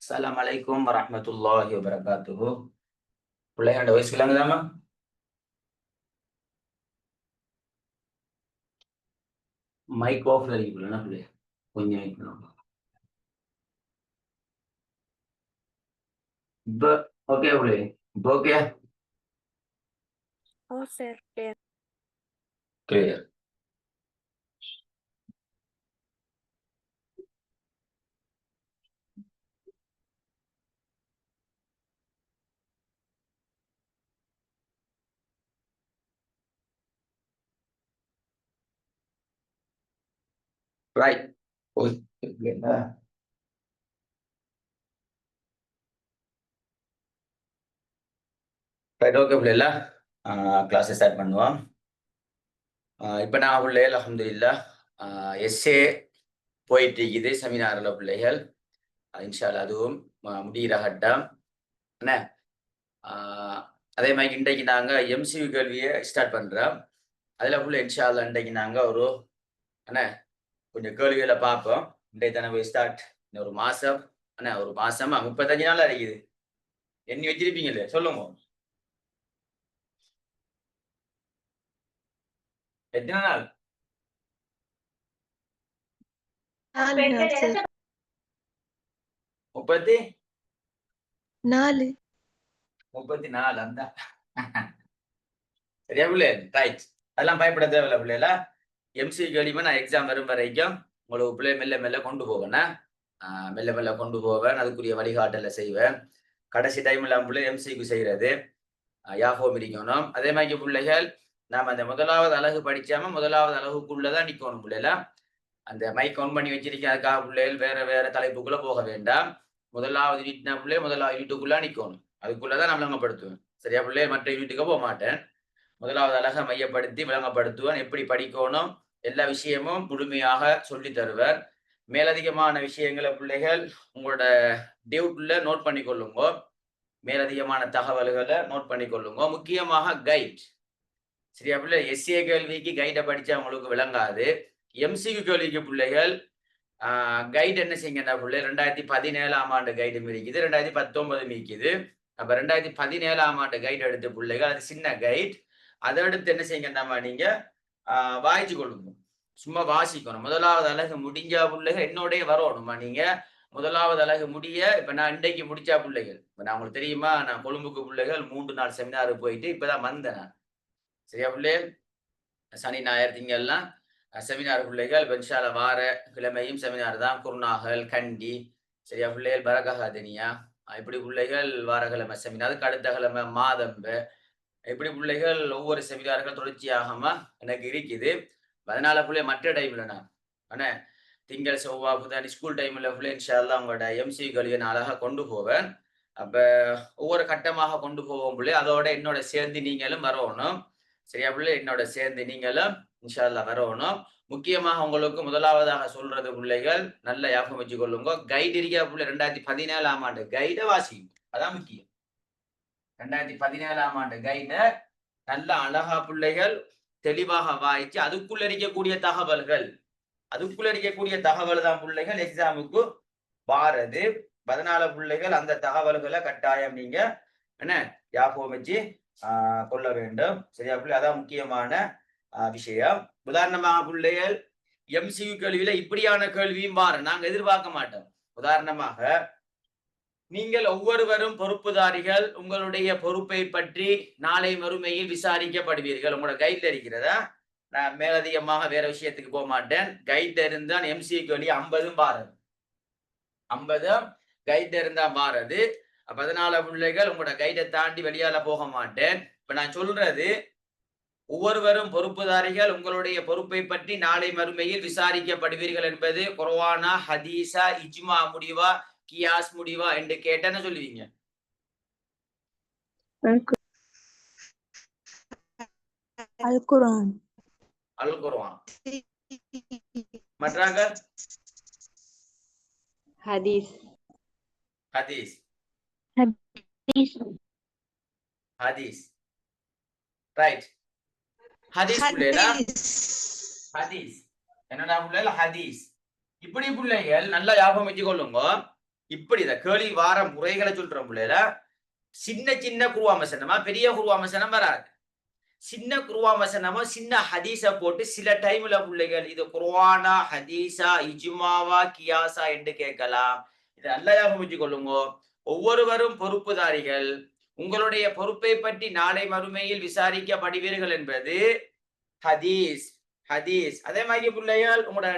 Assalamualaikum warahmatullahi wabarakatuh. Boleh Anda voice bilang sama? Mic off lagi boleh nak boleh. Punya mic no. Oke boleh. Oke ya. Oh, sir. Clear. Right. Oh, clear dah. Right, okay boleh lah. Class start பண்ணுவோம். இப்போ நான் பிள்ளைகள் அல்ஹம்துலில்லாஹ் S A போயிட்டு இருக்குது செமினார்ல பிள்ளைகள் இன்ஷால்லா அதுவும் முடிகிற கட்டம் என்ன அதே மாதிரி இன்றைக்கு நாங்கள் எம்சியூ கேள்வியை ஸ்டார்ட் பண்ணுறோம் அதில் ஃபுல்லாக இன்ஷால்லா இன்றைக்கு நாங்கள் ஒரு என்ன கொஞ்சம் கேள்விகளை பார்ப்போம் இன்றைக்கு தானே போய் ஸ்டார்ட் ஒரு மாதம் என்ன ஒரு மாதமா 35 நாள் இருக்குது எண்ணி வச்சிருப்பீங்களே சொல்லுங்க எத்தனை நாள் 34 அந்த சரியா பிள்ளை ரைட் அதெல்லாம் பயப்பட தேவையில்ல பிள்ளைல எம்சி கேள்வியுமே நான் எக்ஸாம் வரும் வரைக்கும் உங்களுக்கு பிள்ளை மெல்ல மெல்ல கொண்டு போவேன் மெல்ல மெல்ல கொண்டு போவேன் அதுக்குரிய வழிகாட்டலை செய்வேன் கடைசி டைம்ல பிள்ளை எம்சிக்கு செய்யறது யாஃபோம் இருக்கணும் அதே மாதிரி பிள்ளைகள் நாம அந்த முதலாவது அழகு படிச்சாம முதலாவது அழகுக்குள்ளதான் நிக்கணும் பிள்ளைல அந்த மைக் ஆன் பண்ணி வச்சிருக்கேன் அதுக்காக பிள்ளைகள் வேற வேற தலைப்புக்குள்ள போக வேண்டாம் முதலாவது யூனிட்னா பிள்ளை முதலாவது யூனிட்டுக்குள்ள நிக்கணும் அதுக்குள்ளதான் நான் விளங்கப்படுத்துவேன் சரியா பிள்ளை மற்ற யூனிட்டுக்கு போக மாட்டேன் முதலாவது அழகை மையப்படுத்தி விளங்கப்படுத்துவேன் எப்படி படிக்கணும் எல்லா விஷயமும் முழுமையாக சொல்லி தருவார் மேலதிகமான விஷயங்களை பிள்ளைகள் உங்களோட டியூட்ல நோட் பண்ணி கொள்ளுங்க மேலதிகமான தகவல்களை நோட் பண்ணி கொள்ளுங்க முக்கியமாக கைட் சரியா பிள்ளை எஸ்ஏ கேள்விக்கு கைடை படிச்சா உங்களுக்கு விளங்காது எம்சிக்கு கேள்விக்கு பிள்ளைகள் கைடு என்ன செய்யுங்கடா பிள்ளை 2017 ஆண்டு கைடு மிதிக்குது 2019 மிதிக்குது அப்ப 2017 ஆண்டு கைடு எடுத்த பிள்ளைகள் அது சின்ன கைட் அதை அடுத்து என்ன செய்யுங்கடாமா நீங்க வாய்ச்சி கொள்ளுங்க சும்மா வாசிக்கணும் முதலாவது அழகு முடிஞ்சா பிள்ளைகள் என்னோடய வரணுமா நீங்க முதலாவது அழகு முடிய இப்ப நான் இன்றைக்கு முடிச்சா பிள்ளைகள் இப்ப நான் உங்களுக்கு தெரியுமா நான் கொழும்புக்கு பிள்ளைகள் 3 நாள் செமினாரு போயிட்டு இப்பதான் வந்தேன் நான் சரியா பிள்ளைகள் சனி ஞாயிறு திங்கள்லாம் செமினார் பிள்ளைகள் பென்ஷால வார கிழமையும் செமினார் தான் குருநாகல் கண்டி சரியா பிள்ளைகள் பரகஹாதனியா இப்படி பிள்ளைகள் வாரக்கிழமை செமினார் அதுக்கு அடுத்த கிழமை மாதம்பு இப்படி பிள்ளைகள் ஒவ்வொரு செமினார்கள் தொடர்ச்சியாகமா எனக்கு இருக்குது அதனால பிள்ளை மற்ற டைம்ல நான் ஆனா திங்கள் செவ்வாய் புதன் ஸ்கூல் டைம்ல பிள்ளை இன்ஷால்லாம் அவங்களோட எம்சி கல்வியை நான் அழகா கொண்டு போவேன் அப்ப ஒவ்வொரு கட்டமாக கொண்டு போவோம் பிள்ளை அதோட என்னோட சேர்ந்து நீங்களும் வரணும் சரியா பிள்ளை என்னோட சேர்ந்து நீங்களும் இன்ஷால்லா வரணும் முக்கியமாக உங்களுக்கு முதலாவதாக சொல்றது பிள்ளைகள் நல்ல ஞாபகம் வச்சு கொள்ளுங்க கைடு இருக்கா பிள்ளை 2017 ஆண்டு கைடை வாசிக்கும் அதான் முக்கியம் 2017 ஆண்டு கைட நல்ல அழகா பிள்ளைகள் தெளிவாக வாய்ச்சு அதுக்குள்ள இருக்கக்கூடிய தகவல் தான் பிள்ளைகள் எக்ஸாமுக்கு வாரது 14 பிள்ளைகள் அந்த தகவல்களை கட்டாயம் நீங்க என்ன ஞாபகம் வச்சு கொள்ள வேண்டும் சரியா பிள்ளை அதான் முக்கியமான விஷயம் உதாரணமாக பிள்ளைகள் எம்சியூ கேள்வியில இப்படியான கேள்வியும் வார நாங்க எதிர்பார்க்க மாட்டோம் உதாரணமாக நீங்கள் ஒவ்வொருவரும் பொறுப்புதாரிகள் உங்களுடைய பொறுப்பை பற்றி நாளை மறுமையில் விசாரிக்கப்படுவீர்கள் உங்களோட கைட்ல இருக்கிறதா நான் மேலதிகமாக வேற விஷயத்துக்கு போக மாட்டேன் கைட்ல இருந்தான் எம்சி கேள்வி 50 வாரது 50 கைட்ல இருந்தா வாரது 14 பிள்ளைகள் உங்களோட கைடை தாண்டி வெளியால போக மாட்டேன் இப்ப நான் சொல்றது ஒவ்வொருவரும் பொறுப்புதாரிகள் உங்களுடைய பொறுப்பை பற்றி நாளை மறுமையில் விசாரிக்கப்படுவீர்கள் என்பது குர்ஆனா ஹதீஸா இஜ்மா முடிவா கியாஸ் முடிவா என்று கேட்டேன்னு சொல்லுவீங்க அல் குர்ஆன் அல் குர்ஆன் மற்றாக ஹதீஸ் ஹதீஸ் ஹதீஸ் ஹதீஸ் ரைட் ஹதீஸ் பிள்ளைகளா ஹதீஸ் என்னடா பிள்ளைகள் ஹதீஸ் இப்படி பிள்ளைகள் நல்லா ஞாபகம் வச்சு கொள்ளுங்க இப்படி இந்த கேள்வி வார முறைகளை சொல்றோம் பிள்ளைல சின்ன சின்ன குருவாம் வசனமா பெரிய குருவாம் வசனம் வராது. சின்ன குருவாம் வசனமா சின்ன ஹதீஸா போட்டு சில டைம்ல பிள்ளைகள் இது குர்ஆனா ஹதீஸா இஜ்மாவா கியாசா என்று கேட்கலாம். இதை நல்லா ஞாபகம் கொள்ளுங்க. ஒவ்வொருவரும் பொறுப்புதாரிகள். உங்களுடைய பொறுப்பை பற்றி நாளை மறுமையில் விசாரிக்கப்படுவீர்கள் என்பது ஹதீஸ். ஹதீஸ் அதே மாதிரி பிள்ளைகள் உங்களோட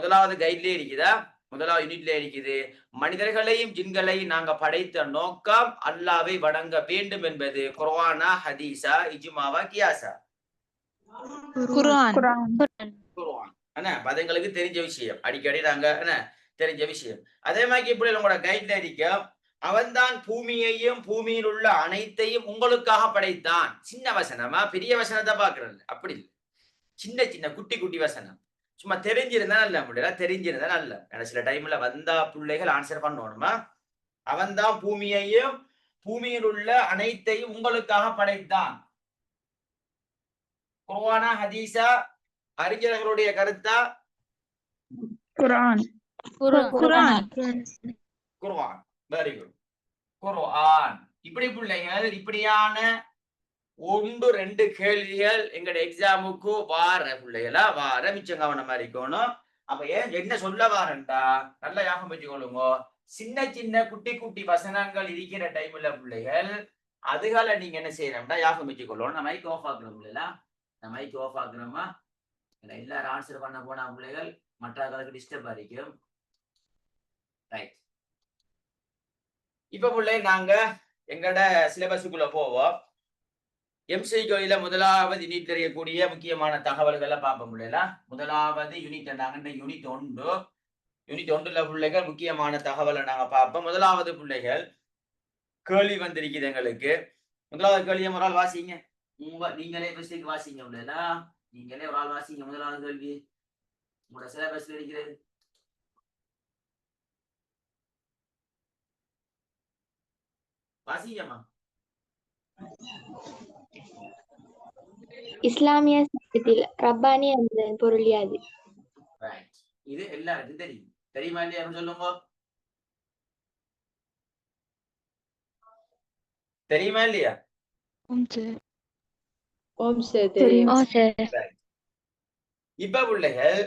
முதலாவது கைட்லயே இருக்குதா, முதலாவது யூனிட்ல இருக்குது. மனிதர்களையும் ஜின்களையும் நாங்க படைத்த நோக்கம் அல்லாவை வணங்க வேண்டும் என்பது குர்ஆனா ஹதீஸா இஜ்மாவா கியாசா? குர்ஆன். குர்ஆன். என்ன பதங்களுக்கு தெரிஞ்ச விஷயம், அடிக்கடி நாங்க என்ன தெரிஞ்ச விஷயம். அதே மாதிரி இப்படி உங்களோட கைட்ல இருக்க அவன்தான் பூமியையும் பூமியில் உள்ள அனைத்தையும் உங்களுக்காக படைத்தான். சின்ன வசனமா பெரிய வசனத்தை பாக்குறது அப்படி இல்லை. சின்ன சின்ன குட்டி குட்டி வசனம் சும்மா தெரிஞ்சிருந்தா நல்ல முடியல, தெரிஞ்சிருந்தா நல்ல. சில டைம்ல வந்தா பிள்ளைகள் ஆன்சர் பண்ணணுமா. அவன்தான் பூமியையும் பூமியில் உள்ள அனைத்தையும் உங்களுக்காக படைத்தான். குர்ஆனா ஹதீஸா அறிஞர்களுடைய கருத்தா? குர்ஆன். குர்ஆன். குர்ஆன். Very good. குர்ஆன். இப்படி பிள்ளைகள் இப்படியான 1-2 கேள்விகள் எங்கட எக்ஸாமுக்கு வார பிள்ளைகளா வார மிச்சம் கவனமா இருக்கணும். அப்ப என்ன சொல்ல வாரண்டா நல்லா ஞாபகம் வச்சுக்கொள்ளுங்க. சின்ன சின்ன குட்டி குட்டி வசனங்கள் இருக்கிற டைம்ல பிள்ளைகள் அதுகளை நீங்க என்ன செய்யணும்டா ஞாபகம் வச்சுக்கொள்ளணும். நான் மைக் ஆஃப் ஆக்குறோம் பிள்ளைகளா, நான் மைக் ஆஃப் ஆக்குறோமா. எல்லாரும் ஆன்சர் பண்ண போனா பிள்ளைகள் மற்றவர்களுக்கு டிஸ்டர்ப் ஆகிக்கும். ரைட். இப்ப பிள்ளை நாங்க எங்கட சிலபஸுக்குள்ள போவோம். எம்சிக்யூல முதலாவது யூனிட் தெரியக்கூடிய முக்கியமான தகவல்களை பார்ப்போம் பிள்ளைகளா. முதலாவது யூனிட் நாங்க யூனிட் 1. யூனிட் 1ல பிள்ளைகள் முக்கியமான தகவலை நாங்க பார்ப்போம். முதலாவது பிள்ளைகள் கேள்வி வந்திருக்குது எங்களுக்கு. முதலாவது கேள்வியை ஒரு ஆள் வாசிங்க. நீங்களே மிஸ்டேக் வாசிங்க பிள்ளைகளா, நீங்களே ஒரு ஆள் வாசிங்க. முதலாவது கேள்வி உங்களோட சிலபஸ்ல இருக்கிறது. வாசிங்கம்மா. இஸ்லாமிய சட்டத்தில் ரப்பானி என்பதன் பொருள் யாது? இது எல்லாருக்கும் தெரியும். தெரியுமா இல்லையா சொல்லுங்க. தெரியுமா இல்லையா? இப்ப பிள்ளைகள்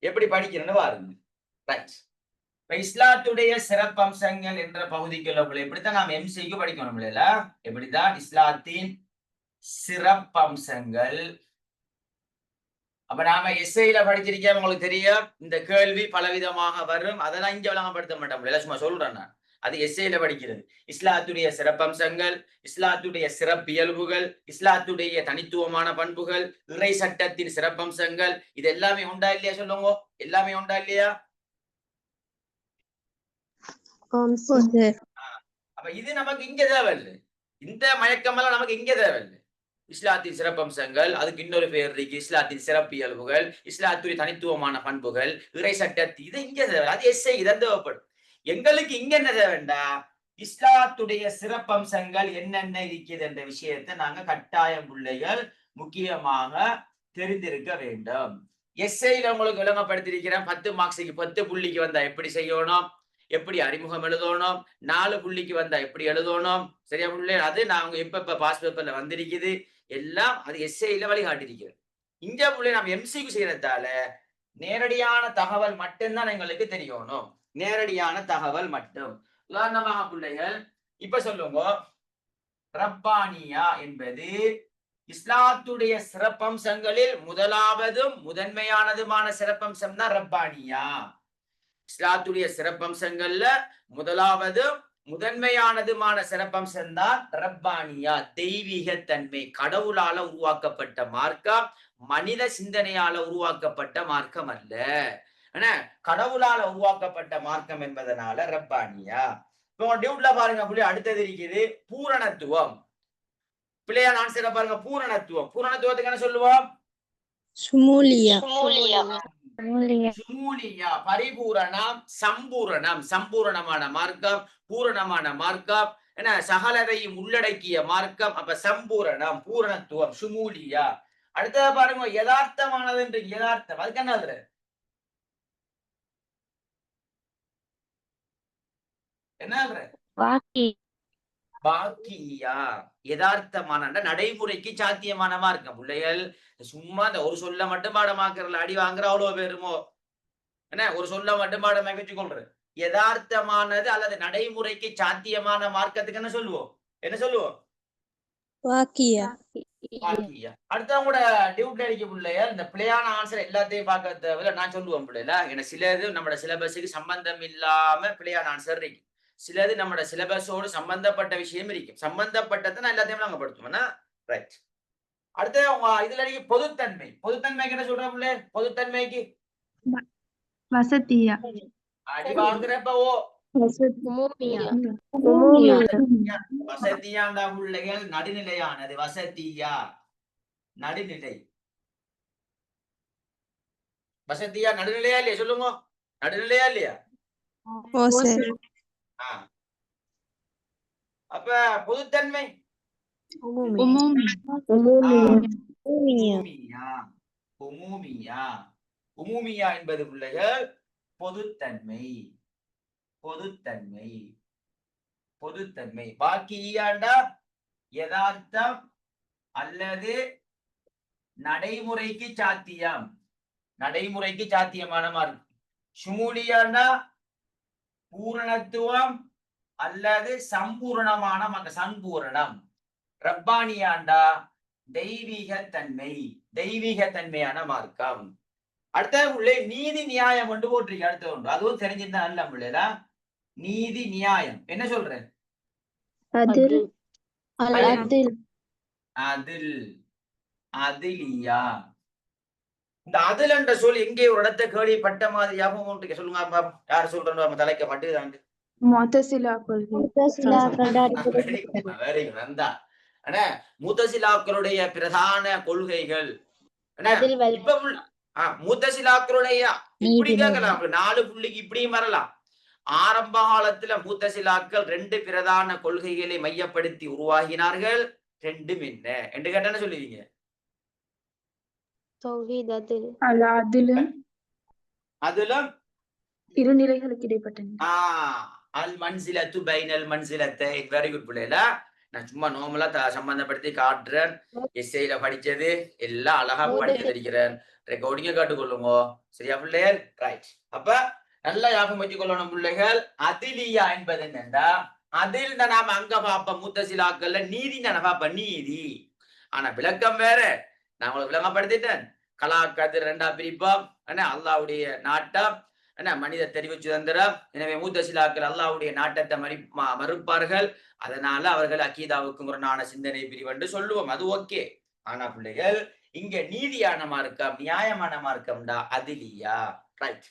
எப்படி படிக்கிறேன்னு பாருங்க. இஸ்லாத்துடைய சிறப்பம்சங்கள் என்ற பகுதிக்குள்ள பிள்ளை எப்படித்தான் நாம் எம்சிக்கு படிக்கணும் இல்லையா? எப்படித்தான் இஸ்லாத்தின் சிறப்பம்சங்கள். அப்ப நாம எஸ்ஐல படிச்சிருக்கேன், உங்களுக்கு தெரியும். இந்த கேள்வி பலவிதமாக வரும். அதெல்லாம் இங்க விளங்கப்படுத்த மாட்டோம், சும்மா சொல்றேன் நான். அது எஸ்ஐல படிக்கிறது. இஸ்லாத்துடைய சிறப்பம்சங்கள், இஸ்லாத்துடைய சிறப்பியல்புகள், இஸ்லாத்துடைய தனித்துவமான பண்புகள், இறை சட்டத்தின் சிறப்பம்சங்கள், இது எல்லாமே உண்டா இல்லையா சொல்லுங்க. எல்லாமே உண்டா இல்லையா? அப்ப இது நமக்கு இங்க தேவையில்லை. இந்த மயக்கமெல்லாம் நமக்கு இங்க தேவையில்லை. இஸ்லாத்தின் சிறப்பம்சங்கள், அதுக்கு இன்னொரு பேர் இருக்கு இஸ்லாத்தின் சிறப்பியல்புகள், இஸ்லாத்துடைய தனித்துவமான பண்புகள், இறை சட்டத்து, இது இங்க தேவை. அது எஸ்ஐ இதான் தேவைப்படும். எங்களுக்கு இங்க என்ன தேவைண்டா இஸ்லாத்துடைய சிறப்பம்சங்கள் என்னென்ன இருக்குது என்ற விஷயத்தை நாங்க கட்டாயம் பிள்ளைகள் முக்கியமாக தெரிந்திருக்க வேண்டும். எஸ்ஐல உங்களுக்கு விளங்கப்படுத்திருக்கிறேன். 10 மார்க்ஸுக்கு 10 புள்ளிக்கு வந்தா எப்படி செய்யணும், எப்படி அறிமுகம் எழுதணும், 4 புள்ளிக்கு வந்தா எப்படி எழுதணும், சரியா பிள்ளை? அது நாங்க எப்ப பாஸ் பேப்பர்ல வந்திருக்குது எல்லாம் அது எஸ்ஐல வழிகாட்டிருக்கிறது. இங்க பிள்ளை நாம் எம்சிக்கு செய்யறதால நேரடியான தகவல் மட்டும்தான் எங்களுக்கு தெரியணும். நேரடியான தகவல் மட்டும். உதாரணமாக பிள்ளைகள் இப்ப சொல்லுங்க, ரப்பானியா என்பது இஸ்லாத்துடைய சிறப்பம்சங்களில் முதலாவதும் முதன்மையானதுமான சிறப்பம்சம் தான் ரப்பானியா. இஸ்லாத்துடைய சிறப்பம்சங்கள்ல முதலாவது முதன்மையானதுமான சிறப்பம்சம் தான் ரப்பானியா, தெய்வீக தன்மை. கடவுளால உருவாக்கப்பட்ட மார்க்கம், மனித சிந்தனையால உருவாக்கப்பட்ட மார்க்கம் அல்ல. கடவுளால உருவாக்கப்பட்ட மார்க்கம் என்பதனால ரப்பானியா. இப்போ டியூட்ல பாருங்க புள்ளி அடுத்தது இருக்குது பூரணத்துவம். பிள்ளையார் ஆன்சரை பாருங்க. பூரணத்துவம். பூரணத்துவத்துக்கு என்ன சொல்லுவோம்? பரிபூரணம், சம்பூரணம். சம்பூரணமான மார்க்கம், பூரணமான மார்க்கம், என்ன சகலதையும் உள்ளடக்கிய மார்க்கம். அப்ப சம்பூரணம், பூரணத்துவம், சுமூலியா. அடுத்தது பாருங்க யதார்த்தமானது. யதார்த்தம் அதுக்கு என்ன? என்ன பாக்கியா யதார்த்தமான நடைமுறைக்கு சாத்தியமான மார்க்கம். பிள்ளைகள் சும்மா இந்த ஒரு சொல்ல மட்டும் பாடமாக்குறல அடி வாங்குற அவ்வளவு பேருமோ என்ன ஒரு சொல்ல மட்டும் பாடமாக்கி வச்சுக்கொள்றது. யதார்த்தமானது அல்லது நடைமுறைக்கு சாத்தியமான மார்க்கத்துக்கு என்ன சொல்லுவோம்? வாக்கியா. அடுத்தவங்களோட டியூட்டி அடிக்க பிள்ளைய இந்த பிள்ளையான ஆன்சர் எல்லாத்தையும் பார்க்க தேவையில்ல. நான் சொல்லுவேன் பிள்ளைல எனக்கு சிலது நம்மளோட சிலபஸுக்கு சம்பந்தம் இல்லாம பிள்ளையான ஆன்சர் இருக்கு. சிலது நம்மளோட சிலபஸோடு சம்பந்தப்பட்ட விஷயம் இருக்கு. சம்பந்தப்பட்டதை நான் எல்லாத்தையும் நாங்க படுத்துவோம்னா ரைட். அடுத்து அவங்க இதுல அடிக்க பொதுத்தன்மைக்கு என்ன சொல்ற பிள்ளை? பொதுத்தன்மைக்கு வசதியா. அடி வாங்குறப்ப ஓ வசதியாண்டா பிள்ளைகள் நடுநிலையானது. வசதியா நடுநிலை. வசதியா நடுநிலையா இல்லையா? சொல்லுங்க, நடுநிலையா இல்லையா? அப்ப பொதுத்தன்மை உமூமியா என்பது பிள்ளைகள் பொதுத்தன்மை. பாக்கியாண்டா யதார்த்தம் அல்லது நடைமுறைக்கு சாத்தியமான மார்க்கம். ஷுமூலியாண்டா பூரணத்துவம் அல்லது சம்பூரணமான சம்பூரணம். ரப்பானியாண்டா தெய்வீகத்தன்மையான மார்க்கம். அடுத்த உள்ளே நீதி நியாயம் கொண்டு போட்டிருக்க. அடுத்த ஒன்று அதுவும் தெரிஞ்சிருந்தா நல்ல பிள்ளைல. நீதி நியாயம் என்ன சொல்றேன்? அதிலியா. இந்த அதில் என்ற சொல் எங்கே ஒரு இடத்தை கேள்விப்பட்ட மாதிரி ஞாபகம் சொல்லுங்க. யார் சொல்றோம்? நம்ம தலைக்க மட்டும் முத்தசிலாக்களுடைய பிரதான கொள்கைகள் முத்தசிலாக்களுடைய இப்படி கேட்கலாம். 4 புள்ளிக்கு இப்படியும் வரலாம். ஆரம்ப காலத்துல முத்தசிலாக்கள் 2 பிரதான கொள்கைகளை மையப்படுத்தி உருவாகினார்கள். 2 என்ன என்று கேட்டா சொல்லுவீங்க? அதிலும் இருநிலைகளுக்கு இடைப்பட்ட அல் மன்சிலத்து பைனல் மன்சிலத்தை. வெரி குட் பிள்ளைல. நான் சும்மா நார்மலா சம்பந்தப்படுத்தி காட்டுறேன். எஸ்ஐல படிச்சது எல்லாம் அழகா படிச்சு தெரிகிறேன். ரெக்கார்டிங்க காட்டுக்கொள்ளுங்க. சரியா பிள்ளைகள்? ரைட். அப்ப நல்லா ஞாபகம் வச்சுக் கொள்ளணும் பிள்ளைகள். அதிலியா என்பது என்னண்டா அதில் நாம அங்க பாப்போம். முத்தசிலாக்கள்ல நீதி நான் பாப்ப நீதி. ஆனா விளக்கம் வேற. நான் உங்களுக்கு விளங்கப்படுத்திட்டேன். கலாக்கதிர் 2ஆ பிரிப்போம். அல்லாவுடைய நாட்டம் மனித தெரிவு சுதந்திரம். எனவே முத்தசிலாக்கள் அல்லாவுடைய நாட்டத்தை மறுப்பார்கள். அதனால அவர்கள் அக்கீதாவுக்கு முரணான சிந்தனை பிரிவு என்று சொல்லுவோம். அது ஓகே. ஆனா பிள்ளைகள் இங்க நீதியான மார்க்கம் நியாயமான மார்க்கம்டா அதிலியா. ரைட்.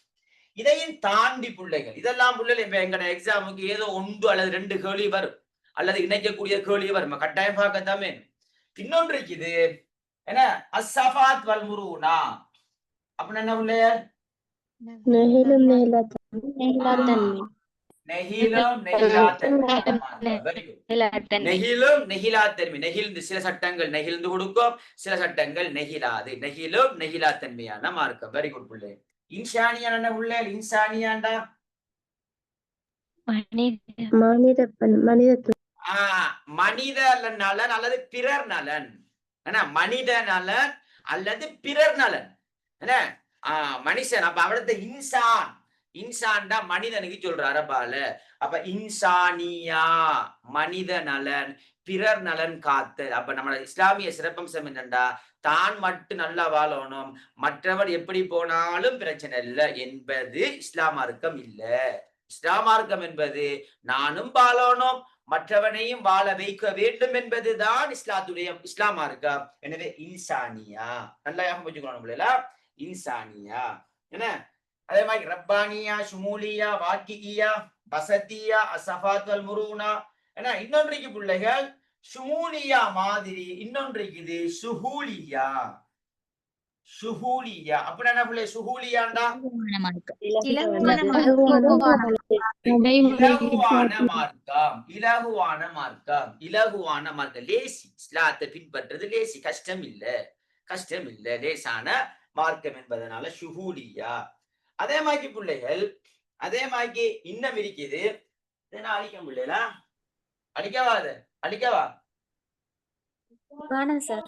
இதையும் தாண்டி பிள்ளைகள் இதெல்லாம் பிள்ளைகள் எங்கட எக்ஸாமுக்கு ஏதோ 1 அல்லது 2 கேள்வி வரும், அல்லது இணைக்கக்கூடிய கேள்வி வரும். கட்டாயம் பார்க்கத்தாமே. இன்னொன்று இருக்குது என்ன? அஸ்ஸஃபாத் வல் முரூனா அப்படின்னு என்ன பிள்ளைகள்? நெகிழ்ந்து சில சட்டங்கள் நெகிழ்ந்து கொடுக்கும், சில சட்டங்கள் நெகிழாது. நெகிழும் நெகிழாத்தன்மையான மார்க்கம். வெரி குட் பிள்ளை. இன்சானியா என்ன பிள்ளை? இன்சானியாண்டா மனித நலன் அல்லது பிறர் நலன். மனித நலன் அல்லது பிறர் நலன். என்ன மனுஷன். அப்ப அவரது இன்சான்டா மனிதனுக்கு சொல்ற அரபால. அப்ப இன்சானியா மனித நலன், பிறர் நலன் காத்தல். அப்ப நம்ம இஸ்லாமிய சிறப்பம்சம் என்னண்டா தான் மட்டும் நல்லா வாழணும், மற்றவர் எப்படி போனாலும் பிரச்சனை இல்லை என்பது இஸ்லாம் மார்க்கம் இல்ல. இஸ்லாம் மார்க்கம் என்பது நானும் வாழணும், மற்றவனையும் வாழ வைக்க வேண்டும் என்பதுதான் இஸ்லாம் மார்க்கம். எனவே இன்சானியா நல்லா ஞாபகம் வச்சுக்கணும். இன்சானியா என்ன? அதே மாதிரி ரப்பானியா, ஷுமூலியா, வாக்கியா, வசதியா, அஸ்ஸஃபாத் வல் முரூனா. ஏன்னா இன்னொன்றைக்கு பிள்ளைகள் ஷுமூலியா மாதிரி இன்னொன்றைக்குது சுஹூலியா. அப்படி என்ன பிள்ளை? சுஹூலியாண்டா இலகுவான மார்க்கம். லேசி. இஸ்லாத்தை பின்பற்றது லேசி, கஷ்டம் இல்ல லேசான மார்க்கம் என்பதனால ஷுஹூலியா. அதே மாதிரி பிள்ளைகள் இன்னும் இருக்குது என்ன அழிக்க முடியல? அழிக்கவா அது? அழிக்கவா? வேணாம் சார்.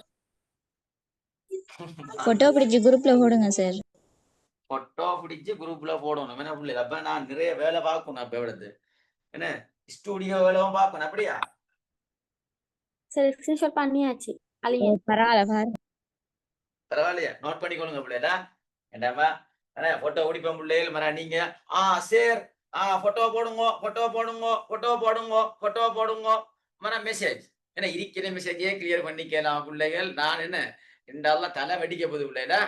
போட்டோ பிடிச்சு குரூப்ல போடுங்க சார். போட்டோ பிடிச்சு குரூப்ல போடணும் என்ன பிள்ளை? அப்ப நான் நிறைய வேலை பார்க்கணும். அப்ப எவ்வளவு என்ன ஸ்டூடியோ வேலையும் பார்க்கணும் அப்படியா? சரி, ஸ்கிரீன்ஷாட் பண்ணியாச்சு. அழிங்க. பரவாயில்ல பாரு. பரவாயில்லையா? நோட் பண்ணிக்கொள்ளுங்க பிள்ளைடா. ஏண்டாமா போட்டோ பிடிப்போம் பிள்ளைகள் மர நீங்க சேர் போட்டோ போடுங்க, போட்டோ போடுங்க, போட்டோ போடுங்க, போட்டோ போடுங்க மர மெசேஜ் என்ன இருக்கிற மெசேஜே கிளியர் பண்ணிக்கலாம் பிள்ளைகள். நான் என்ன ரெண்டாவது தலை வெடிக்க போகுது பிள்ளைடா.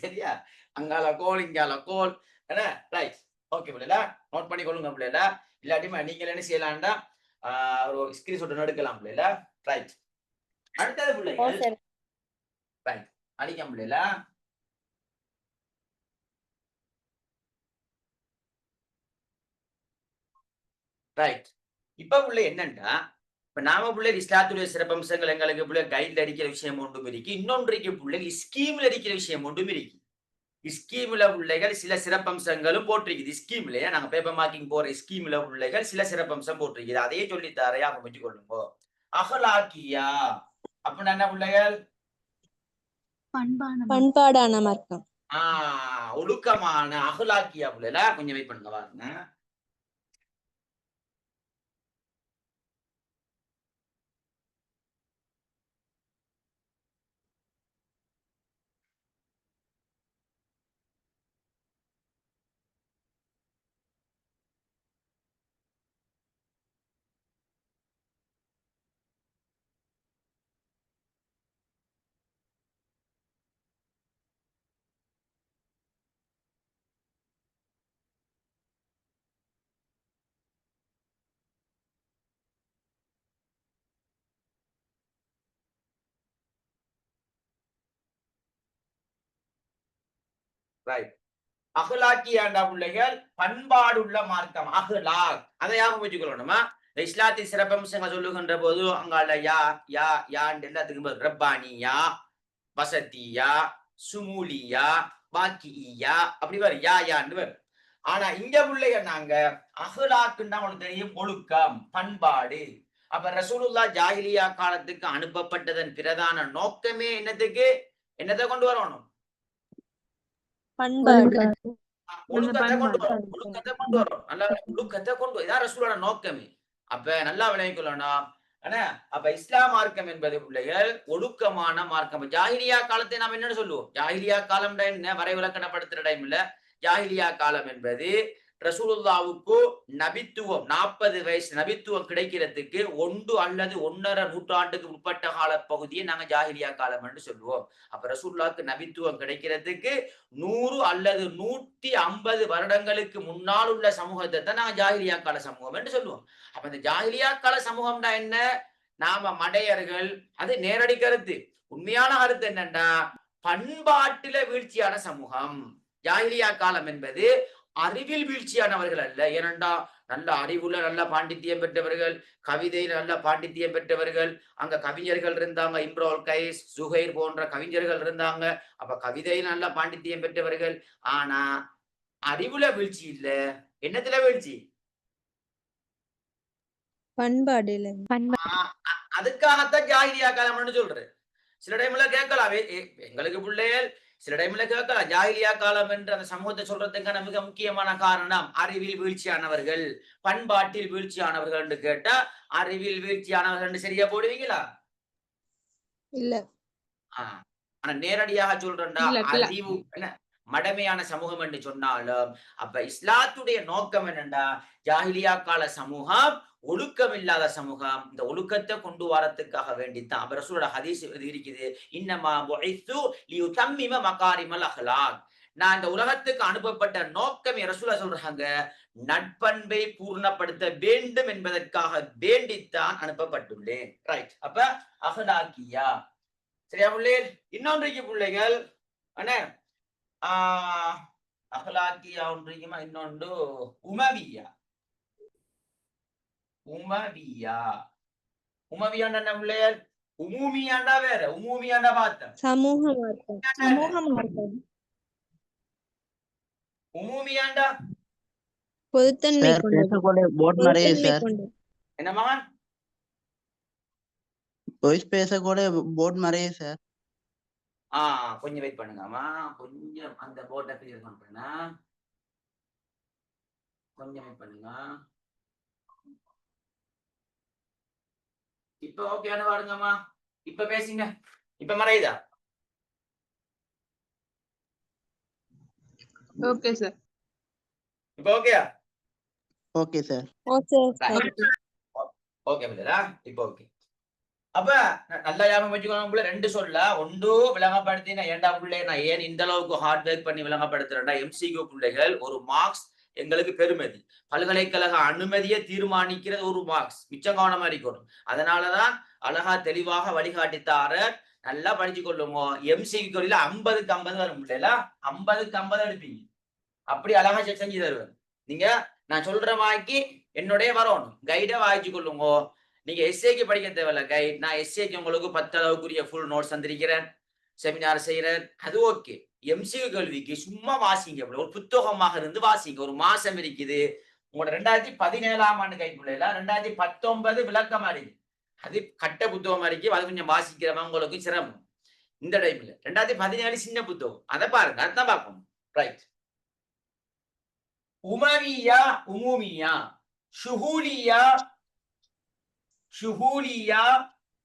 சரியா? அங்கால கோல் இங்கால கோல் என்ன ரைட். ஓகே பிள்ளைடா, நோட் பண்ணிக்கொள்ளுங்க பிள்ளைடா. இல்லாட்டியுமா நீங்கள் என்ன செய்யலாம்டா ஒரு ஸ்கிரீன்ஷாட் எடுக்கலாம் பிள்ளைடா. ரைட். அடுத்தது பிள்ளைகள் ரைட் அடிக்க முடியல. ரைட். இப்ப பிள்ளை என்னன்னா, இப்ப நாம பிள்ளை இஸ்லாத்துடைய சிறப்பம்சங்கள் எங்களுக்கு பிள்ளை கைட்ல அடிக்கிற விஷயம் ஒன்றும் இருக்கு. இன்னொன்றைக்கு பிள்ளை ஸ்கீம்ல அடிக்கிற விஷயம் ஒன்றும் இருக்கு. ஸ்கீம்ல பிள்ளைகள் சில சிறப்பம்சங்களும் போட்டிருக்குது. ஸ்கீம்லயே நாங்க பேப்பர் மார்க்கிங் போற ஸ்கீம்ல பிள்ளைகள் சில சிறப்பம்சம் போட்டிருக்குது. அதையே சொல்லி தரையா அமைச்சு கொள்ளுங்க. அகலாக்கியா அப்படின்னா என்ன பிள்ளைகள்? பண்பாடான மார்க்கம். ஒழுக்கமான அகலாக்கியா பிள்ளைல கொஞ்சம் வெயிட் பண்ணுங்க பாருங்க. ரைட். அகலாக்கியாண்டா பிள்ளைகள் பண்பாடுள்ள மார்க்கம். அகலாக் அதை ஞாபகம் வச்சுக்கொள்ளணுமா? இந்த இஸ்லாத்தின் சிறப்பம்சங்கள் சொல்லுகின்ற போது அங்கால யாண்டு எல்லாத்துக்கும் ரப்பானியா, வசதியா, சுமூலியா, வாக்கியா அப்படி வரும். யாண்டு வரும். ஆனா இங்க பிள்ளைங்க நாங்க அகலாக்குன்னா உங்களுக்கு தெரியும் ஒழுக்கம் பண்பாடு. அப்ப ரசூலுல்லா ஜாஹிலியா காலத்துக்கு அனுப்பப்பட்டதன் பிரதான நோக்கமே என்னத்துக்கு? என்னத்தை கொண்டு வரணும்? ஒழுக்கத்தை கொண்டு வரும். ஒழுக்கத்தை கொண்டு வரும். நல்லா ஒழுக்கத்தை கொண்டு வரும். இதான் ரசூலோட நோக்கமே. அப்ப நல்லா விளங்கிக்கொள்ளணும். அப்ப இஸ்லாம் மார்க்கம் என்பது பிள்ளைகள் ஒழுக்கமான மார்க்கம். ஜாஹிலியா காலத்தை நாம் என்னன்னு சொல்லுவோம்? ஜாஹிலியா காலம் என்ன வரை விளக்கணப்படுத்துற டைம் இல்ல. ஜாஹிலியா காலம் என்பது ரசூலுல்லாவுக்கு நபித்துவம் 40 வயசு நபித்துவம் கிடைக்கிறதுக்கு 1 அல்லது 1.5 நூற்றாண்டுக்கு உட்பட்ட கால பகுதியை நாங்க ஜாஹிலியா காலம் என்று சொல்லுவோம். அப்ப ரசூலுல்லாவுக்கு நபித்துவம் கிடைக்கிறதுக்கு 100 அல்லது 150 வருடங்களுக்கு முன்னால் உள்ள சமூகத்தை தான் நாங்க ஜாஹிலியா கால சமூகம் என்று சொல்லுவோம். அப்ப இந்த ஜாஹிலியா கால சமூகம்னா என்ன? நாம மடையர்கள். அது நேரடி கருத்து. உண்மையான கருத்து என்னன்னா பண்பாட்டில வீழ்ச்சியான சமூகம். ஜாஹிலியா காலம் என்பது அறிவில் வீழ்ச்சியானவர்கள் அல்ல. ஏனென்றா நல்ல அறிவுல நல்ல பாண்டித்தியம் பெற்றவர்கள், கவிதையில் நல்ல பாண்டித்தியம் பெற்றவர்கள், அங்க கவிஞர்கள் இருந்தாங்க. இம்ரோல் கைஸ், சுஹைர் போன்ற கவிஞர்கள் இருந்தாங்க. அப்ப கவிதையில் நல்ல பாண்டித்தியம் பெற்றவர்கள். ஆனா அறிவுல வீழ்ச்சி இல்ல. என்னத்துல வீழ்ச்சி? பண்பாடு. அதுக்காகத்தான் ஜாஹிலியா காலம்னு சொல்றேன். சில டைம்ல கேட்கலாம் எங்களுக்கு பிள்ளைகள் சில டைம்ல கேட்கலாம் ஜாஹிலியா காலம் என்று அந்த சமூகத்தை சொல்றதுக்கான மிக முக்கியமான காரணம் அறிவில் வீழ்ச்சியானவர்கள், பண்பாட்டில் வீழ்ச்சியானவர்கள் என்று கேட்டா அறிவில் வீழ்ச்சியானவர்கள் சரியா போடுவீங்களா? இல்ல. ஆனா நேரடியாக சொல்றேன்டா அறிவு என்ன மடமையான சமூகம் என்று சொன்னாலும் அப்ப இஸ்லாத்துடைய நோக்கம் என்னண்டா ஜாஹிலியா கால சமூகம் ஒழுக்கம் இல்லாத சமூகம். இந்த ஒழுக்கத்தை கொண்டு வரத்துக்காக வேண்டித்தான் அப்ப ரசூலோட ஹதீஸ் இருக்குது. இன்னமா புஇத்து லியுதம்மிம மகாரிமல் அஹ்லாக். நான் இந்த உலகத்துக்கு அனுப்பப்பட்ட நோக்கம் ரசூலா சொல்றாங்க நட்பண்பை பூர்ணப்படுத்த வேண்டும் என்பதற்காக வேண்டித்தான் அனுப்பப்பட்டுள்ளேன். ரைட். அப்ப அஹ்லாக்கியா சரியா பிள்ளைகள்? இன்னொன்றைக்கு பிள்ளைகள் என்ன அகலாக்கியா ஒன்றைக்குமா இன்னொன்று உமவியா. உமவியாண்டா என்ன பிள்ளைகள்? உமூமியாண்டா வேற. உமூமியாண்டா பார்த்தேன் சமூக மார்க்கம். உமூமியாண்டா பொதுத்தன்மை சார் கொண்டது. பேசக்கூடிய போர்ட் நிறைய பொதுத்தன்மை சார். கொண்டது. என்னம்மா வாய்ஸ் பேசக்கூடிய போர்ட் நிறைய சார். கொஞ்சம் வெயிட் பண்ணுங்கம்மா. கொஞ்சம் அந்த போர்டை கிளியர் பண்ணுங்க. கொஞ்சம் வெயிட் பண்ணுங்க. இப்ப ஓகேன்னு பாருங்கம்மா. இப்ப பேசுங்க. இப்ப மறையுதா? Okay sir. இப்ப ஓகேயா? Okay sir. ஓகே ஓகே பிள்ளைடா. இப்ப ஓகே. அப்ப நல்லா ஞாபகம் வச்சுக்கோங்க. ரெண்டு சொல்ல ஒன்று விளங்கப்படுத்தின ஏண்டா பிள்ளை நான் ஏன் இந்த அளவுக்கு ஹார்ட் ஒர்க் பண்ணி விளங்கப்படுத்துறேன்டா எம்சிக்யூ பிள்ளைகள் ஒரு மார்க்ஸ் எங்களுக்கு பெருமதி. பல்கலைக்கழக அனுமதியை தீர்மானிக்கிறது ஒரு மார்க்ஸ். மிச்சம் கவனமா இருக்கணும். அதனாலதான் அழகா தெளிவாக வழிகாட்டித்தார நல்லா படிச்சு கொள்ளுங்க. எம்சிக்யூ 50க்கு 50 வரும் பிள்ளைல 50க்கு 50 எடுப்பீங்க. அப்படி அழகா செஞ்சு தருவேன். நீங்க நான் சொல்ற வாக்கி என்னுடைய வரணும். கைட வாய்ச்சி கொள்ளுங்க. நீங்க எஸ்ஏக்கு படிக்க தேவையில்ல கைட். நான் எஸ்ஏக்கு உங்களுக்கு 10 அளவுக்குரிய ஃபுல் நோட்ஸ் தந்திருக்கிறேன். செமினார் செய்யறேன். அது ஓகே. எம்சிக்கு கேள்விக்கு சும்மா வாசிங்க. ஒரு புத்தகமாக இருந்து வாசிங்க. ஒரு மாசம் இருக்குது. உங்களோட 2017ஆம் ஆண்டு கைக்குள்ள 2019 விளக்கம் இருக்கு. அது கட்ட புத்தகம் இருக்கு. அது கொஞ்சம் வாசிக்கிறவங்க உங்களுக்கு சிரமம். இந்த டைம்ல 2017 சின்ன புத்தகம். அதை பாருங்க. அதான் பார்க்கணும். ரைட். உமவியா உமுமியா ஷுஹூலியா ஷுஹூலியா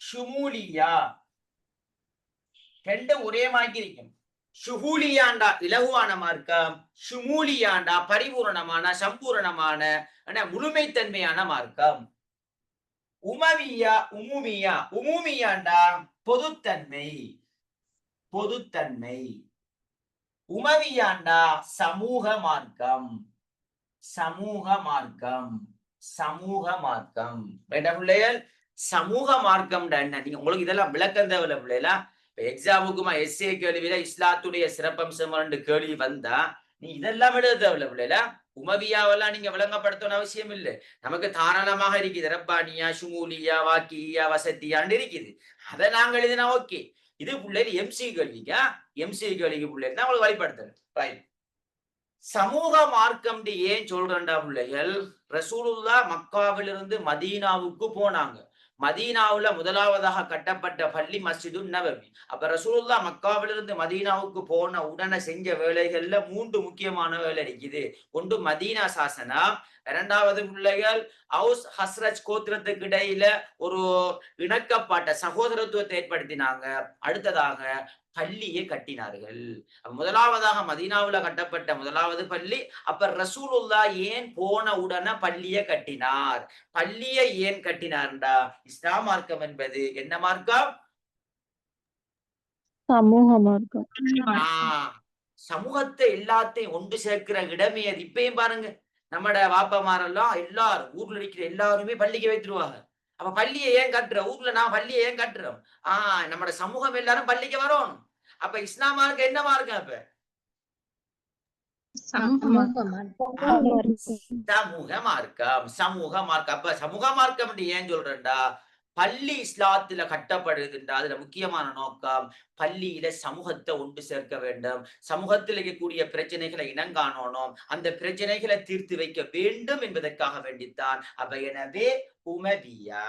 ஷுமூலியா ரெண்டும் ஒரே மாதிரி இருக்கும். ஷுஹூலியாண்டா இலகுவான மார்க்கம், ஷுமூலியாண்டா பரிபூரணமான சம்பூரணமான முழுமைத்தன்மையான மார்க்கம். உமவியா உமுமியா உமுமியாண்டா பொதுத்தன்மை பொதுத்தன்மை. உமவியாண்டா சமூக மார்க்கம் சமூக மார்க்கம் சமூக மார்க்கம். பிள்ளைகள் சமூக மார்க்கம் என்ன? நீங்க உங்களுக்கு இதெல்லாம் விளக்கம் தேவையில்ல பிள்ளைகளா. இப்ப எக்ஸாமுக்குமா எஸ்ஏ கேள்வியில இஸ்லாத்துடைய சிறப்பம்சம் 2 கேள்வி வந்தா நீ இதெல்லாம் எழுத தேவையில்ல பிள்ளைகளா. உமவியாவெல்லாம் நீங்க விளங்கப்படுத்தணும் அவசியம் இல்லை. நமக்கு தாராளமாக இருக்குது. ரப்பானியா ஷுமூலியா வாக்கியா வசதியான்னு இருக்குது. அதை நாங்க எழுதினா ஓகே. இது பிள்ளைகள் எம்சி கேள்விக்கா எம்சி கேள்விக்கு பிள்ளைகள் தான் உங்களுக்கு வழிபடுத்துறேன். ரைட். சமூக மார்க்கம் ஏன் சொல்றா பிள்ளைகள்? ரசூலுல்லா மக்காவிலிருந்து மதீனாவுக்கு போனாங்க. மதீனாவுல முதலாவதாக கட்டப்பட்ட பள்ளி மஸ்ஜிது நபவி. அப்ப ரசூலுல்லா மக்காவிலிருந்து மதீனாவுக்கு போன உடனே செஞ்ச வேலைகள்ல 3 முக்கியமான வேலை இருக்குது. ஒன்று மதீனா சாசனா, 2வது பிள்ளைகள் ஹவுஸ் ஹஸ்ரஜ் கோத்திரத்துக்கு இடையில ஒரு இணக்கப்பாட்ட சகோதரத்துவத்தை ஏற்படுத்தினாங்க. அடுத்ததாக பள்ளியை கட்டினார்கள். முதலாவதாக மதீனாவுல கட்டப்பட்ட முதலாவது பள்ளி. அப்ப ரசூலுல்லா ஏன் போன உடனே பள்ளியை கட்டினார்? பள்ளியை ஏன் கட்டினார்டா? இஸ்லாம் மார்க்கம் என்பது என்ன மார்க்கம்? சமூக மார்க்கம். சமூகத்தை எல்லாத்தையும் ஒன்று சேர்க்கிற இடமே அது. இப்பயும் பாருங்க, நம்மட வாப்பமாரெல்லாம் எல்லாரும் ஊர்ல இருக்கிற எல்லாருமே பள்ளிக்கு வைத்துருவாங்க. அப்ப பள்ளியை ஏன் கட்டுறோம்? ஊர்ல நான் பள்ளியை ஏன் கட்டுறோம்? நம்மட சமூகம் எல்லாரும் பள்ளிக்கு வரணும். அப்ப இஸ்லாம் மார்க்கம் என்ன மார்க்கம்? அப்ப சமூக மார்க்கம் சமூக மார்க்கம். அப்ப சமூக மார்க்கம் ஏன் சொல்றேன்டா? பள்ளி இஸ்லாத்துல கட்டப்படுதுன்றா அதுல முக்கியமான நோக்கம் பள்ளியில சமூகத்தை ஒன்று சேர்க்க வேண்டும். சமூகத்தில் இருக்கக்கூடிய பிரச்சனைகளை இனங்காணணும். அந்த பிரச்சனைகளை தீர்த்து வைக்க வேண்டும் என்பதற்காக வேண்டித்தான். அப்ப எனவே உமவியா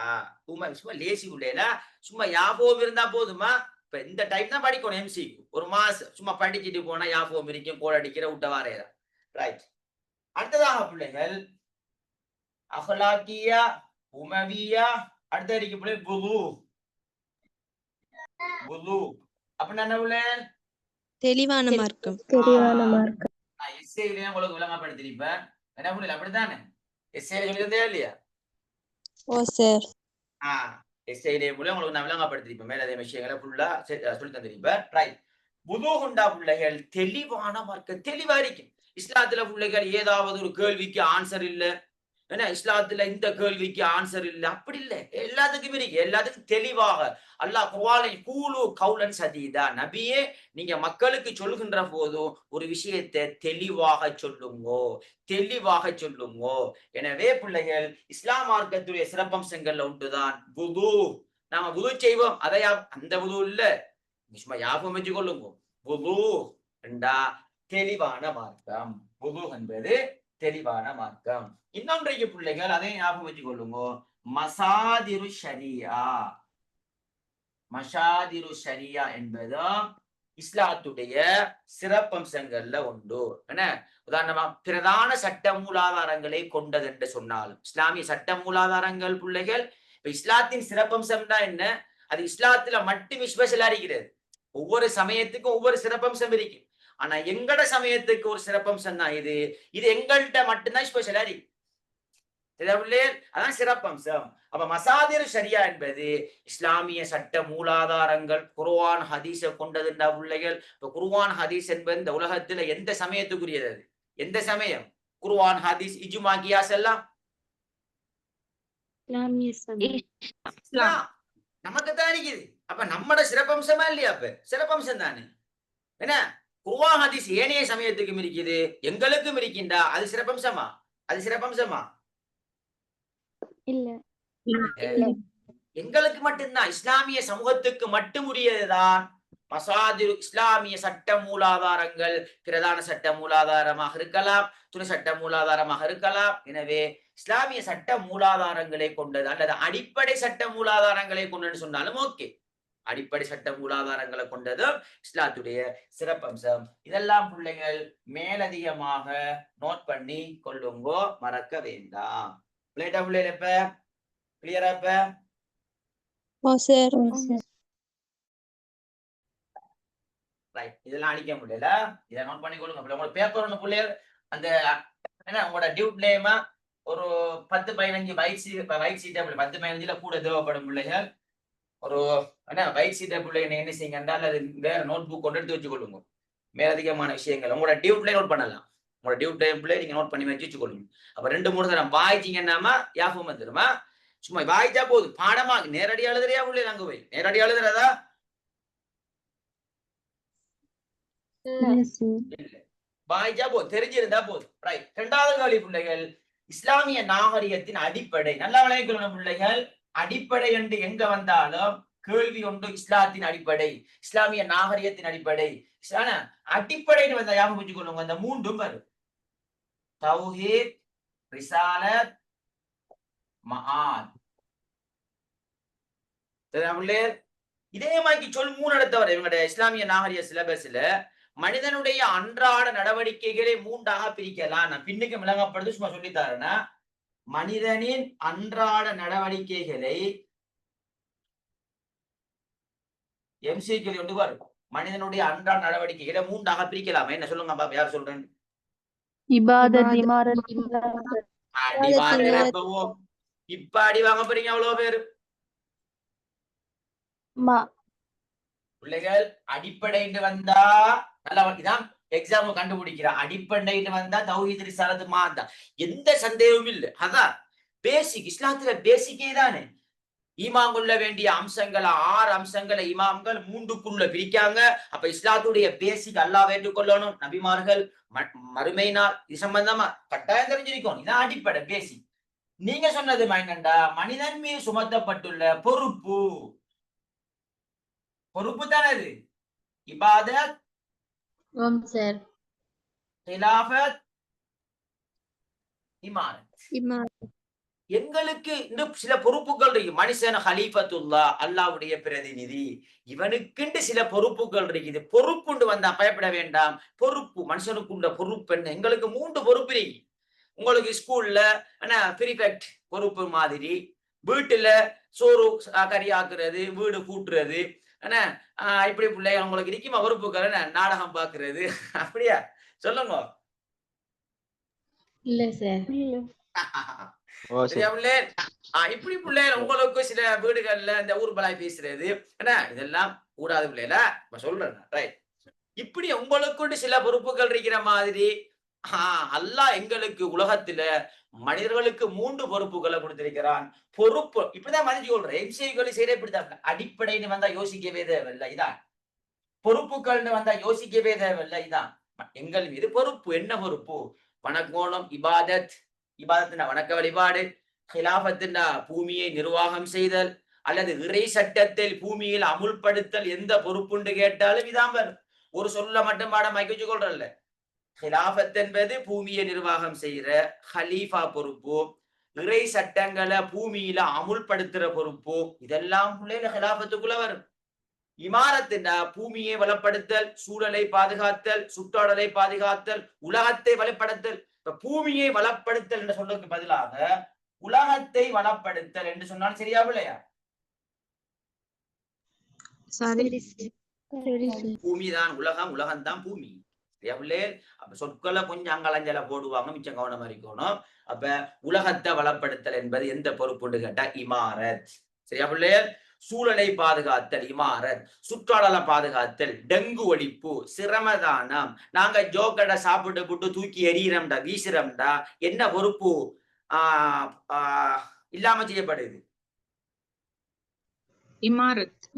சும்மா லேசி உள்ளேல சும்மா யாபோம் இருந்தா போதுமா? இப்ப இந்த டைம் தான் படிக்கணும். எம்சிக்கு ஒரு மாசம் சும்மா படிச்சுட்டு போனா யாபோம் இருக்கும். கோல் அடிக்கிற விட்ட வாரேதான். ரைட். அடுத்ததாக பிள்ளைகள் அஹ்லாக்கியா உமவியா அடுத்த இருக்கு பிள்ளை புது புது அப்படின்னா என்ன பிள்ளை? தெளிவான மார்க்கம். தெளிவான மார்க்கம். நான் எஸ்ஏலையும் உங்களுக்கு விளங்கப்படுத்திருப்பேன். என்ன பிள்ளை அப்படித்தானே? எஸ்ஏல சொல்லியிருந்தே இல்லையா? ஓ சார். எஸ்ஐலே மூலம் உங்களுக்கு நான் விளங்கப்படுத்திருப்பேன். மேல அதே விஷயங்களை ஃபுல்லா சொல்லி தந்திருப்பேன். ரைட். புதுகுண்டா பிள்ளைகள் தெளிவான மார்க்கம். தெளிவா இருக்கும். இஸ்லாத்துல பிள்ளைகள் ஏதாவது ஒரு கேள்விக்கு ஆன்சர் இல்லை. ஏன்னா இஸ்லாத்துல இந்த கேள்விக்கு ஆன்சர் இல்லை அப்படி இல்லை. எல்லாத்துக்கும் இருக்கு. எல்லாத்துக்கும் தெளிவாக அல்லாஹ் குர்ஆனை கூலு கௌலன் சதீதா, நபியே நீங்க மக்களுக்கு சொல்கின்ற போதும் ஒரு விஷயத்தை தெளிவாக சொல்லுங்கோ தெளிவாக சொல்லுங்கோ. எனவே பிள்ளைகள் இஸ்லாம் மார்க்கத்துடைய சிறப்பம்சங்கள்ல ஒன்றுதான் புது. நாம புது செய்வோம். அதையா அந்த புது இல்ல, சும்மா ஞாபகம் வச்சு கொள்ளுங்க. புது என்றா தெளிவான மார்க்கம். புது என்பது தெளிவான மார்க்கம். இன்னொன்றைக்கு பிள்ளைகள் அதை ஞாபகம் வச்சுக் கொள்ளுங்க. மசாதிரு ஷரியா. மஷாதிரு ஷரியா என்பது இஸ்லாத்துடைய சிறப்பம்சங்கள்ல உண்டு. என்ன உதாரணமா பிரதான சட்ட மூலாதாரங்களை கொண்டது என்று சொன்னாலும் இஸ்லாமிய சட்ட மூலாதாரங்கள் பிள்ளைகள் இப்ப இஸ்லாத்தின் சிறப்பம்சம் தான் என்ன, அது இஸ்லாத்துல மட்டும் ஸ்பெஷலா இருக்கிறது. ஒவ்வொரு சமயத்துக்கும் ஒவ்வொரு சிறப்பம்சம் இருக்கு. ஆனா எங்கட சமயத்துக்கு ஒரு சிறப்பம்சம் தான் இது. இது எங்கள்கிட்ட மட்டும்தான் ஸ்பெஷலா இருக்கு. அதான் சிறப்பம்சம். அப்ப மசாதிர் ஷரியா என்பது இஸ்லாமிய சட்ட மூலாதாரங்கள் குர்ஆன் ஹதீஸ கொண்டதுண்டா பிள்ளைகள். இப்ப குர்ஆன் ஹதீஸ் என்பது இந்த உலகத்துல எந்த சமயத்துக்குரியது? அது எந்த சமயம்? குர்ஆன் ஹதீஸ் இஜ்மா கியாஸ் எல்லாம் நமக்கு தான் இருக்குது. அப்ப நம்மட சிறப்பம்சமா இல்லையா? அப்ப சிறப்பம்சம் தானே. என்ன குர்ஆன் ஹதீஸ் ஏனைய சமயத்துக்கும் இருக்குது, எங்களுக்கும் இருக்கின்றா. அது சிறப்பம்சமா? அது சிறப்பம்சமா? இல்ல. எங்களுக்கு மட்டும்தான், இஸ்லாமிய சமூகத்துக்கு மட்டும் உரியதுதான் மசாதிரு இஸ்லாமிய சட்ட மூலாதாரங்கள். பிரதான சட்ட மூலாதாரமாக இருக்கலாம், துணை சட்ட மூலாதாரமாக இருக்கலாம். எனவே இஸ்லாமிய சட்ட மூலாதாரங்களை கொண்டது அல்லது அடிப்படை சட்ட மூலாதாரங்களை கொண்டது சொன்னாலும் ஓகே. அடிப்படை சட்ட மூலாதாரங்களை கொண்டதும் இஸ்லாத்துடைய சிறப்பம்சம். இதெல்லாம் பிள்ளைகள் மேலதிகமாக நோட் பண்ணி கொள்ளுங்கோ, மறக்க வேண்டாம். இப்ப கிளியரா? இப்ப இதெல்லாம் அழிக்க முடியல, இதை நோட் பண்ணி கொடுங்க. உங்களோட பேப்பர் ஒண்ணு பிள்ளைகள் அந்த என்ன உங்களோட டியூட் நேமா ஒரு 10-15 வைட் சீட் 10-15 கூட தேவைப்படும் பிள்ளைகள். ஒரு என்ன வைட் சீட்டை பிள்ளைங்க என்ன செய்யுங்க என்றால் அது வேற நோட் புக் கொண்டு எடுத்து வச்சுக்கொள்ளுங்க. மேலதிகமான விஷயங்கள் உங்களோட டியூட்ல நோட் பண்ணலாம். உங்களோட டியூட் டைம்ல நீங்க நோட் பண்ணி வச்சுக்கொள்ளுங்க. அப்ப 2-3 தரம் வாய்ச்சிங்கன்னாமா யாபம் வந்துருமா. சும்மா வாய்ச்சா போதும், பாடமா நேரடி எழுதுறியா பிள்ளைங்க? அங்க போய் நேரடி எழுதுறதா? வாய்ச்சா போதும், தெரிஞ்சிருந்தா போதும். ரைட். 2வது கேள்வி பிள்ளைகள், இஸ்லாமிய நாகரிகத்தின் அடிப்படை. நல்லா விளையாடணும் பிள்ளைகள். அடிப்படை என்று எங்க வந்தாலும் கேள்வி ஒன்று இஸ்லாத்தின் அடிப்படை, இஸ்லாமிய நாகரிகத்தின் அடிப்படை. அடிப்படைன்னு வந்தா ஞாபகம் வச்சுக்கொள்ளுங்க, அந்த 3 வரும். தௌஹீத், ரிசாலத், மஆத். இதே மாதிரி சொல் 3 இடத்த வர இவங்களுடைய இஸ்லாமிய நாகரிக சிலபஸ்ல மனிதனுடைய அன்றாட நடவடிக்கைகளை 3ஆக பிரிக்கலாம். நான் பின்னுக்கு விளங்கப்படுது, சும்மா சொல்லித்தாரேன்னா மனிதனின் அன்றாட நடவடிக்கைகளை எம்சிக்யூ ஒன்று வரும். மனிதனுடைய அன்றாட நடவடிக்கைகளை 3ஆக பிரிக்கலாம். என்ன சொல்லுங்க பாப்பா, யார் சொல்றேன்? இப்ப அடி வாங்க போறீங்க அவ்வளவு பேரு பிள்ளைகள். அடிப்படைன்னு வந்தா நல்லா இதான் எக்ஸாம் கண்டுபிடிக்கிற. அடிப்படைன்னு வந்தா தௌஹீத் ரிசாலத் மஆத் தான், எந்த சந்தேகமும் இல்லை. அதான் பேசிக். இஸ்லாத்துல பேசிக்கே தானே. ஈமான் கொள்ள வேண்டிய அம்சங்களை 6 அம்சங்களை இமாம்கள் 3க்குள்ள பிரிக்காங்க. அப்ப இஸ்லாத்துடைய பேசிக் அல்லாஹ் ஏற்றுக்கொள்ளணும், நபிமார்கள், மறுமை நாள், இது சம்பந்தமா கட்டாயம் தெரிஞ்சிருக்கும். இதான் அடிப்படை பேசிக். நீங்க சொன்னது என்னண்டா, மனிதன் மீது சுமத்தப்பட்டுள்ள பொறுப்பு. பொறுப்பு தானே அது. இபாதத், கிலாஃபத், இமாரத். எங்களுக்கு இன்னும் சில பொறுப்புகள் இருக்கு. மனுஷன் ஹலீஃபத்துல்லா, அல்லாஹ்வுடைய பிரதிநிதி, இவனுக்குண்டு சில பொறுப்புகள் இருக்குது. பொறுப்புண்டு வந்தா பயப்பட வேண்டாம். பொறுப்பு மனுஷனுக்குண்ட பொறுப்பு என்ன? எங்களுக்கு 3 பொறுப்பு இருக்கு. உங்களுக்கு ஸ்கூல்ல என்ன பிரிஃபெக்ட் பொறுப்பு மாதிரி, வீட்டுல சோறு கறி ஆக்குறது, வீடு கூட்டுறது, என்ன இப்படி பிள்ளைங்க உங்களுக்கு இருக்குமா பொறுப்புகள்? என்ன நாடகம் பாக்குறது, அப்படியா? சொல்லுங்க. இல்ல சார். இப்படி பிள்ளைகள் உங்களுக்கு சில வீடுகள்ல இந்த ஊர்பலாய் பேசுறது, என்ன இதெல்லாம் கூடாது பிள்ளைல சொல்றேன். ரைட். இப்படி உங்களுக்கு சில பொறுப்புகள் இருக்கிற மாதிரி அல்லாஹ் எங்களுக்கு உலகத்துல மனிதர்களுக்கு 3 பொறுப்புகளை கொடுத்திருக்கிறான். பொறுப்பு இப்படிதான் மனித சொல்றேன். எம்சிகளை செய்யற இப்படிதான். அடிப்படைன்னு வந்தா யோசிக்கவே தேவையில்லை, இதான். பொறுப்புகள்னு வந்தா யோசிக்கவே தேவையில்லை, இதான். எங்கள் மீது பொறுப்பு. என்ன பொறுப்பு? வணக்கோணம், இபாதத். இபாதத்துனா வணக்க வழிபாடு. ஹிலாஃபத்துனா பூமியை நிர்வாகம் செய்தல் அல்லது இறை சட்டத்தில் பூமியில் அமுல்படுத்தல். எந்த பொறுப்புண்டு கேட்டாலும் இதான் வரும். ஒரு சொல்ல மட்டும் பாடம் மைக்க வச்சு கொள்றல்ல. ஹிலாஃபத் என்பது பூமியை நிர்வாகம் செய்யற ஹலீஃபா பொறுப்பு, இறை சட்டங்களை பூமியில அமுல்படுத்துற பொறுப்பு, இதெல்லாம் பிள்ளைல ஹிலாஃபத்துக்குள்ள வரும். இமாரத்துண்டா பூமியை வளப்படுத்தல், சூழலை பாதுகாத்தல், சுற்றாடலை பாதுகாத்தல், உலகத்தை வளப்படுத்தல். இப்ப பூமியை வளப்படுத்தல் என்று சொல்றதுக்கு பதிலாக உலகத்தை வளப்படுத்தல் என்று சொன்னால் சரியா இல்லையா? பூமிதான் உலகம், உலகம்தான் பூமி. அப்ப சொற்களை கொஞ்சம் அங்கலஞ்சல போடுவாங்க, மிச்சம் கவனமா இருக்கணும். அப்ப உலகத்தை வளப்படுத்தல் என்பது எந்த பொறுப்புன்னு கேட்டா இமாரத். சரியா பிள்ளைகள்? சூழலை பாதுகாத்தல் இமாரத், சுற்றாடலை பாதுகாத்தல், டெங்கு ஒழிப்பு, சிரமதானம். நாங்க ஜோக்கடை சாப்பிட்டு போட்டு தூக்கி எறிகிறோம்டா, வீசுறோம்டா, என்ன பொறுப்பு இல்லாம செய்யப்படுது? இமாரத்.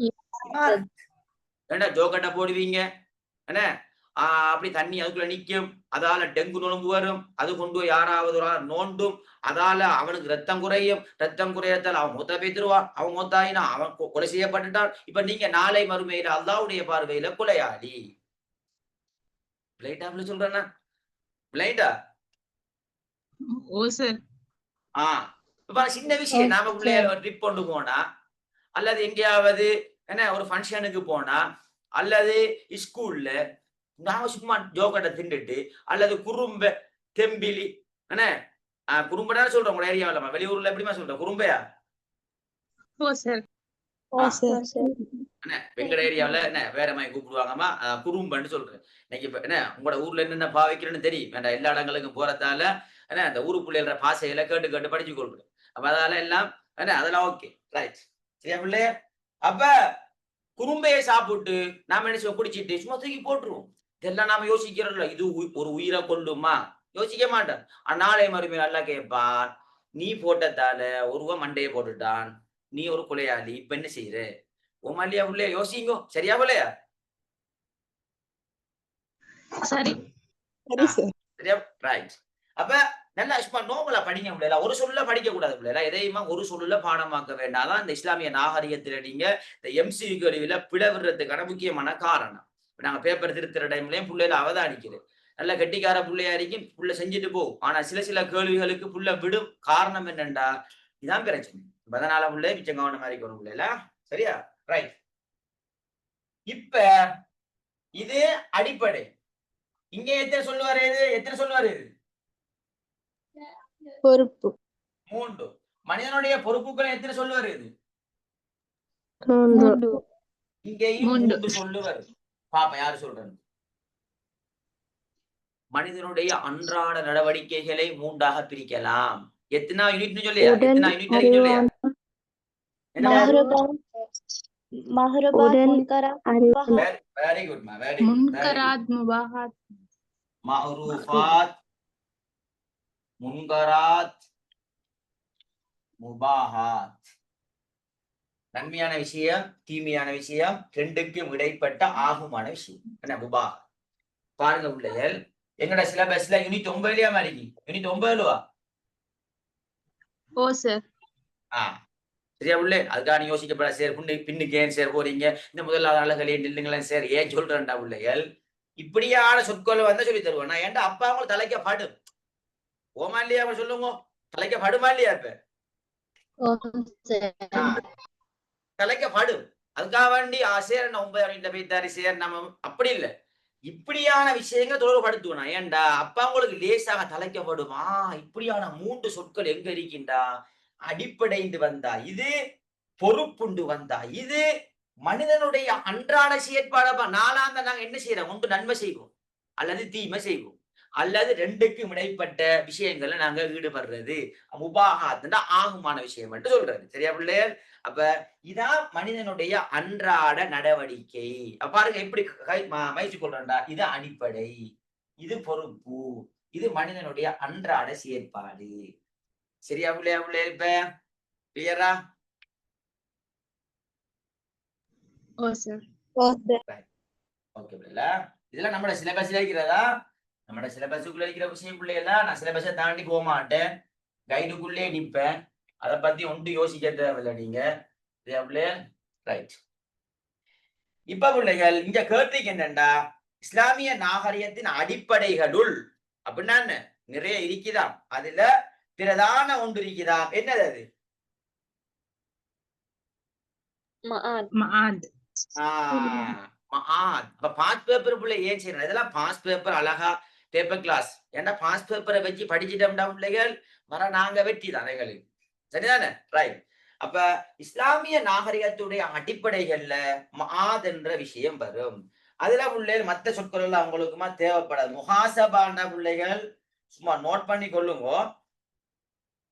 ஏன்னா ஜோக்கட்டை போடுவீங்க என்ன, அப்படி தண்ணி அதுக்குள்ள நிக்கும், அதால டெங்கு நோன்பு வரும், அது கொண்டு போய் யாராவது ஒரு ஆள் நோண்டும், அதால அவனுக்கு ரத்தம் குறையும், ரத்தம் குறையத்தால் அவன் மூத்தா பேத்துருவான், அவன் மூத்தாயினா அவன் கொலை செய்யப்பட்டுட்டான். இப்ப நீங்க நாளை மறுமையில அல்லாஹ்வுடைய பார்வையில கொலையாளி. பிளைண்டா சொல்றேன்னா பிளைண்டா? ஓ சார். இப்ப சின்ன விஷயம், நாம பிள்ளைய ட்ரிப் கொண்டு போனா, அல்லது எங்கேயாவது என்ன ஒரு ஃபங்க்ஷனுக்கு போனா, அல்லது ஸ்கூல்ல நாம சும்மா ஜோக்கட்டை திண்டுட்டு, அல்லது குறும்ப தெம்பிலி என்ன குறும்படான்னு சொல்றோம் உங்க ஏரியாவில, வெளியூர்ல எப்படிமா சொல்றோம் குறும்பையா? ஓ சார். எங்கட ஏரியாவில என்ன வேற மாதிரி கூப்பிடுவாங்கம்மா, குறும்பன்னு சொல்றேன். இன்னைக்கு இப்ப என்ன உங்களோட ஊர்ல என்னென்ன பாவிக்கிறேன்னு தெரியும் வேண்டாம், எல்லா இடங்களுக்கும் போறதால என்ன அந்த ஊருக்குள்ள பாசையில கேட்டு கேட்டு படிச்சு கொள்றேன். அப்ப அதால எல்லாம் என்ன அதெல்லாம் ஓகே ரைட். சரியா பிள்ளை? அப்ப குறும்பையை சாப்பிட்டு நாம என்ன செய்வோம், குடிச்சிட்டு சும்மா தூக்கி போட்டுருவோம். இதெல்லாம் நாம யோசிக்கிறோம்ல, இது ஒரு உயிரை கொள்ளுமா? யோசிக்க மாட்டேன். நாளை மறுமையில நல்லா கேட்பான், நீ போட்டதால ஒருவன் மண்டையை போட்டுட்டான், நீ ஒரு கொலையாளி, இப்ப என்ன செய்யற? உமாலியா உள்ளே யோசிங்கோ. சரியா பிள்ளையா? சரி. சரியா ரைட். அப்ப நல்லா சும்மா நோமலா படிக்க முடியல, ஒரு சொல்ல படிக்க கூடாது பிள்ளைல, எதையுமா ஒரு சொல்ல பாடமாக்க வேண்டாதான். இந்த இஸ்லாமிய நாகரிகத்துல நீங்க இந்த எம்சியூ கேள்வியில பிளவுறதுக்கான முக்கியமான காரணம். நாங்க பேப்பர் திருத்துற டைம்லயும் பிள்ளைல அவதானிக்கிறேன், நல்ல கெட்டிக்கார பிள்ளையா இருக்கும், புள்ள செஞ்சுட்டு போகும். ஆனா சில கேள்விகளுக்கு புள்ள விடும். காரணம் என்னண்டா, இதான் பிரச்சனை. அதனால பிள்ளை மிச்சம் கவனமா இருக்கணும் பிள்ளைல. சரியா ரைட். இப்ப இது அடிப்படை. இங்க எத்தனை சொல்லுவாரு? எத்தனை சொல்லுவாரு? பொறுப்பு 3. மனிதனுடைய பொறுப்புகளை எத்தனை சொல்லுவாரு? இங்கேயும் 3 சொல்லுவாரு. பாப்பா யாரு சொல்றது? மனிதனுடைய அன்றாட நடவடிக்கைகளை 3ஆக பிரிக்கலாம். எத்தனை யூனிட் சொல்லியா? எத்தனை யூனிட் சொல்லியா? வெரி குட் மா, வெரி குட். முன்கராத் முபாஹாத். மஅரூஃபாத், முன்கராத், முபாஹாத். நன்மையான விஷயம், தீமையான விஷயம், ரெண்டுக்கும் இடைப்பட்ட ஆகுமான விஷயம் என்ன முபாஹ். பாருங்க பிள்ளைகள், எங்கட சிலபஸ்ல யூனிட் 9 மாதிரி யூனிட் 9 ஓ சார். சரியா உள்ளே? அதுக்கான யோசிக்கப்பட சார் பின்னுக்கு ஏன் சார் போறீங்க, இந்த முதலாவது நாளர்களே நில்லுங்களேன் சார் ஏன் சொல்றேன்டா பிள்ளைகள். இப்படியான சொற்கள் வந்தா சொல்லி தருவேன் நான். ஏன்டா அப்பா அவங்க தலைக்கப்படும். ஓமா இல்லையா? அவங்க சொல்லுங்க, தலைக்கப்படுமா இல்லையா? இப்ப தலைக்கப்படும். அதுக்காக வேண்டி சேர் 9 போய்த்தாரு சேர் நம்ம அப்படி இல்லை. இப்படியான விஷயங்கள் தொடர்புபடுத்துவேன். ஏன்டா அப்பா உங்களுக்கு லேசாக தலைக்கப்படுமா? இப்படியான 3 சொற்கள் எங்க இருக்கின்றா? அடிப்படைந்து வந்தா இது, பொறுப்புண்டு வந்தா இது, மனிதனுடைய அன்றாட செயற்பாடப்பா. நாளாந்த நாங்க என்ன செய்யறோம்? ஒன்று நன்மை செய்வோம் அல்லது தீமை செய்வோம், அல்லது ரெண்டுக்கும் இடைப்பட்ட விஷயங்கள்ல நாங்க ஈடுபடுறது. முபாஹாத்னா ஆகுமான விஷயம் மட்டும் சொல்றது. சரியா பிள்ளைகள்? அப்ப இதான் மனிதனுடைய அன்றாட நடவடிக்கை. பாருங்க எப்படி மகிழ்ச்சி கொள்றா. இது அடிப்படை, இது பொறுப்பு, இது மனிதனுடைய அன்றாட செயற்பாடு. சரியா பிள்ளையா? பிள்ளை இப்ப கிளியரா? ஓகே பிள்ளைல, இதெல்லாம் நம்மளோட சிலபஸ்ல இருக்கிறதா? நம்மளோட சிலபஸுக்குள்ள இருக்கிற விஷயம் பிள்ளைகளா. நான் சிலபஸை தாண்டி போக மாட்டேன், கைடுக்குள்ளே நிற்பேன். அதை பத்தி ஒன்று யோசிக்க தேவையில்லை நீங்க. ரைட். இப்ப பிள்ளைகள் இங்க கேட்டிருக்கு என்னண்டா, இஸ்லாமிய நாகரிகத்தின் அடிப்படைகளுள் அப்படின்னா என்ன? நிறைய இருக்குதாம். அதுல பிரதான ஒன்று இருக்குதாம். என்னது அது? மஆத். மஆத். அப்ப பாஸ் பேப்பர் பிள்ளை ஏன் செய்யணும்? இதெல்லாம் பாஸ் பேப்பர் அழகா பேப்பர் கிளாஸ். ஏன்னா பாஸ் பேப்பரை வச்சு படிச்சுட்டோம்டா பிள்ளைகள் வர நாங்க வெற்றி தான் எங்களுக்கு. சரிதானே? ரைட். அப்ப இஸ்லாமிய நாகரிகத்துடைய அடிப்படைகள்ல மஆத் என்ற விஷயம் வரும். அதுல பிள்ளைகள் மற்ற சொற்கள் எல்லாம் அவங்களுக்குமா தேவைப்படாது. முஹாசபான பிள்ளைகள் சும்மா நோட் பண்ணி கொள்ளுங்க.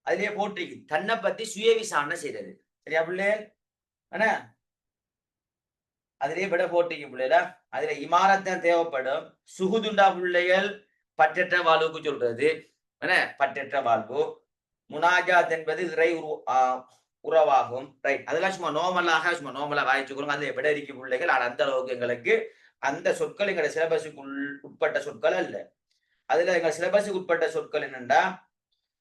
அதுலயே போட்டிருக்கு தன்னை பத்தி சுய விசாரணை செய்யறது. சரியா பிள்ளைகள்? ஆனா அதிலே விட போட்டிக்கு பிள்ளைல அதுல இமாரத்தான் தேவைப்படும். சுகுதுண்டா பிள்ளைகள் பற்றற்ற வாழ்வுக்கு சொல்றது. பற்றற்ற வாழ்வு. முனாஜாத் என்பது இறை உறவாகும். ரைட். அதெல்லாம் சும்மா நோமலா வாய்ச்சுக்கணும். அதுல விட இருக்கு பிள்ளைகள். அந்த அளவுக்கு எங்களுக்கு அந்த சொற்கள் எங்க சிலபஸுக்கு உட்பட்ட சொற்கள் அல்ல. அதுல எங்க சிலபஸுக்கு உட்பட்ட சொற்கள் என்னண்டா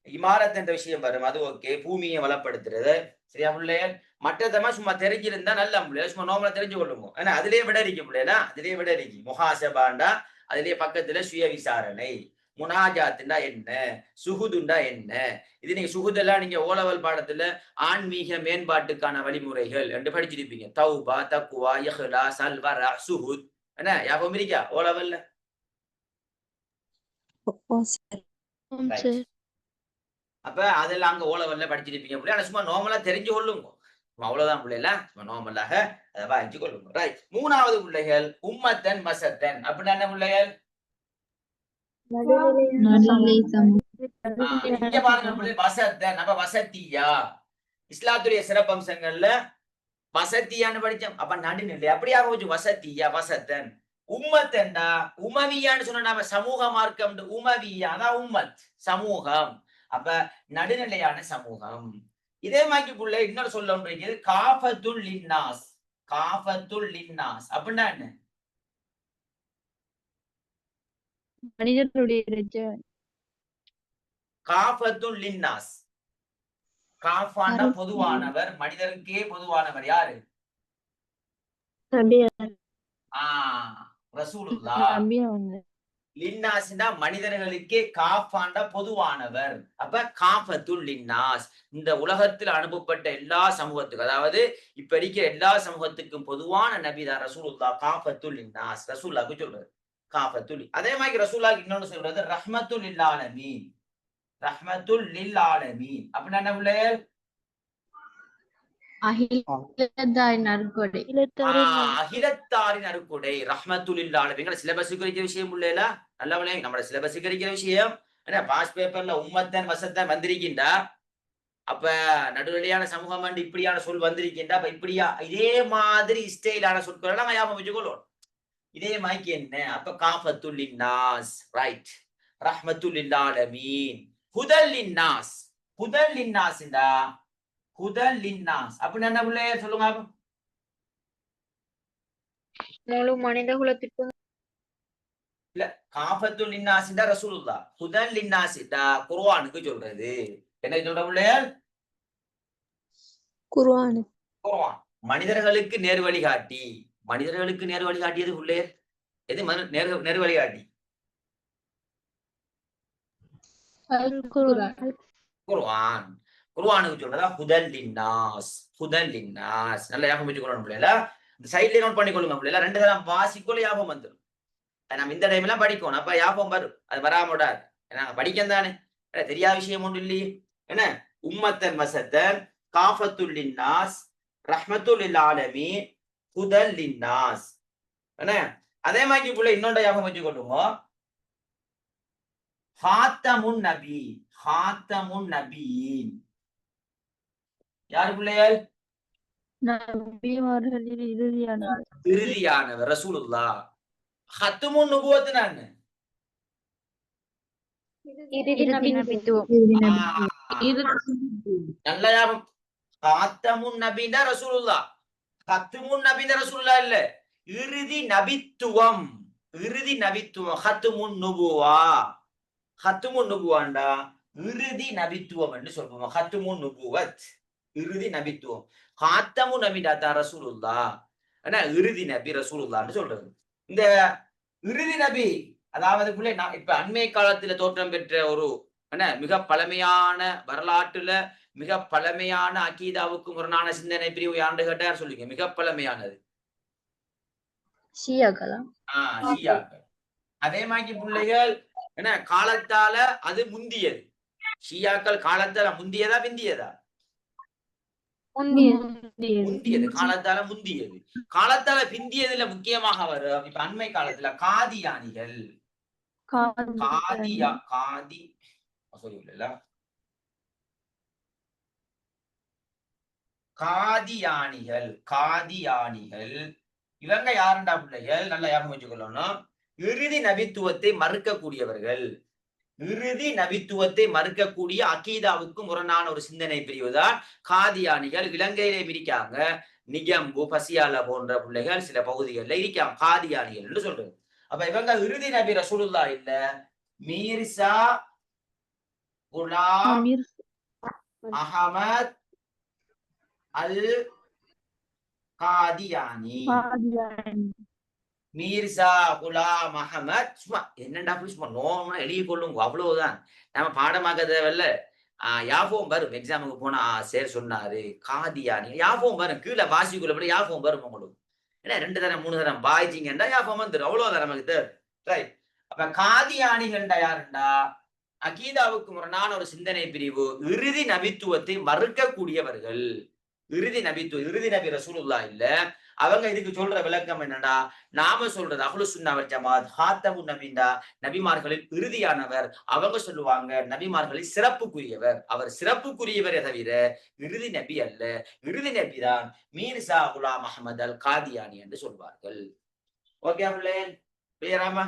இமாரத் என்ற விஷயம் வரும். அது ஓகே. பூமியை வளப்படுத்துறது. சரியா பிள்ளைகள்? மற்றதமா சும்மா தெரிஞ்சிருந்தா நல்ல பிள்ளைகள் சும்மா நோமலா தெரிஞ்சு கொள்ளுங்க. ஏன்னா அதுலயே விட இருக்கு பிள்ளைகளா. அதுலயே விட இருக்கு. முஹாசபாண்டா அதுலயே பக்கத்துல சுய விசாரணை. முனாஜாத்துண்டா என்ன? சுகுதுண்டா என்ன? இது நீங்க சுகுதெல்லாம் நீங்க ஓலவல் பாடத்துல ஆன்மீக மேம்பாட்டுக்கான வழிமுறைகள் என்று படிச்சிருப்பீங்க. தௌபா, தக்குவா, இஹ்லாஸ், அல்வரா, சுகுத். என்ன ஞாபகம் இருக்கா ஓலவல்ல? அப்ப அதெல்லாம் அங்க ஓலவல்ல படிச்சிருப்பீங்க பிள்ளை. சும்மா நோமலா தெரிஞ்சு கொள்ளுங்க. அவ்வளவுதான் பிள்ளைல சும்மா நோமலாக அதை வாங்கிச்சு கொள்ளுங்க. ரைட். மூணாவது பிள்ளைகள் உம்மத்தன் மசத்தன். அப்படின்னா என்ன பிள்ளைகள்? இங்க பாருங்க பிள்ளை வசத்தன். அப்ப வசத்தியா இஸ்லாத்துடைய சிறப்பம்சங்கள்ல வசத்தியான்னு படிச்சோம். அப்ப நடுநிலை அப்படியா போச்சு. வசத்தியா வசத்தன். உம்மத்தன்டா உமவியான்னு சொன்ன நாம சமூக மார்க்கம். உமவியா அதான் உம்மத் சமூகம். அப்ப நடுநிலையான சமூகம். இதே மாதிரி புள்ள இன்னொரு சொல்ல ஒன்று காஃபத்துல் லின்னாஸ். காஃபத்துல் லின்னாஸ் அப்படின்னா என்ன? மனிதனுடைய காஃபத்துல் லின்னாஸ். காஃபாண்டா பொதுவானவர். மனிதருக்கே பொதுவானவர் யாரு? ரசூலுல்லாஹ். லின்னாஸ்னா மனிதர்களுக்கே காஃபாண்டா பொதுவானவர். அப்ப காஃபத்துல் லின்னாஸ் இந்த உலகத்தில் அனுப்பப்பட்ட எல்லா சமூகத்துக்கும், அதாவது இப்ப இருக்கிற எல்லா சமூகத்துக்கும் பொதுவான நபிதான் ரசூலுல்லாஹ். காஃபத்துல் லின்னாஸ் ரசூலுல்லாஹ்க்கு சொல்றது காஃபத்துல். அதே மாதிரி ரசூலுல்லாஹ் இன்னொன்னு சொல்றது ரஹ்மத்துல் லில் ஆலமீன். ரஹ்மத்துல் லில் ஆலமீன் அப்படின்னா என்ன பிள்ளைகள்? அகிலத்தாரின் அருட்கொடை. அகிலத்தாரின் அருட்கொடை. ரஹ்மத்துல் லில் ஆலமீன் சிலபஸுக்கு இருக்கிற விஷயம் பிள்ளைல நல்ல விளையாங்க. நம்ம சிலபஸுக்கு இருக்கிற விஷயம் என்ன? பாஸ் பேப்பர்ல உம்மத்தன் வசத்தன் வந்திருக்கின்றா. அப்ப நடுநிலையான சமூகம் இப்படியான சொல் வந்திருக்கின்றா. அப்ப இப்படியா இதே மாதிரி ஸ்டைலான சொற்கள் எல்லாம் ஞாபகம் வச்சுக்கொள்ளும். இதே மாதிரி என்ன? அப்ப காஃபத்துல் லின்னாஸ். ரைட். ரஹ்மத்துல் லில் ஆலமீன். ஹுதல் லின்னாஸ். ஹுதல் லின்னாஸ்டா ஹுதல் லின்னாஸ் அப்படின்னு என்ன பிள்ளை சொல்லுங்க. முழு மனித குலத்திற்கும். இல்ல காஃபத்துல் லின்னாஸ்டா ரசூலுல்லாஹ். ஹுதல் லின்னாஸ்டா குர்ஆனுக்கு சொல்றது. என்ன சொல்ற பிள்ளைகள்? குர்ஆன். குர்ஆன் மனிதர்களுக்கு நேர் வழிகாட்டி. மனிதர்களுக்கு நேர் வழிகாட்டியது உள்ளே எது? நேர் வழிகாட்டி குர்ஆன். குர்ஆனுக்கு சொல்றதா ஹுதல் லின்னாஸ். ஹுதல் லின்னாஸ். நல்லா ஞாபகம் வச்சுக்கணும் பிள்ளைல. இந்த சைட்ல நோட் பண்ணிக்கொள்ளுங்க பிள்ளைல. ரெண்டு தரம் வாசிக்கொள்ள ஞாபகம் வந்துடும். நம்ம இந்த டைம் எல்லாம் படிக்கணும். அப்ப ஞாபகம் வரும். அது வராம விடாது. நாங்க படிக்க தானே தெரியாத விஷயம் ஒன்று இல்லையே. என்ன? உம்மத்தன் வசத்தன் காஃபத்துல் லின்னாஸ் ரஹ்மத்துல் லில் ஆலமீன் ஹுதல் லின்னாஸ். என்ன? அதே மாதிரி புள்ள இன்னொன்று ஞாபகம் வச்சுக்கொள்ளுங்க. ஹாத்தமுன் நபி. ஹாத்தமுன் நபியின் யாரு பிள்ளைகள்? நபிமார்களில் இறுதியானவர். இறுதியானவர் ரசூலுல்லாஹ். ஹத்துமுன் நுபுவத்துனா என்ன? நல்ல ஞாபகம். ஹாத்தமுன் நபின்னா ரசூலுல்லாஹ். ஹத்துமுன் நபின்னா ரசூலுல்லாஹ் இல்ல. இறுதி நபித்துவம். இறுதி நபித்துவம். ஹத்துமுன் நுபுவா. ஹத்துமுன் நுபுவாண்டா இறுதி நபித்துவம் என்று சொல்லுவோம். ஹத்துமுன் நுபுவத் இறுதி நபித்துவம். ஹாத்தமு நபிடா ரசூலுல்லாஹ். ஆனா இறுதி நபி ரசூலுல்லாஹ்னு சொல்றது. இந்த இறுதி நபி, அதாவது பிள்ளை இப்ப அண்மை காலத்துல தோற்றம் பெற்ற ஒரு என்ன மிக பழமையான வரலாற்றுல மிக பழமையான அகீதாவுக்கு முரணான சிந்தனை பிரிவு யாண்டு கேட்டார் சொல்லுங்க. மிக பழமையானது ஷியாக்களா? ஷியாக்கள். அதே மாதிரி பிள்ளைகள் என்ன காலத்தால அது முந்தியது. ஷியாக்கள் காலத்தால முந்தியதா பிந்தியதா? முந்தியது. காலத்தால முந்தியது. காலத்தால பிந்தியதுல முக்கியமாக வரும் இப்ப அண்மை காலத்துல காதியானிகள். காதியானிகள் இவங்க யாருண்டா பிள்ளைகள்? நல்லா ஞாபகம் வச்சுக்கொள்ளணும். இறுதி நபித்துவத்தை மறுக்கக்கூடியவர்கள். இறுதி நபித்துவத்தை மறுக்கக்கூடிய அகீதாவுக்கு முரணான ஒரு சிந்தனை பிரிவுதான் காதியானிகள். இலங்கையிலே இருக்காங்க. நிகம்பு, பசியால போன்ற பிள்ளைகள் சில பகுதிகளில் இருக்காங்க காதியானிகள் என்று சொல்றது. அப்ப இவங்க இறுதி நபி ரசூலுல்லாஹ் இல்ல, மீர்சா குலாம் அஹமத் அல் காதியானி. மீர்சா குலாம் அஹமத் சும்மா என்னண்டா சும்மா நோமா எழுதி கொள்ளுங்க, அவ்வளவுதான். நம்ம பாடமாக்க தேவையில்ல. யாபம் வரும். எக்ஸாமுக்கு போனா சேர் சொன்னாரு காதியானி யாபம் வரும். கீழே வாசிக்குள்ள யாபம் வரும் உங்களுக்கு. ஏன்னா 2 தரம் 3 தரம் பாய்ச்சிங்கண்டா யாபம் வந்துடும். அவ்வளவுதான் நமக்கு தேவை. ரைட். அப்ப காதியானிகண்டா யாருண்டா? அகீதாவுக்கு முரணான ஒரு சிந்தனை பிரிவு. இறுதி நபித்துவத்தை மறுக்கக்கூடியவர்கள். இறுதி நபி ரசூலுல்லாஹ் இல்ல. அவங்க இதுக்கு சொல்ற விளக்கம் என்னன்னா, நாம சொல்றது அஹ்லுஸ் சுன்னா வல் ஜமாத் ஹாத்தமுன் நபிண்டா, நபிமார்களில் இறுதியானவர். அவங்க சொல்லுவாங்க நபிமார்களில் சிறப்புக்குரியவர். அவர் சிறப்புக்குரியவரே தவிர இறுதி நபி அல்ல. இறுதி நபி தான் மீர்சா குலாம் அஹமத் அல் காதியானி என்று சொல்வார்கள். ஓகே பிள்ளைகள், கிளியராமா?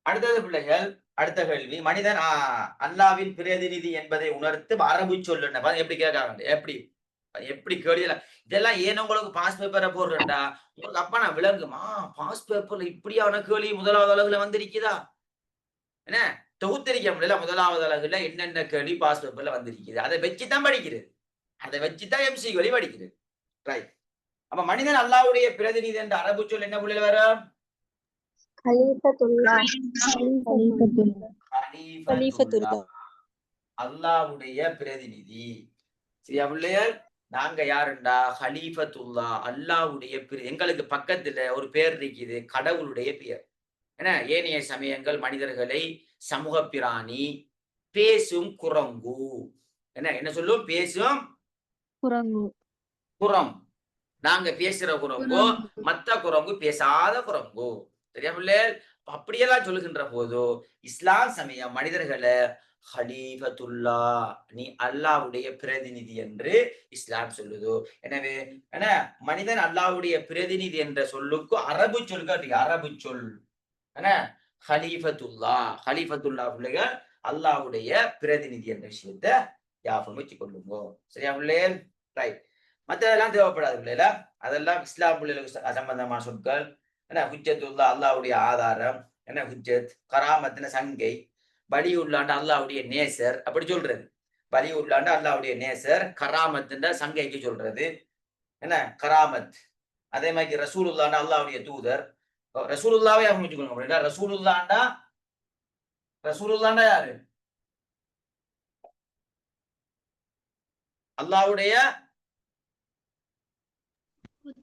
அடுத்தது பிள்ளைகள், அடுத்த கேள்வி. மனிதன் அல்லாவின் பிரதிநிதி என்பதை உணர்த்து அரபு சொல்லு எப்படி கேட்காங்க? எப்படி கேள்வி இதெல்லாம் ஏன் உங்களுக்கு பாஸ் பேப்பரை போடுறா உங்களுக்கு அப்பா நான் விளங்குமா? பாஸ் பேப்பர்ல இப்படியான கேள்வி முதலாவது அழகுல வந்திருக்குதா? என்ன தொகுத்திருக்க முடியல. முதலாவது அழகுல என்னென்ன கேள்வி பாஸ் பேப்பர்ல வந்திருக்குது அதை வச்சுதான் படிக்கிறது. அதை வச்சுதான் எம்சி கேள்வி படிக்கிறது. ரைட். அப்ப மனிதன் அல்லாவுடைய பிரதிநிதி என்ற அரபு சொல் என்ன புள்ளில வரும்? அல்லாவுடைய பிரதிநிதி. சரியா பிள்ளைகள்? நாங்க யாருண்டா? ஹலீஃபத்துல்லா, அல்லாவுடைய எங்களுக்கு பக்கத்துல ஒரு பேர் இருக்குது, கடவுளுடைய பெயர். என்ன ஏனைய சமயங்கள் மனிதர்களை சமூக பிராணி, பேசும் குரங்கு, என்ன சொல்லும்? பேசும் குரம். நாங்க பேசுற குரங்கு, மத்த குரங்கு பேசாத குரங்கு. சரியா பிள்ளைகள்? அப்படியெல்லாம் சொல்லுகின்ற போது இஸ்லாம் சமயம் மனிதர்களை ஹலீஃபத்துல்லா, நீ அல்லாவுடைய பிரதிநிதி என்று இஸ்லாம் சொல்லுது. எனவே என்ன மனிதன் அல்லாவுடைய பிரதிநிதி என்ற சொல்லுக்கு அரபு சொல் அரபு சொல் என்ன ஹலீஃபத்துல்லா. ஹலீஃபத்துல்லா பிள்ளைகள் அல்லாவுடைய பிரதிநிதி என்ற விஷயத்த ஞாபகம் வச்சு கொள்ளுங்க. சரியா பிள்ளைகள்? ரைட். மற்றதெல்லாம் தேவைப்படாது பிள்ளைல. அதெல்லாம் இஸ்லாம் பிள்ளைகளுக்கு சம்பந்தமான சொற்கள். என்ன ஹுஜ்ஜத்துல்லா, அல்லாவுடைய ஆதாரம். என்ன ஹுஜ்ஜத், கராமத்தின சங்கை. பலி உள்ளாண்ட அல்லாவுடைய நேசர் அப்படி சொல்றது. பலி உள்ளாண்ட அல்லாவுடைய நேசர். கராமத்துன்ற சங்கைக்கு சொல்றது. என்ன கராமத். அதே மாதிரி ரசூலுல்லாண்டா அல்லாவுடைய தூதர். ரசூலுல்லாவே அமைச்சுக்கொள்ளுங்க அப்படின்னா ரசூலுல்லாண்டா யாரு? அல்லாவுடைய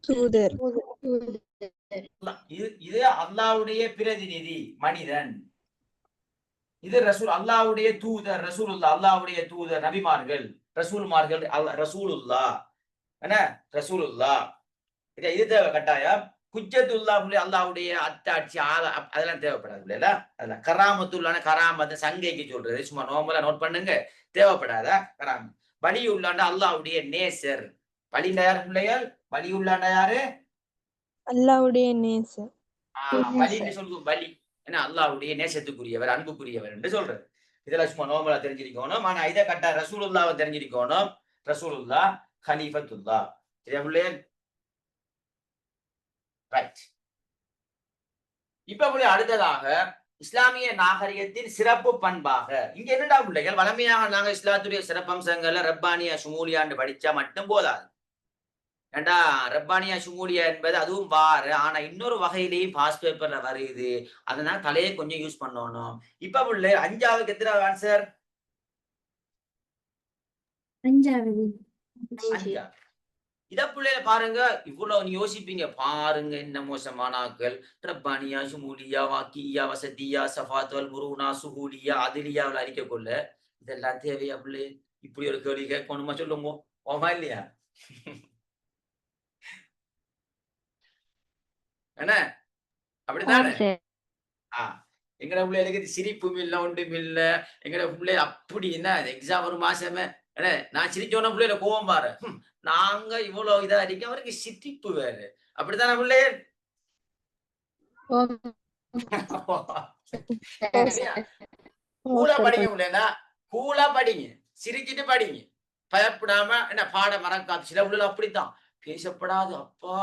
தூதர். இது அல்லாவுடைய பிரதிநிதி மனிதன். இது ரசூல், அல்லாவுடைய தூதர் ரசூலுல்லா. அல்லாவுடைய தூதர் நபிமார்கள், ரசூல்மார்கள், ரசூலுல்லா. என்ன ரசூலுல்லா. இது தேவை கட்டாயம். குஜ்ஜத்துல்லா அல்லாவுடைய அத்தாட்சி அதெல்லாம் தேவைப்படாது இல்லையா? அதெல்லாம் கராமத்துள்ளான கராமத்தை சங்கைக்கு சொல்றது. சும்மா நோம்பலா நோட் பண்ணுங்க, தேவைப்படாதா கராம. பலி உள்ளாண்ட அல்லாவுடைய நேசர். பலிண்டா யாரு பிள்ளைகள்? பலி உள்ளாண்ட யாரு? அல்லாவுடைய நேசர். பலின்னு சொல்லுவோம். பலி ஏன்னா அல்லாவுடைய நேசத்துக்குரியவர், அன்புக்குரியவர் என்று சொல்றது. இதெல்லாம் சும்மா நோம்பலா தெரிஞ்சிருக்கணும். ஆனா இதை கட்டா ரசூலுல்லாவை தெரிஞ்சிருக்கணும். ரசூலுல்லா ஹலீஃபத்துல்லா. சரியா பிள்ளைகள்? ரைட். இப்ப அடுத்ததாக இஸ்லாமிய நாகரிகத்தின் சிறப்பு பண்பாக இங்க என்னடா பிள்ளைகள் வளமையாக நாங்க இஸ்லாத்துடைய சிறப்பம்சங்கள்ல ரப்பானியா ஷுமூலியான்னு படிச்சா மட்டும் போதாது. ஏண்டா ரப்பானியா ஷுமூலியா என்பது அதுவும் வாரு, ஆனா இன்னொரு வகையிலையும் பாஸ் பேப்பர்ல வருது. அதனால தலையை கொஞ்சம் யூஸ் பண்ணணும். இப்ப பிள்ளை 5ஆவதுக்கு எத்தனை ஆன்சர்? 5வது. 5. இத பிள்ளைல பாருங்க, இவ்வளவு யோசிப்பீங்க பாருங்க, என்ன மோசமான ஆக்கள். ரப்பானியா ஷுமூலியா வாக்கியா வசதியா சஃபாத்துவல் முருனா சுகூலியா அதிலியாவில் அடிக்க கொள்ள இதெல்லாம் தேவையா பிள்ளை? இப்படி ஒரு கேள்வி கேட்கணுமா சொல்லுங்க, ஓமா இல்லையா? என்ன அப்படித்தானே? எங்கட பிள்ளைகளுக்கு சிரிப்பும் இல்லை ஒன்றும் இல்லை. எங்கட பிள்ளை அப்படி என்ன எக்ஸாம் ஒரு மாசமே என்ன நான் சிரிச்சோன பிள்ளைல கோவம் பாரு, நாங்க இவ்வளவு இதா அடிக்க அவருக்கு சிரிப்பு வேறு. அப்படித்தானே பிள்ளை? கூலா படிங்க பிள்ளைனா, கூலா படிங்க, சிரிச்சிட்டு படிங்க, பயப்படாம. என்ன பாடம் மறக்காது. சில பிள்ளைகள் அப்படித்தான் பேசப்படாது. அப்பா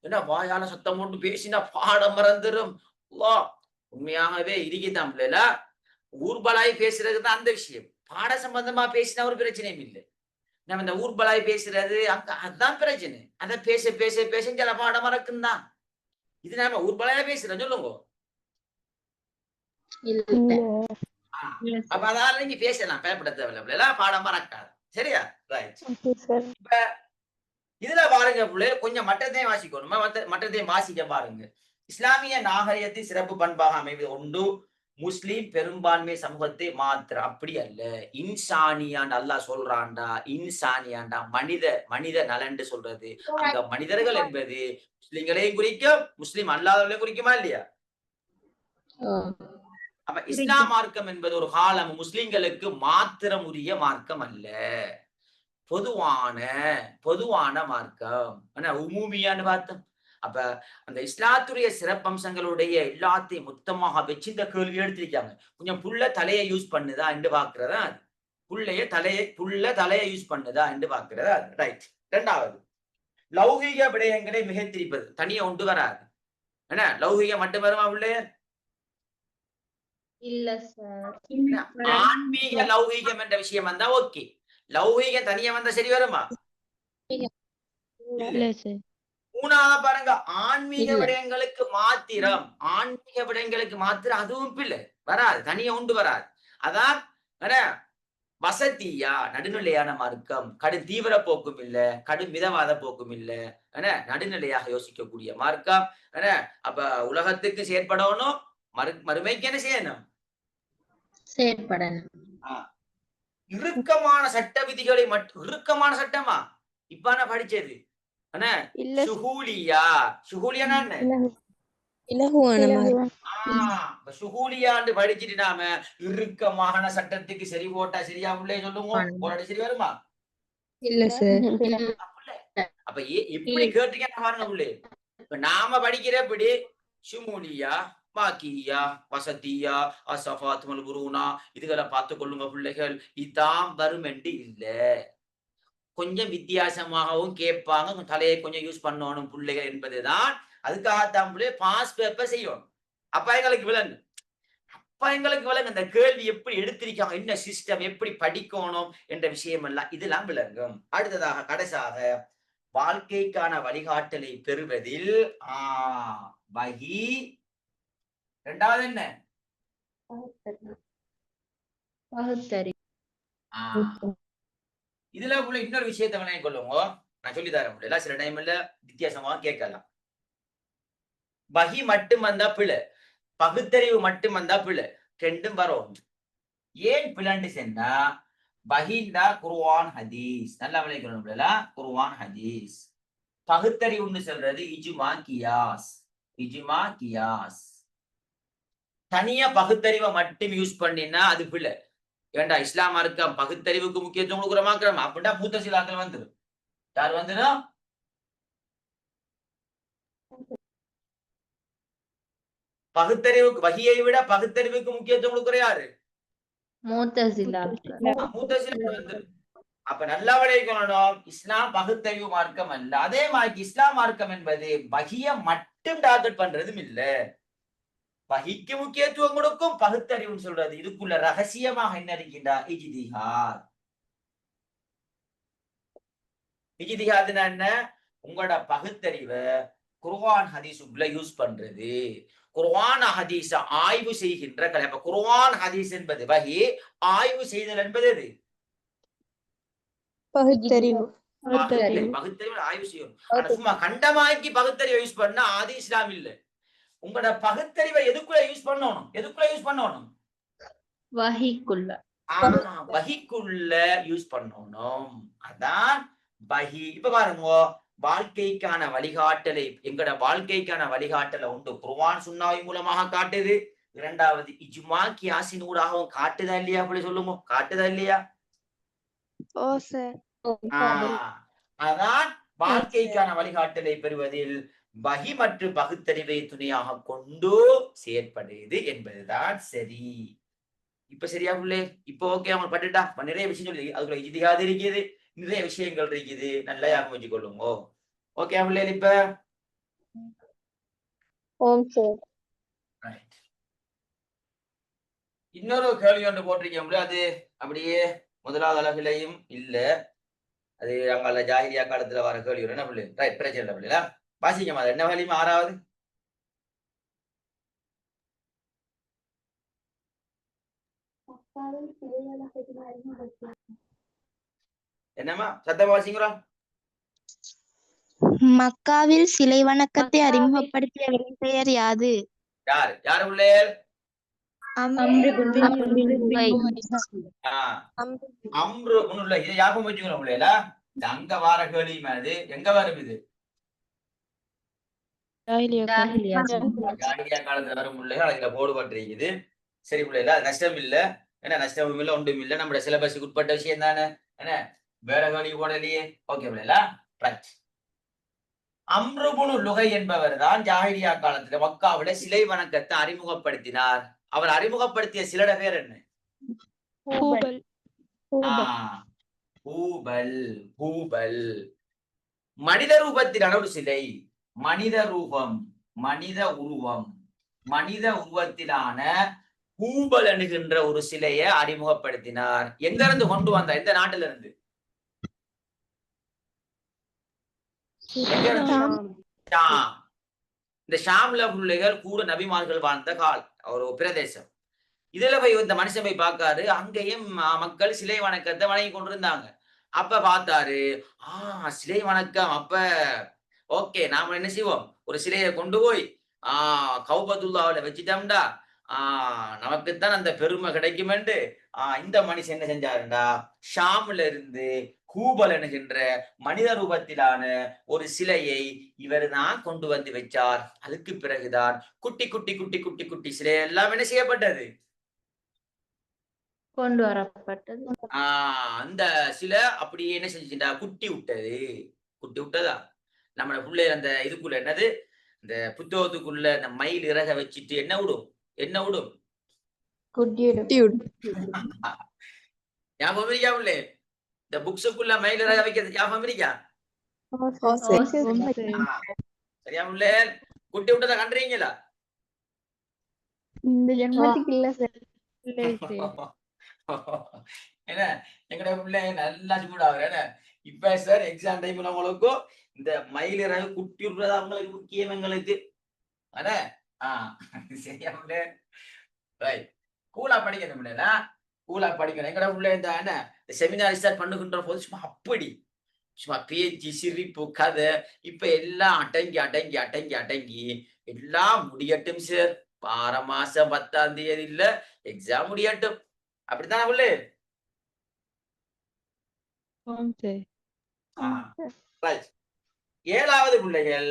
என்ன வாயால சத்தம் போட்டு பேசினா பாடம் மறந்துடும். உண்மையாகவே இருக்குதான் பிள்ளைல. ஊர்பலாய் பேசுறதுதான் அந்த விஷயம். பாட சம்பந்தமா பேசினா ஒரு பிரச்சனையும் இல்லை. நம்ம இந்த ஊர்பலாய் பேசுறது அங்க அதுதான் பிரச்சனை. அதை பேச பேச பேச சில பாடம் மறக்கும் தான். இது நாம ஊர்பலாயா பேசுறோம் சொல்லுங்க. அப்ப அதால நீங்க பேசலாம், பயப்பட தேவையில்லை, பாடம் மறக்காது. சரியா? ரைட். இப்ப இதுல பாருங்க பிள்ளை, கொஞ்சம் மற்றதையும் வாசிக்கணுமா? மற்றதையும் வாசிக்க பாருங்க. இஸ்லாமிய நாகரிகத்தின் சிறப்பு பண்பாக அமைவது ஒன்று முஸ்லிம் பெரும்பான்மை சமூகத்தை மாத்திர. அப்படி அல்ல. இன்சானியான் அல்லாஹ் சொல்றான்டா. இன்சானியான்டா மனித நலன்னு சொல்றது. அங்க மனிதர்கள் என்பது முஸ்லிம்களையும் குறிக்கும், முஸ்லிம் அல்லாதவர்களையும் குறிக்குமா இல்லையா? அப்ப இஸ்லாம் மார்க்கம் என்பது ஒரு காலம் முஸ்லிம்களுக்கு மாத்திரம் உரிய மார்க்கம் அல்ல, பொதுவான மார்க்கம். உமூமியான்னு பார்த்தோம். அப்ப அந்த இஸ்லாத்துடைய சிறப்பம்சங்களுடைய எல்லாத்தையும் மொத்தமாக வச்சு இந்த கேள்வி எடுத்திருக்காங்க. கொஞ்சம் புள்ள தலையை யூஸ் பண்ணுதா என்று பாக்குறதா அது. புள்ள தலையை யூஸ் பண்ணுதா என்று பாக்குறதா அது. ரைட். 2வது, லௌகீக விடயங்களை மிகைத்திருப்பது. தனியா ஒன்று வராது. என்ன லௌகீகம் மட்டும் வருமா பிள்ளைய? இல்ல சார். ஆன்மீக லௌகீகம் என்ற விஷயம் வந்தா ஓகே. லௌகீகம் தனியா வந்தா சரி வருமா? இல்ல சார். 3வது பாருங்க, ஆன்மீக விடயங்களுக்கு மாத்திரம். ஆன்மீக விடயங்களுக்கு மாத்திரம் அதுவும் பிள்ளை வராது, தனியா உண்டு வராது. அதான் வசதியா நடுநிலையான மார்க்கம். கடும் தீவிர போக்கும் இல்ல, கடும் மிதவாத போக்கும் இல்ல, நடுநிலையாக யோசிக்கக்கூடிய மார்க்கம். அப்ப உலகத்துக்கு செயற்படணும், மறுமைக்கு என்ன செய்யணும்? செயற்படணும். இறுக்கமான சட்ட விதிகளை மட்டும். இறுக்கமான சட்டமா இப்ப நான் படிச்சது சுகூலியான்னு படிச்சுட்டு நாம இறுக்கமான சட்டத்துக்கு சரி போட்டா சரியா உள்ளே சொல்லுங்க, சரி வருமா? இல்ல சார். அப்ப எப்படி கேட்டீங்க பாருங்க உள்ளே. இப்ப நாம படிக்கிறபடி ஷுமூலியா பாக்கியா வசதியா அசஃபாத்துல் குருனா இதுகளை பார்த்து கொள்ளுங்க பிள்ளைகள். இதான் வரும் என்று இல்ல, கொஞ்சம் வித்தியாசமாகவும் கேட்பாங்க, தலையை கொஞ்சம் யூஸ் பண்ணணும் பிள்ளைகள் என்பதுதான். அதுக்காகத்தான் பிள்ளை பாஸ் பேப்பர் செய்யணும். அப்ப எங்களுக்கு விளங்கு இந்த கேள்வி எப்படி எடுத்திருக்காங்க, என்ன சிஸ்டம், எப்படி படிக்கணும் என்ற விஷயம் எல்லாம் இதெல்லாம் விளங்கும். அடுத்ததாக கடைசியாக வாழ்க்கைக்கான வழிகாட்டலை பெறுவதில் வகி. 2வது என்ன? இதுல உள்ள இன்னொரு விஷயத்தை விளங்கிக் கொள்ளுங்க, நான் சொல்லி தர முடியல, சில டைம்ல வித்தியாசமா கேட்கலாம். வகி மட்டும் வந்தா பிள்ளை, பகுத்தறிவு மட்டும் வந்தா பிள்ளை, ரெண்டும் வரும். ஏன் பிள்ளைன்னு சொன்னா வகின்னா குர்ஆன் ஹதீஸ், நல்லா விளங்கிக்கணும் பிள்ளை. குர்ஆன் ஹதீஸ். பகுத்தறிவுன்னு சொல்றது இஜ்மா கியாஸ். தனியா பகுத்தறிவை மட்டும் யூஸ் பண்ணினா அது பிள்ளை. ஏண்டா இஸ்லாம் மார்க்கம் பகுத்தறிவுக்கு முக்கியத்துவம் கொடுக்குற மார்க்கம் அப்படின்னா மூத்தசிலாக்கள் வந்துடும். யார் வந்துடும்? பகுத்தறிவுக்கு, வகியை விட பகுத்தறிவுக்கு முக்கியத்துவம் கொடுக்குற யாரு? மூத்தசிலாக்கள் வந்துடும். அப்ப நல்லா விளைவிக்கணும், இஸ்லாம் பகுத்தறிவு மார்க்கம் அல்ல. அதே மாதிரி இஸ்லாம் மார்க்கம் என்பது வகிய மட்டும் டார்கெட் பண்றதும் இல்ல. வஹிக்கு முக்கியத்துவம் கொடுக்கும் பகுத்தறிவுன்னு சொல்றது. இதுக்குள்ள ரகசியமாக என்ன இருக்கின்றா? இஜ்திஹாத். இஜ்திஹாத்னா என்ன? உங்களோட பகுத்தறிவை குர்ஆன் ஹதீஸுக்குள்ள யூஸ் பண்றது. குர்ஆன் ஹதீஸ ஆய்வு செய்கின்ற கலை. அப்ப குர்ஆன் ஹதீஸ் என்பது வஹி, ஆய்வு செய்தல் என்பது எது? பகுத்தறிவு. பகுத்தறிவு ஆய்வு செய்யணும். ஆனா சும்மா கண்டமாக்கி பகுத்தறிவை யூஸ் பண்ணா ஆதி இஸ்லாம் இல்ல. உங்களோட பகுத்தறிவை எதுக்குள்ள யூஸ் பண்ணணும்? எதுக்குள்ள யூஸ் பண்ணணும்? வஹிக்குள்ள. வஹிக்குள்ள யூஸ் பண்ணணும். அதான் வஹி. இப்ப பாருங்க, வாழ்க்கைக்கான வழிகாட்டலை, எங்கட வாழ்க்கைக்கான வழிகாட்டலை உண்டு குர்ஆன் சுன்னாவின் மூலமாக காட்டுது. இரண்டாவது இஜ்மா கியாஸின் ஊடாகவும் காட்டுதா இல்லையா? அப்படி சொல்லுங்க, காட்டுதா இல்லையா? ஓ சார். அதான் வாழ்க்கைக்கான வழிகாட்டலை பெறுவதில் வஹி மற்றும் பகுத்தறிவை துணையாக கொண்டு செயற்படுது என்பதுதான் சரி. இப்ப சரியா புள்ளே? இப்ப ஓகே, அவங்க பட்டுட்டா நிறைய விஷயம் சொல்லி அதுக்குள்ள இஜ்திஹாத் இருக்குது, நிறைய விஷயங்கள் இருக்குது, நல்லா ஞாபகம் வச்சுக்கொள்ளுங்க. ஓகே புள்ளே? இப்ப ஓம் சார். இன்னொரு கேள்வி ஒன்று போட்டிருக்கேன். அது அப்படியே முதலாவது அழகுலையும் இல்ல, அது அங்கால ஜாஹிலியா காலத்துல வர கேள்வி. என்ன புள்ளி? ரைட், பிரச்சனை இல்லை புள்ளில வாசிக்க மாதிரி. என்ன வழியுமா? ஆறாவது என்னமா சத்தமா வாசிக்கிறோம்? மக்காவில் சிலை வணக்கத்தை அறிமுகப்படுத்தியவரின் பெயர் யாது? யாரு யாரு உள்ளே? அம்ரு உள்ள இதை ஞாபகம் வச்சுக்கிறோம் உள்ளேல. இந்த அங்க வார கேள்வி மாதிரி எங்க வரும்? இது ஜாஹிலியா காலத்துல வரும் உள்ளே. அதுல போடுபட்டிருக்குது. சரி பிள்ளைல, நஷ்டம் இல்ல. ஏன்னா நஷ்டமும் இல்ல, ஒன்றும் இல்ல. நம்ம சிலபஸுக்கு உட்பட்ட விஷயம் தானே. என்ன வேற கேள்வி போடலையே. ஓகே பிள்ளைல, ரைட். அம்ரு இப்னு லுகை என்பவர் தான் ஜாஹிலியா காலத்துல மக்காவுல சிலை வணக்கத்தை அறிமுகப்படுத்தினார். அவர் அறிமுகப்படுத்திய சிலட பேர் என்ன? ஹூபல். மனித ரூபத்திலான ஒரு சிலை. மனித ரூபம், மனித உருவம், மனித உருவத்திலான ஹூபல் என்கின்ற ஒரு சிலையை அறிமுகப்படுத்தினார். எங்க இருந்து கொண்டு வந்தார்? எந்த நாட்டில இருந்து? இந்த ஷாம்ல பிள்ளைகள் கூட நபிமார்கள் வாழ்ந்த ஒரு பிரதேசம். இதுல போய் இந்த மனுஷன் போய் பார்க்காரு. அங்கேயும் மக்கள் சிலை வணக்கத்தை வணங்கி கொண்டிருந்தாங்க. அப்ப பார்த்தாரு, சிலை வணக்கம். அப்ப ஓகே, நாம என்ன செய்வோம்? ஒரு சிலையை கொண்டு போய் கௌபத்துல்லாவில வச்சுட்டோம்டா, நமக்குத்தான் அந்த பெருமை கிடைக்குமென்று இந்த மனுஷன் என்ன செஞ்சாருண்டா, ஷாம்ல இருந்து ஹூபல் என்கின்ற மனித ரூபத்திலான ஒரு சிலையை இவர் தான் கொண்டு வந்து வச்சார். அதுக்கு பிறகுதான் குட்டி குட்டி குட்டி குட்டி குட்டி சிலை எல்லாம் என்ன செய்யப்பட்டது? கொண்டு வரப்பட்டது. அந்த சிலை அப்படியே என்ன செஞ்சுட்டா? குட்டி விட்டது. குட்டி விட்டதா? நம்ம புள்ளை அந்த இதுக்குள்ள என்னது, இந்த புத்தகத்துக்குள்ள இந்த மயில் இறக வச்சுட்டு என்ன விடும்? என்ன விடும்? ஞாபகம் இருக்கா புள்ளே? இந்த புக்ஸுக்குள்ள மயில் இறக வைக்கிறது ஞாபகம் இருக்கா? சரியா புள்ளே? குட்டி விட்டதை கண்டுறீங்களா? இந்த ஜென்மத்துக்கு இல்ல சார். என்ன எங்கட பிள்ளை நல்லா சூடாகுற. இப்ப சார் எக்ஸாம் டைம் நம்மளுக்கும் இந்த மயில் இறகு குட்டி விடுறது அவங்களுக்கு முக்கியம் எங்களுக்கு. சரியா புள்ள? ரைட். கூலா படிக்கணும் இல்லைன்னா, கூலா படிக்கணும். எங்கட புள்ள இந்த என்ன செமினார் ஸ்டார்ட் பண்ணுகின்ற போது சும்மா அப்படி சும்மா பேச்சு, சிரிப்பு, கதை இப்ப எல்லாம் அடங்கி அடங்கி அடங்கி அடங்கி எல்லாம் முடியட்டும் சார். வார மாசம் 10ஆம் தேதி இல்ல எக்ஸாம் முடியட்டும். அப்படித்தானே புள்ளு? ஏழாவது பிள்ளைகள்.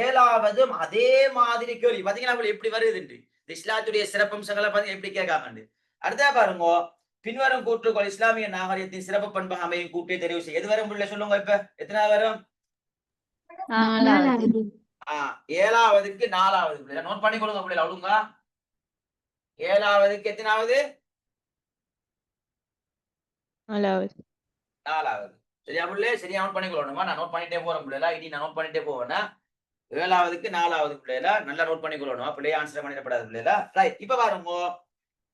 ஏழாவதும் அதே மாதிரி கேள்வி. பாத்தீங்கன்னா எப்படி வருது? இஸ்லாத்துடைய சிறப்பம்சங்களை பாத்தீங்க எப்படி கேட்காம. அடுத்தா பாருங்க, பின்வரும் கூற்றுக்கள் இஸ்லாமிய நாகரிகத்தின் சிறப்பு பண்பாக அமையும் கூட்டை தெரிவு செய்ய. எது வரும் பிள்ளை சொல்லுங்க? இப்ப எத்தனாவது வரும்? ஏழாவதுக்கு 4வது பிள்ளை. நோட் பண்ணி கொடுங்க பிள்ளை. அவ்வளோங்க. ஏழாவதுக்கு எத்தனாவது? 4வது. சரியா பிள்ளை? சரியா நோட் பண்ணிக்கொள்ளணுமா? நான் நோட் பண்ணிட்டே போறேன் பிள்ளை. இடி நான் நோட் பண்ணிட்டே போவேன்னா 7வதுக்கு 4வது பிள்ளைகளா நல்லா நோட் பண்ணி கொள்ளணும். பிள்ளைய ஆன்சர் பண்ணிடப்படாது பிள்ளைகளா. ரைட். இப்ப பாருங்க,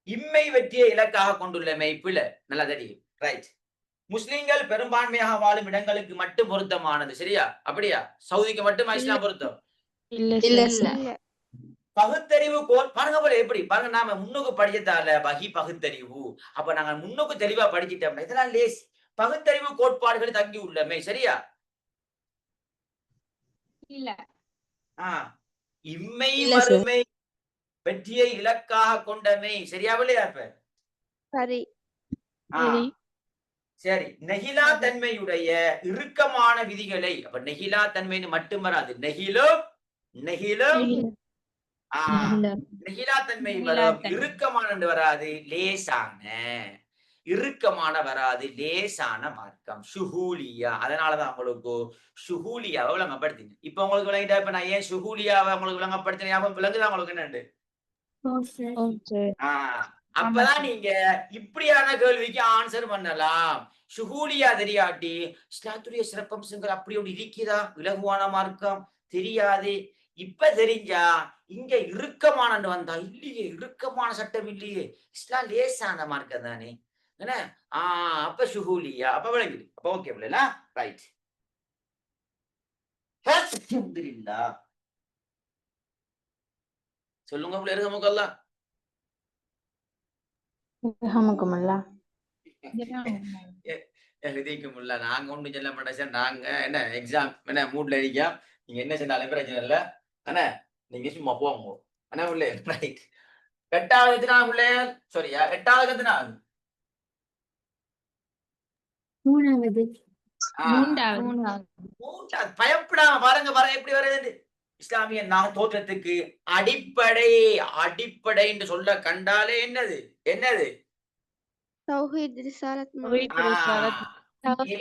இம்மை வெற்றியை இலக்காக கொண்டுள்ளமை பிள்ளை நல்லா தெரியும். ரைட். முஸ்லிம்கள் பெரும்பான்மையாக வாழும் இடங்களுக்கு மட்டும் பொருத்தமானது. சரியா? அப்படியா? சவுதிக்கு மட்டும் இஸ்லாம் பொருத்தம். இல்ல பகுத்தறிவு பாருங்க போல எப்படி பாருங்க, நாம முன்னுக்கு படிச்சதால வகி பகுத்தறிவு. அப்ப நாங்க முன்னுக்கு தெளிவா படிச்சிட்டோம். இதெல்லாம் லேஸ். பகுத்தறிவு கோட்பாடுகள் தங்கி உள்ளமை. சரியா? இல்ல இம்மை மறுமை வெற்றியை இலக்காக கொண்டமை. சரியாவில்லையா? இப்ப சரி. சரி. நெகிலா தன்மையுடைய இறுக்கமான விதிகளை, அப்ப நெகிலா தன்மைன்னு மட்டும் வராது. நெகிலும் நெகிலா தன்மை வரும். இறுக்கமான வராது, லேசான. இறுக்கமான வராது, லேசான மார்க்கம். சுகூலியா. அதனாலதான் உங்களுக்கு சுகூலியாவை விளங்கப்படுத்தினேன். இப்ப உங்களுக்கு விளங்கிட்டா, இப்ப நான் ஏன் சுகூலியாவை உங்களுக்கு விளங்கப்படுத்தினேன் விளங்குதான் உங்களுக்கு என்னண்டு? அப்பதான் நீங்க இப்படியான கேள்விக்கு ஆன்சர் பண்ணலாம். சுகூலியா தெரியாட்டி இஸ்லாத்துடைய சிறப்பம்சங்கள் அப்படி ஒன்று இருக்குதா, இலகுவான மார்க்கம் தெரியாது. இப்ப தெரிஞ்சா இங்க இறுக்கமான வந்தா இல்லையே, இறுக்கமான சட்டம் இல்லையே, இஸ்லாம் லேசான மார்க்கம் தானே என்ன. அப்ப சுகூலியா, அப்ப விளங்குது. அப்ப ஓகே பிள்ளைல. ரைட். சொல்லுங்க பிள்ளை. முகல்லா எழுதிக்கும்ல. நாங்க ஒண்ணு சொல்ல மாட்டேன். நாங்க என்ன எக்ஸாம் என்ன மூட்ல இருக்கா, நீங்க என்ன சொன்னாலும் பிரச்சனை இல்ல. ஆனா நீங்க சும்மா போங்க. ஆனா உள்ளே ரைட். 8வது எத்தனா உள்ளே? சரியா? 8வது எத்தனா? 3வது. பயப்படாம பாருங்க பாருங்க எப்படி வருது. இஸ்லாமிய தோற்றத்துக்கு அடிப்படை என்று சொல்ல கண்டாலே என்னது என்னது? தௌஹீத் ரிசாலத்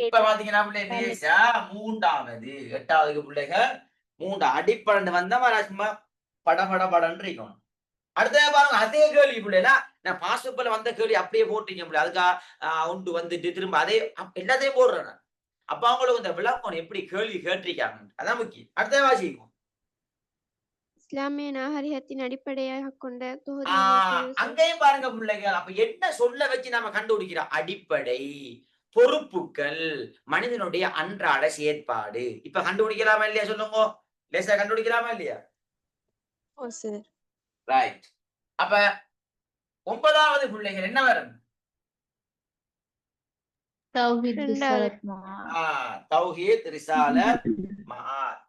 இப்ப பாத்தீங்கன்னா 3வது 8வது பிள்ளைகள் 3 அடிப்படை வந்தா சும்மா படன்னு இருக்கணும். அடுத்த பாருங்க, அதே கேள்வி பிள்ளைகளா, நான் பாஸ்புக்ல வந்த கேள்வி அப்படியே போட்டீங்க பிள்ளை. அதுக்கா ஒன்று வந்துட்டு திரும்ப அதே எல்லாத்தையும் போடுறேன். அப்ப அவங்களுக்கு இந்த விளக்கம் எப்படி கேள்வி கேட்டிருக்காங்க, அதான் முக்கியம். அடுத்த வாசிக்கும். இஸ்லாமிய நாகரிகத்தின் அடிப்படையாக கொண்ட அங்கேயும் பாருங்க பிள்ளைகள். அப்ப என்ன சொல்ல வச்சு நாம கண்டுபிடிக்கிறோம்? அடிப்படை, பொறுப்புகள், மனிதனுடைய அன்றாட செயற்பாடு. இப்ப கண்டுபிடிக்கலாமா இல்லையா? சொல்லுங்க. லேசா கண்டுபிடிக்கலாமா இல்லையா? ரைட். அப்ப 9வது பிள்ளைகள் என்ன வரும்? தௌஹீத் ரிசாலத் மஆத்.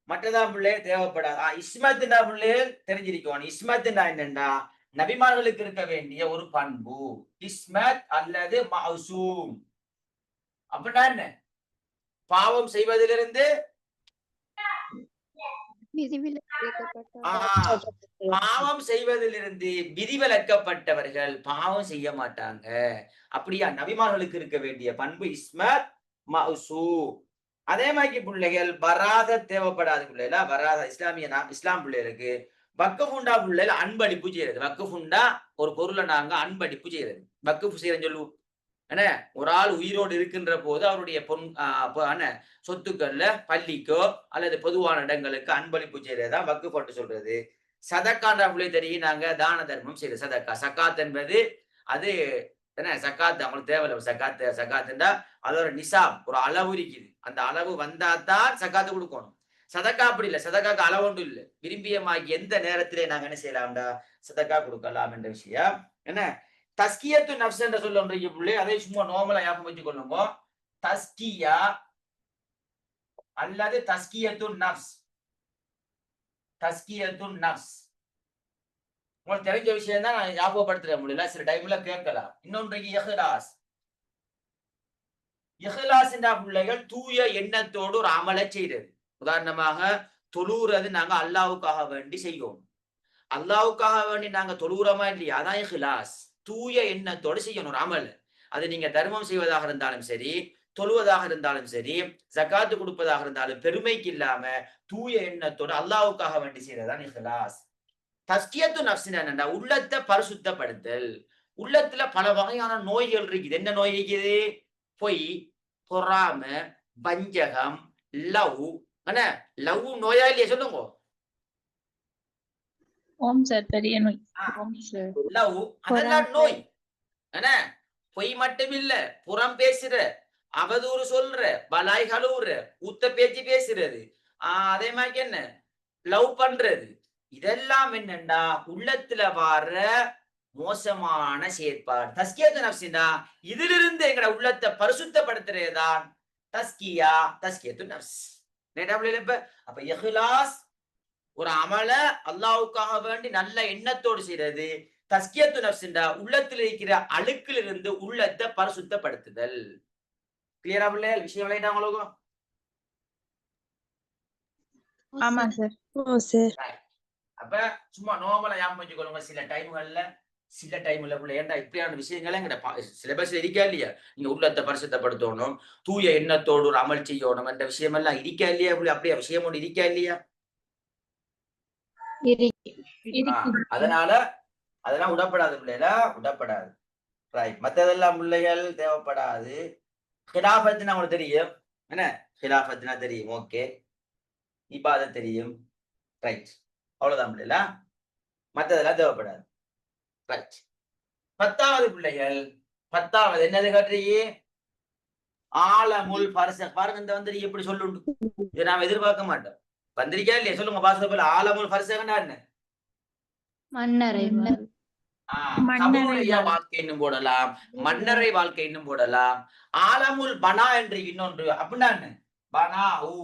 மற்றதான் பிள்ளை தேவைப்படாது. இஸ்மத்துனா பிள்ளைகள் தெரிஞ்சிருக்கணும். இஸ்மத்துனா என்னண்டா, நபிமார்களுக்கு இருக்க வேண்டிய ஒரு பண்பு இஸ்மத் அல்லது மஅசூம். அப்படின்னா என்ன? பாவம் செய்வதிலிருந்து பாவம் செய்வதிலிருந்து விதிவிலக்கப்பட்டவர்கள், பாவம் செய்ய மாட்டாங்க. அப்படியா? நபிமார்களுக்கு இருக்க வேண்டிய பண்பு இஸ்மத் மஅசூம். அதே மாதிரி பிள்ளைகள் வராத தேவைப்படாத பிள்ளைகளா, வராத இஸ்லாம் பிள்ளைகளுக்கு வக்குஃபுண்டா பிள்ளைகள் அன்பளிப்பு செய்யறது. வக்குஃபுண்டா ஒரு பொருளை நாங்க அன்பளிப்பு செய்யறது. வக்குஃபு செய்யறேன்னு சொல்லுவோம். என்ன, ஒரு ஆள் உயிரோடு இருக்கின்ற போது அவருடைய சொத்துக்கள்ல பள்ளிக்கோ அல்லது பொதுவான இடங்களுக்கு அன்பளிப்பு செய்யறதுதான் வக்குஃபு சொல்றது. சதக்கான்ற பிள்ளை தெரியும், நாங்க தான தர்மம் செய்யறது. சதக்கா சக்காத் என்பது அது என்ன, சக்காத்து அவங்களுக்கு தேவையில்லை. சக்காத்துண்டா அதோட நிசாப் ஒரு அளவு இருக்குது. அந்த அளவு வந்தாதான் சக்காத்து கொடுக்கணும். சதக்கா அப்படி இல்லை. சதக்காக்கு அளவு ஒன்றும் இல்லை. விரும்பியமாகி எந்த நேரத்திலே நாங்க என்ன செய்யலாம்டா சதக்கா கொடுக்கலாம் என்ற விஷயம். என்ன, தஸ்கியத்து நப்ஸ் என்ற சொல்ல பிள்ளை, அதை சும்மா நார்மலா ஞாபகம் வச்சு கொள்ளுங்க. தஸ்கியா அல்லது தஸ்கியத்து நப்ஸ். தஸ்கியத்து நப்ஸ் உங்களுக்கு தெரிஞ்ச விஷயம் தான், நான் ஞாபகப்படுத்த முடியல. சில டைம்ல கேட்கலாம். இன்னொன்றைக்கு இஹ்லாஸ். இஹ்லாஸ் என்ற பிள்ளைகள் தூய எண்ணத்தோடு ஒரு அமலை செய்யறது. உதாரணமாக தொழுறது நாங்க அல்லாவுக்காக வேண்டி செய்வோம். அல்லாவுக்காக வேண்டி நாங்க தொழுகிறோமா இல்லையா, அதான் இஹ்லாஸ். தூய எண்ணத்தோடு செய்யணும் ஒரு அமல். அது நீங்க தர்மம் செய்வதாக இருந்தாலும் சரி, தொழுவதாக இருந்தாலும் சரி, ஜகாத்து கொடுப்பதாக இருந்தாலும் பெருமைக்கு இல்லாம தூய எண்ணத்தோடு அல்லாவுக்காக வேண்டி செய்யறதுதான் இஹ்லாஸ். தஸ்கியத்து நஃப்ஸ் என்னன்னா உள்ளத்தை பரிசுத்தப்படுத்தல். உள்ளத்துல பல வகையான நோய்கள் இருக்குது. என்ன நோய் இருக்குது? பொய், பொறாமை, வஞ்சகம், லவ், அண்ணா லவ் நோயா இல்லையா சொல்லுங்க. ஓம் சார் பெரிய நோய். ஆ, ஓம் சார். லவ் அதெல்லாம் நோய். என்ன பொய் மட்டும் இல்ல, புறம் பேசுற, அவதூறு சொல்ற, பலாய் கழுவுற, ஊத்த பேச்சு பேசுறது, அதே மாதிரி என்ன லவ் பண்றது, இதெல்லாம் என்னன்னா உள்ளத்துல வார மோசமான செயற்பாடு. தஸ்கியத்து நப்சினா இதிலிருந்து எங்கட உள்ளத்தை பரிசுத்தப்படுத்துறதுதான் தஸ்கியா, தஸ்கியத்து நப்ஸ். இப்ப அப்ப இஹ்லாஸ் ஒரு அமல அல்லாஹ்வுக்காக வேண்டி நல்ல எண்ணத்தோடு செய்யறது. தஸ்கியத்து நப்ஸ்ன்றா உள்ளத்தில் இருக்கிற அழுக்கிலிருந்து உள்ளத்தை பரிசுத்தப்படுத்துதல். கிளியரா பிள்ளைகள் விஷயம் விளையாட்டாங்களோ? ஆமா சார். அப்ப சும்மா நோமலா ஞாபகம் வச்சுக்கொள்ளுங்க. சில டைம்ல பிள்ளை ஏன்டா இப்படியான விஷயங்களை எங்கட சிலபஸ்ல இருக்கா இல்லையா? நீங்க உள்ளத்தை பரிசுத்தப்படுத்தணும், தூய எண்ணத்தோடு ஒரு அமல் செய்யணும் என்ற விஷயம் எல்லாம் இருக்கா இல்லையா? அப்படியே விஷயம் ஒன்று இருக்கா இல்லையா? அதனால அதெல்லாம் விடப்படாது பிள்ளைல, விடப்படாது. ரைட். மத்ததெல்லாம் பிள்ளைகள் தேவைப்படாது. ஹிலாஃபத்னா உங்களுக்கு தெரியும் என்ன? ஹிலாஃபத்னா தெரியும். ஓகே. இபாதத் தெரியும். ரைட். அவ்வளவுதான் பிள்ளைல. மத்ததெல்லாம் தேவைப்படாது. ரைட். 10வது பிள்ளைகள், 10வது என்னது கட்டுறீங்க? ஆலமுல் ஃபர்ஸக். பாருங்க இந்த வந்து எப்படி சொல்லுண்டு, இதை நாம் எதிர்பார்க்க மாட்டோம். வந்திருக்கா இல்லையா சொல்லுங்க பாசத்துல. ஆலமுல் ஃபர்ஸக்னா என்ன? மன்னரை கபருடைய வாழ்க்கை இன்னும் போடலாம், மன்னரை வாழ்க்கை இன்னும் போடலாம். ஆலமுல் பனா என்று இன்னொன்று. அப்படின்னா என்ன? பனா ஊ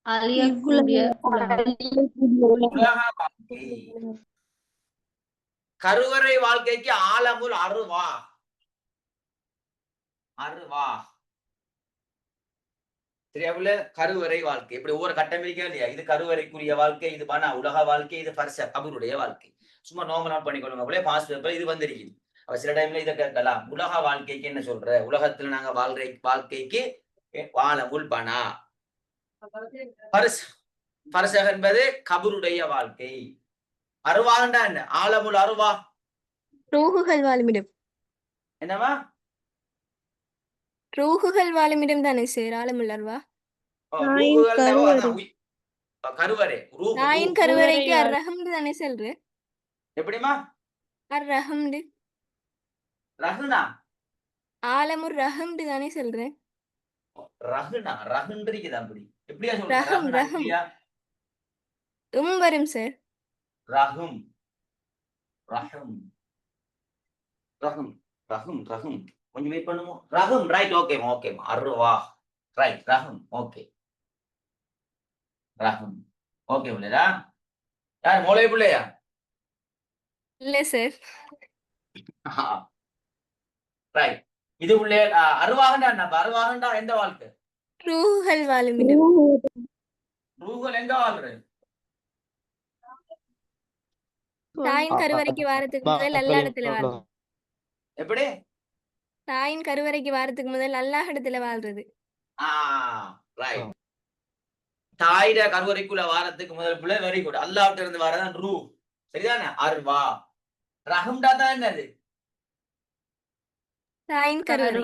அழியக்கூடிய உலக வாழ்க்கை. கருவறை வாழ்க்கைக்கு ஆலமுல் அருவா. அருவா சரியாவுல? கருவறை வாழ்க்கை இப்படி ஒவ்வொரு கட்டம் இருக்கா இல்லையா? இது கருவறைக்குரிய வாழ்க்கை, இது பனா உலக வாழ்க்கை, இது பர்ச கபருடைய வாழ்க்கை. சும்மா நோம்பு நோட் பண்ணிக்கொள்ளுங்க. அப்படியே பாஸ் பேப்பர் இது வந்திருக்குது. அப்ப சில டைம்ல இதை கேட்கலாம், உலக வாழ்க்கைக்கு என்ன சொல்ற? உலகத்துல நாங்க வாழ்ற வாழ்க்கைக்கு ஆலமுல் பனா. பர்சக என்பது கபருடைய வாழ்க்கை. அருவாண்டா என்ன? ஆலமுல் அருவா ரூஹுகள் வாழுமிடம். என்னவா? ரூஹுகள் வாழுமிடம் தானே சார் ஆலமுல் அருவா? கருவறை. நாயின் கருவறைக்கு அர்ரஹம்து தானே சொல்ற? எப்படிமா? அர்ரஹம்து ரஹ்னா ஆலமுர் ரஹம்து தானே சொல்றேன். ரஹ்னா ரஹ்ன்றீங்க அப்படி எப்படியா சொல்றீங்க? ரஹம் ரஹ்னா ரஹம் இல்லையா? வரும் சார். ரஹம் ரஹம் ரஹம் ரஹம் ரஹம் கொஞ்சம் வெயிட் பண்ணுவோம். ரஹம் ரைட். Okay okay. அருவா right. Raham okay. Raham okay பிள்ளையா? யார் மோளை பிள்ளையா? இல்ல சார். ரைட். இது பிள்ளை அருவாகண்டா என்ன? அருவாகண்டா எந்த வாழ்க்கை? ரூஹுகள் வாழுமிடம். ரூஹல் எங்க வாழ்ற? தாயின் கருவறைக்கு வாரத்துக்கு முதல் எல்லா இடத்துல வாழ்றது. எப்படி? தாயின் கருவறைக்கு வாரத்துக்கு முதல் அல்லாஹ் இடத்துல வாழ்றது. ரைட். தாயிட கருவறைக்குள்ள வாரத்துக்கு முதல் பிள்ளை வெரி குட். அல்லாஹ்ட்ட இருந்து வரதான் ரூ. சரிதானே? அர்வா. ரஹம்டா தான் என்னது? தாயின் கருவறை.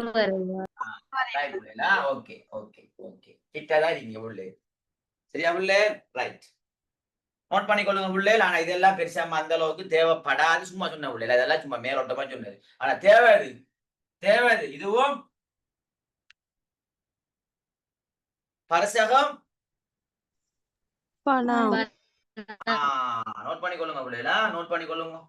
Okay okay okay. கிட்டதான் இருக்கீங்க உள்ளே. சரியா உள்ளே? ரைட். நோட் பண்ணிக்கொள்ளுங்க உள்ளே. ஆனா இதெல்லாம் பெருசா அந்த அளவுக்கு தேவைப்படாது. சும்மா சொன்ன உள்ளே, அதெல்லாம் சும்மா மேலோட்டமா சொன்னது. ஆனா தேவை இதுவும் பரசகம் நோட் பண்ணிக்கொள்ளுங்க பிள்ளைகளா, நோட் பண்ணிக்கொள்ளுங்க.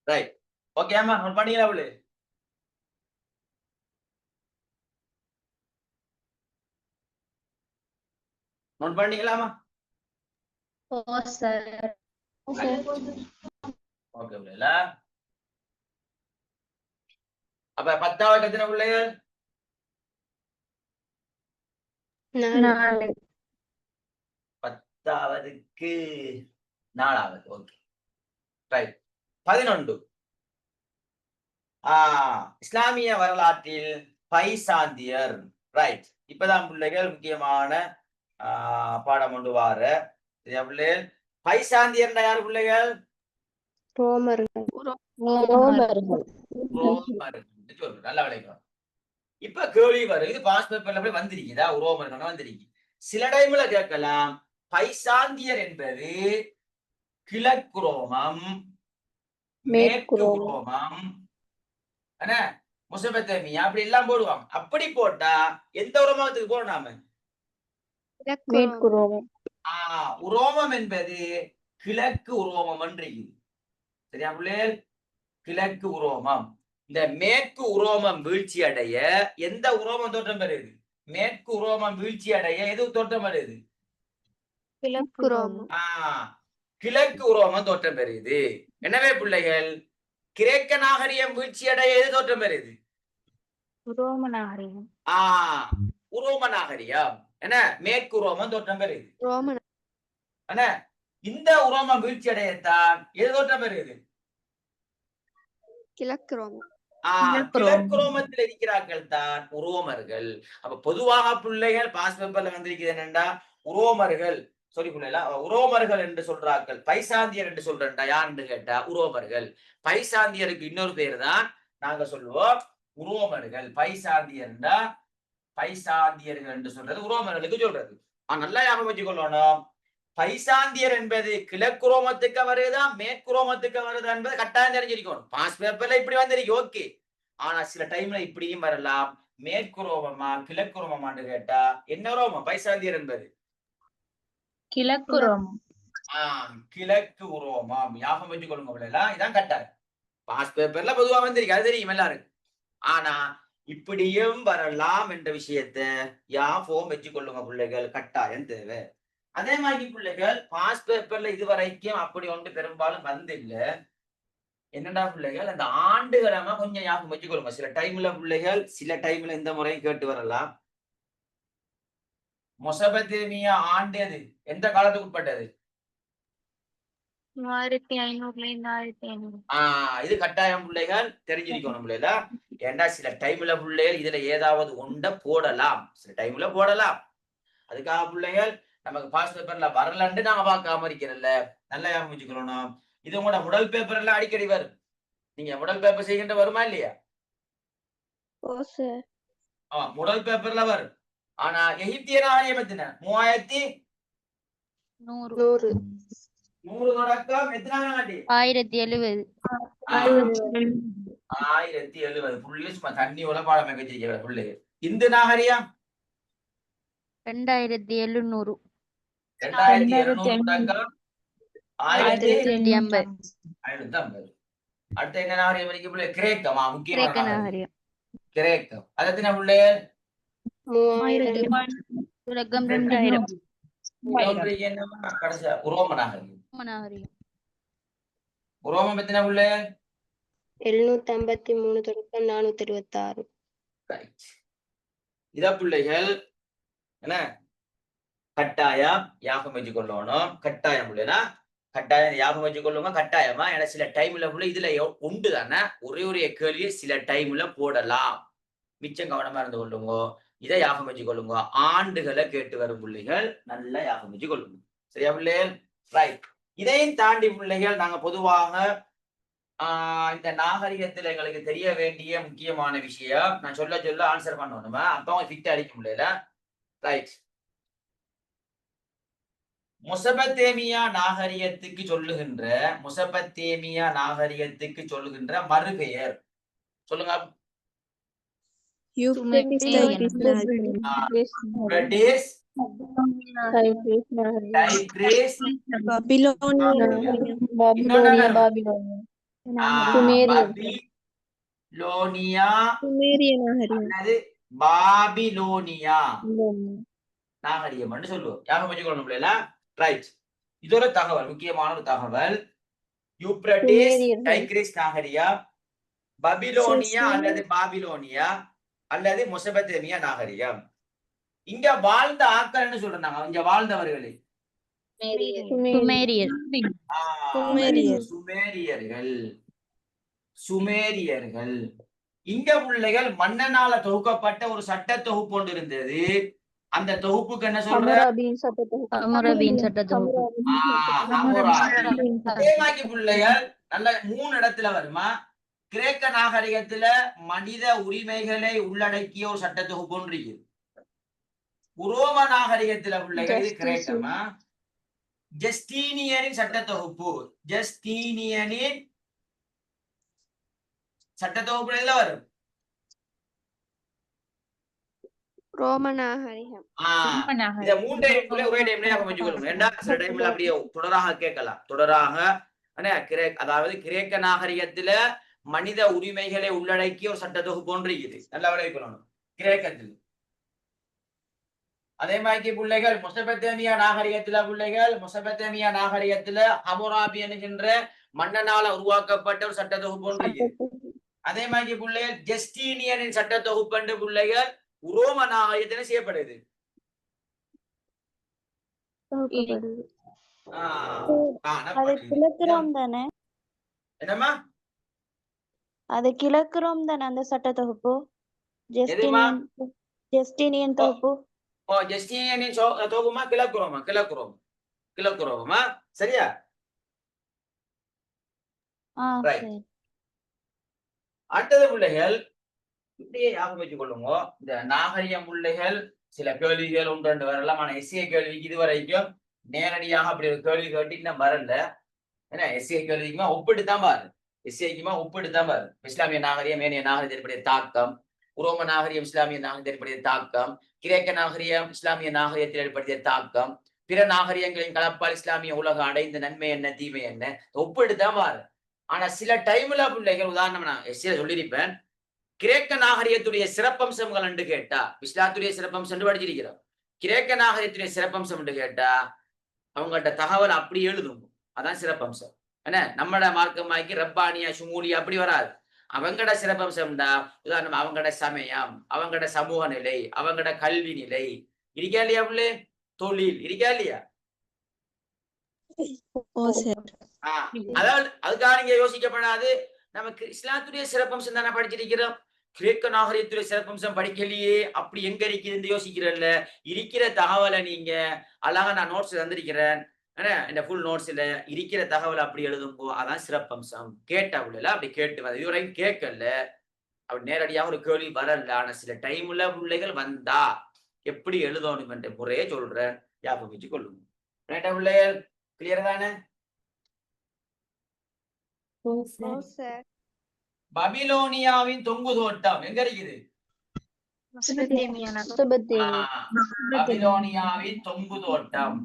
ரைட். ஓகே அம்மா நோட் பண்ணீங்களா பிள்ளை? நோட் பண்ணீங்களாமா? ஓகே பிள்ளைகளா. அப்ப 10வது எத்தனை பிள்ளைகள்? 4. 10வதுக்கு 4வது. Okay right. 11 இஸ்லாமிய வரலாற்றில் பைசாந்தியர். ரைட். இப்பதான் பிள்ளைகள் முக்கியமான பாடம் கொண்டு வார பிள்ளைகள். பைசாந்தியர் யாரு பிள்ளைகள்? ரோமர்கள். நல்லா விளைக்கும். இப்ப கேள்வி வரும், இது பாஸ் பேப்பர்ல போய் வந்திருக்குதா? ரோமர்கள் வந்திருக்கு. சில டைம்ல கேட்கலாம், பைசாந்தியர் என்பது கிழக்கு ரோமம், மேற்கு ரோமம், முசபத்தேமியா அப்படி எல்லாம் போடுவாங்க. அப்படி போட்டா எந்த ரோமத்துக்கு போடணும் நாம? மேற்கு ரோமம். உரோமம் என்பது கிழக்கு உரோமம் இருக்குது. சரியா பிள்ளைகள்? கிழக்கு உரோமம். இந்த மேற்கு உரோமம் வீழ்ச்சி அடைய எந்த உரோமம் தோற்றம் பெறுது? மேற்கு உரோமம் வீழ்ச்சி அடைய எது தோற்றம் பெறுது? கிழக்கு ரோமம். கிழக்கு உரோமம் தோற்றம் பெறுது. எனவே பிள்ளைகள், கிரேக்க நாகரிகம் வீழ்ச்சி அடைய எது தோற்றம் பெறுது? உரோம நாகரிகம். உரோம நாகரிகம் என்ன மேற்கு உரோமம் தோற்றம் பெறுது. இந்த உரோமம் வீழ்ச்சி அடையத்தான் எது தோற்றம் பெறுது? கிழக்கு ரோமம். கிழக்கு ரோமத்தில் இருக்கிறார்கள் தான் உரோமர்கள். அப்ப பொதுவாக பிள்ளைகள் பாஸ் பேப்பர்ல வந்திருக்கிறது என்னண்டா, உரோமர்கள் சொல்லி பிள்ளைல உரோமர்கள் என்று சொல்றார்கள். பைசாந்தியர் என்று சொல்றா யாருன்னு கேட்டா உரோமர்கள். பைசாந்தியருக்கு இன்னொரு பேர் தான் நாங்க சொல்லுவோம் உரோமர்கள். பைசாந்தியர்டா பைசாந்தியர்கள் என்று சொல்றது உரோமர்களுக்கு சொல்றது. நல்லா ஞாபகம் வச்சுக்கொள்ளணும், பைசாந்தியர் என்பது கிழக்கு ரோமத்துக்கு வருதா மேற்கு ரோமத்துக்கு வருதா என்பது கட்டாயம் தெரிஞ்சிருக்கணும். பாஸ் பேப்பர்ல இப்படி வந்திருக்கு, ஓகே. ஆனா சில டைம்ல இப்படியும் வரலாம், மேற்கு ரோமமா கிழக்கு ரோமமான்னு கேட்டா என்ன ரோமம்? பைசாந்தியர் என்பது கிழக்கு ரோமம். கிழக்கு உரோமம். ஞாபகம் வச்சு கொள்ளுங்க பிள்ளைகளா, இதான் கட்டாயம். பாஸ் பேப்பர்ல பொதுவா வந்திருக்கு, அது தெரியும் எல்லாருக்கும். ஆனா இப்படியும் வரலாம் என்ற விஷயத்த ஞாபகம் வச்சு கொள்ளுங்க பிள்ளைகள், கட்டாயம் தேவை. அதே மாதிரி பிள்ளைகள் பாஸ் பேப்பர்ல இதுவரைக்கும் அப்படி ஒன்று பெரும்பாலும் வந்தில்ல. என்னடா பிள்ளைகள், அந்த ஆண்டுகளமா கொஞ்சம் ஞாபகம் வச்சுக்கொள்ளுங்க. சில டைம்ல பிள்ளைகள் சில டைம்ல இந்த முறையும் கேட்டு வரலாம். மொசபத்தேமியா ஆண்டு அது எந்த காலத்துக்கு உட்பட்டது? 1500. இது கட்டாயம் பிள்ளைகள் தெரிஞ்சிருக்கணும் பிள்ளைகளா. ஏண்டா சில டைம்ல பிள்ளைகள் இதுல ஏதாவது ஒன்றை போடலாம், சில டைம்ல போடலாம். அதுக்காக பிள்ளைகள் நமக்கு பாஸ் பேப்பர்ல வரலன்னு நாங்க பார்க்காம இருக்கிறல்ல, நல்லா ஞாபகம் வச்சுக்கணும். இது உங்களோட முதல் பேப்பர் எல்லாம் அடிக்கடி வரும். நீங்க முதல் பேப்பர் செய்கின்ற வருமா இல்லையா? முதல் பேப்பர்ல வரும். ஆனா எகிப்திய நாகரிகம் எத்தனை? 3100 தொடக்கம் எத்தனாம் ஆண்டு? 1070. 1070 புள்ளி சும்மா தண்ணி உள்ள பாடம் வச்சிருக்கிற பிள்ளைங்க. இந்து நாகரிகம் 2700. 2200 தொடக்கம் 1550. 1550. அடுத்த என்ன நாகரிகம் இருக்கு பிள்ளை? கிரேக்கமா? முக்கியமான கிரேக்க நாகரிகம் நாகரிகம். கிரேக்கம். அது எத்தனை பிள்ளை? 3000. தொடக்கம் 2000. கடைசியா உரோம நாகரிகம். நாகரிகம். உரோமம் எத்தனை பிள்ளை? 753 தொடக்கம் 476. இத பிள்ளைகள் என்ன கட்டாயம் ஞாபகம் வச்சு கொள்ளணும். கட்டாயம் இல்லைன்னா கட்டாயம் ஞாபகம் வச்சு கொள்ளுங்க. கட்டாயமா ஏன்னா சில டைம்ல உள்ள இதுல உண்டு தானே, ஒரே கேள்வியை சில டைம்ல போடலாம். மிச்சம் கவனமா இருந்து கொள்ளுங்க. இதை ஞாபகம் வச்சு கொள்ளுங்க. ஆண்டுகளை கேட்டு வரும் பிள்ளைகள் நல்லா ஞாபகம் வச்சு கொள்ளுங்க. சரியா பிள்ளைகள்? ரைட். இதையும் தாண்டி பிள்ளைகள் நாங்க பொதுவாக இந்த நாகரிகத்துல எங்களுக்கு தெரிய வேண்டிய முக்கியமான விஷயம் நான் சொல்ல சொல்ல ஆன்சர் பண்ணணுமா? அப்ப அவங்க ஃபிட் அடிக்க முடியல. ரைட். மொசபத்தேமியா நாகரிகத்துக்கு சொல்லுகின்ற மறுபெயர் சொல்லுங்க. பாபிலோனியா நாகரிகம் சொல்லுவோம். ஞாபகம் வச்சுக்கணும். ரைட். இது ஒரு தகவல், முக்கியமான ஒரு தகவல். யூப்ரட்டிஸ் டைக்ரிஸ் நாகரிகம் பபிலோனியா அல்லது பாபிலோனியா அல்லது மொசபத்தேமியா நாகரிகம். இங்க வாழ்ந்த ஆட்கள்னு சொல்றாங்க. இங்க வாழ்ந்தவர்களே சுமேரியர். சுமேரியர்கள். இங்க பிள்ளைகள் மன்னனால தொகுக்கப்பட்ட ஒரு சட்ட தொகுப்பு ஒன்று இருந்தது. அந்த தொகுப்புக்கு என்ன சொல்ற? ஹம்முராபியின் சட்ட தொகுப்பு. அதே மாதிரி பிள்ளைகள் நல்ல 3 இடத்துல வருமா? கிரேக்க நாகரிகத்துல மனித உரிமைகளை உள்ளடக்கிய ஒரு சட்ட தொகுப்பு ஒன்று இருக்குது. உரோம நாகரிகத்துல பிள்ளைகள் இது கிரேக்கமா? ஜஸ்டீனியனின் சட்ட தொகுப்பு. ஜஸ்டீனியனின் சட்ட தொகுப்புல எதுல வரும்? ரோம நாகரிகம். இத 3 டைம்ல ஒரே டைம்ல அமைச்சுக்கணும். ஏண்டா சில டைம்ல அப்படியே தொடராக கேட்கலாம். தொடராக அதாவது கிரேக்க நாகரிகத்துல மனித உரிமைகளை உள்ளடக்கிய ஒரு சட்ட தொகுப்பு ஒன்று இருக்குது. நல்லா விளைவிக்கணும் கிரேக்கத்தில். அதே மாதிரி பிள்ளைகள் மொசபத்தேமியா நாகரிகத்துல ஹம்முராபி என்கின்ற மன்னனால உருவாக்கப்பட்ட ஒரு சட்ட தொகுப்பு ஒன்று இருக்குது. அதே மாதிரி பிள்ளைகள் ஜஸ்டீனியனின் சட்ட தொகுப்பு பிள்ளைகள் உரோம நாகரிகத்தில செய்யப்படுது. என்னம்மா? அது கிழக்குறோம் தானே அந்த சட்ட தொகுப்பு. ஜஸ்டினியன் தொகுப்பு. ஜஸ்டினியனின் தொகுப்புமா கிழக்குறோமா? சரியா? அடுத்தது பிள்ளைகள் இப்படியே ஞாபகம் வச்சுக் கொள்ளுங்க. இந்த நாகரிகம் பிள்ளைகள் சில கேள்விகள் ஒன்று வரலாம். ஆனா எஸ்ஏ கேள்விக்கு இது வரைக்கும் நேரடியாக அப்படி ஒரு கேள்வி கேட்டு இன்னும் வரல. ஏன்னா எஸ்ஏ கேள்விக்குமா ஒப்பிட்டுதான் பாரு. இஸ்லாமிய நாகரிகம் ஏனைய நாகரிகத்தினுடைய தாக்கம், உரோம நாகரிகம் இஸ்லாமிய நாகரிகத்தினுடைய தாக்கம், கிரேக்க நாகரிகம் இஸ்லாமிய நாகரிகத்தில் ஏற்படுத்திய தாக்கம், பிற நாகரிகங்களின் கலப்பால் இஸ்லாமிய உலகம் அடைந்த நன்மை என்ன தீமை என்ன ஒப்பிட்டுதான் பாரு. ஆனா சில டைம்ல பிள்ளைகள் உதாரணம் நான் எஸ்ஏ சொல்லியிருப்பேன். கிரேக்க நாகரிகத்துடைய சிறப்பம்சங்கள் என்று கேட்டா, இஸ்லாத்துடைய சிறப்பம்சம் என்று படிச்சிருக்கிறோம். கிரேக்க நாகரிகத்துடைய சிறப்பம்சம் என்று கேட்டா அவங்கள்ட்ட தகவல் அப்படி எழுதும். அதான் சிறப்பம்சம். என்ன நம்மட மார்க்கமாக்கி ரப்பானியா சுமூலியா அப்படி வராது. அவங்கட சிறப்பம்சம்டா உதாரணம் அவங்கட சமயம், அவங்கட சமூக நிலை, அவங்கட கல்வி நிலை இருக்கா இல்லையா பிள்ளை? தொழில் இருக்கா இல்லையா? அதாவது அதுக்காக நீங்க யோசிக்கப்படாது. நமக்கு இஸ்லாத்துடைய சிறப்பம்சம் தானே படிச்சிருக்கிறோம். கிரேக்க நாகரிகத்துடைய சிறப்பம்சம் படிக்கலையே அப்படி எங்க இருக்குதுன்னு யோசிக்கிறல்ல. இருக்கிற தகவலை நீங்க அழகா நான் நோட்ஸ் தந்திருக்கிறேன். இந்த ஃபுல் நோட்ஸ்ல இருக்கிற தகவல் அப்படி எழுதும்போ அதான் சிறப்பம்சம். கேட்டா உள்ள அப்படி கேட்டு இதுவரைக்கும் கேட்கல, அப்படி நேரடியாக ஒரு கேள்வி வரல. ஆனா சில டைம்ல பிள்ளைகள் வந்தா எப்படி எழுதணும் என்ற முறையே சொல்றேன். ஞாபகம் வச்சு கொள்ளுங்க. பிள்ளைகள் கிளியர் தானே? பபிலோனியாவின் தொங்கு தோட்டம் எங்க இருக்குது? பபிலோனியாவின் தொங்கு தோட்டம்.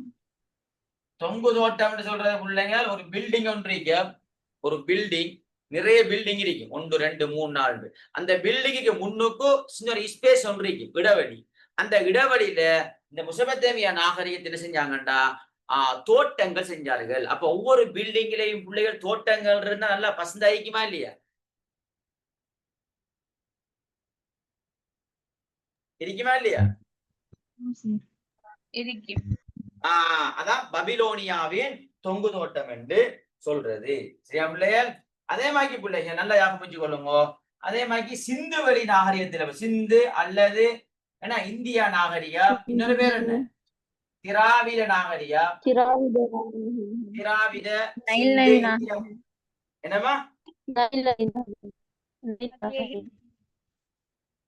தொங்கு தோட்டம் சொல்றது பிள்ளைங்க ஒரு பில்டிங் ஒன்று இருக்கு. ஒரு பில்டிங் நிறைய பில்டிங் இருக்கு. 1 2 3 4. அந்த பில்டிங்க்கு முன்னுக்கு சின்ன ஒரு ஸ்பேஸ் ஒன்று இருக்கு, இடைவெளி. அந்த இடைவெளியில இந்த மொசபத்தேமியா நாகரிகத்தில் செஞ்சாங்கண்டா தோட்டங்கள் செஞ்சார்கள். அப்ப ஒவ்வொரு பில்டிங்லயும் பிள்ளைகள் தோட்டங்கள் இருந்தா நல்லா பசந்தாயிக்குமா இல்லையா? இருக்குமா இல்லையா? அதான் பபிலோனியாவின் தொங்கு தோட்டம் என்று சொல்றது. சரியா பிள்ளைகள்? அதே மாதிரி பிள்ளைகள் நல்லா ஞாபகம் வச்சு கொள்ளுங்க. அதே மாதிரி சிந்து வெளி நாகரிகத்துல சிந்து அல்லது என்ன இந்தியா நாகரிகம், இன்னொரு பேர் என்ன? திராவிட நாகரிகம். திராவிட என்னமா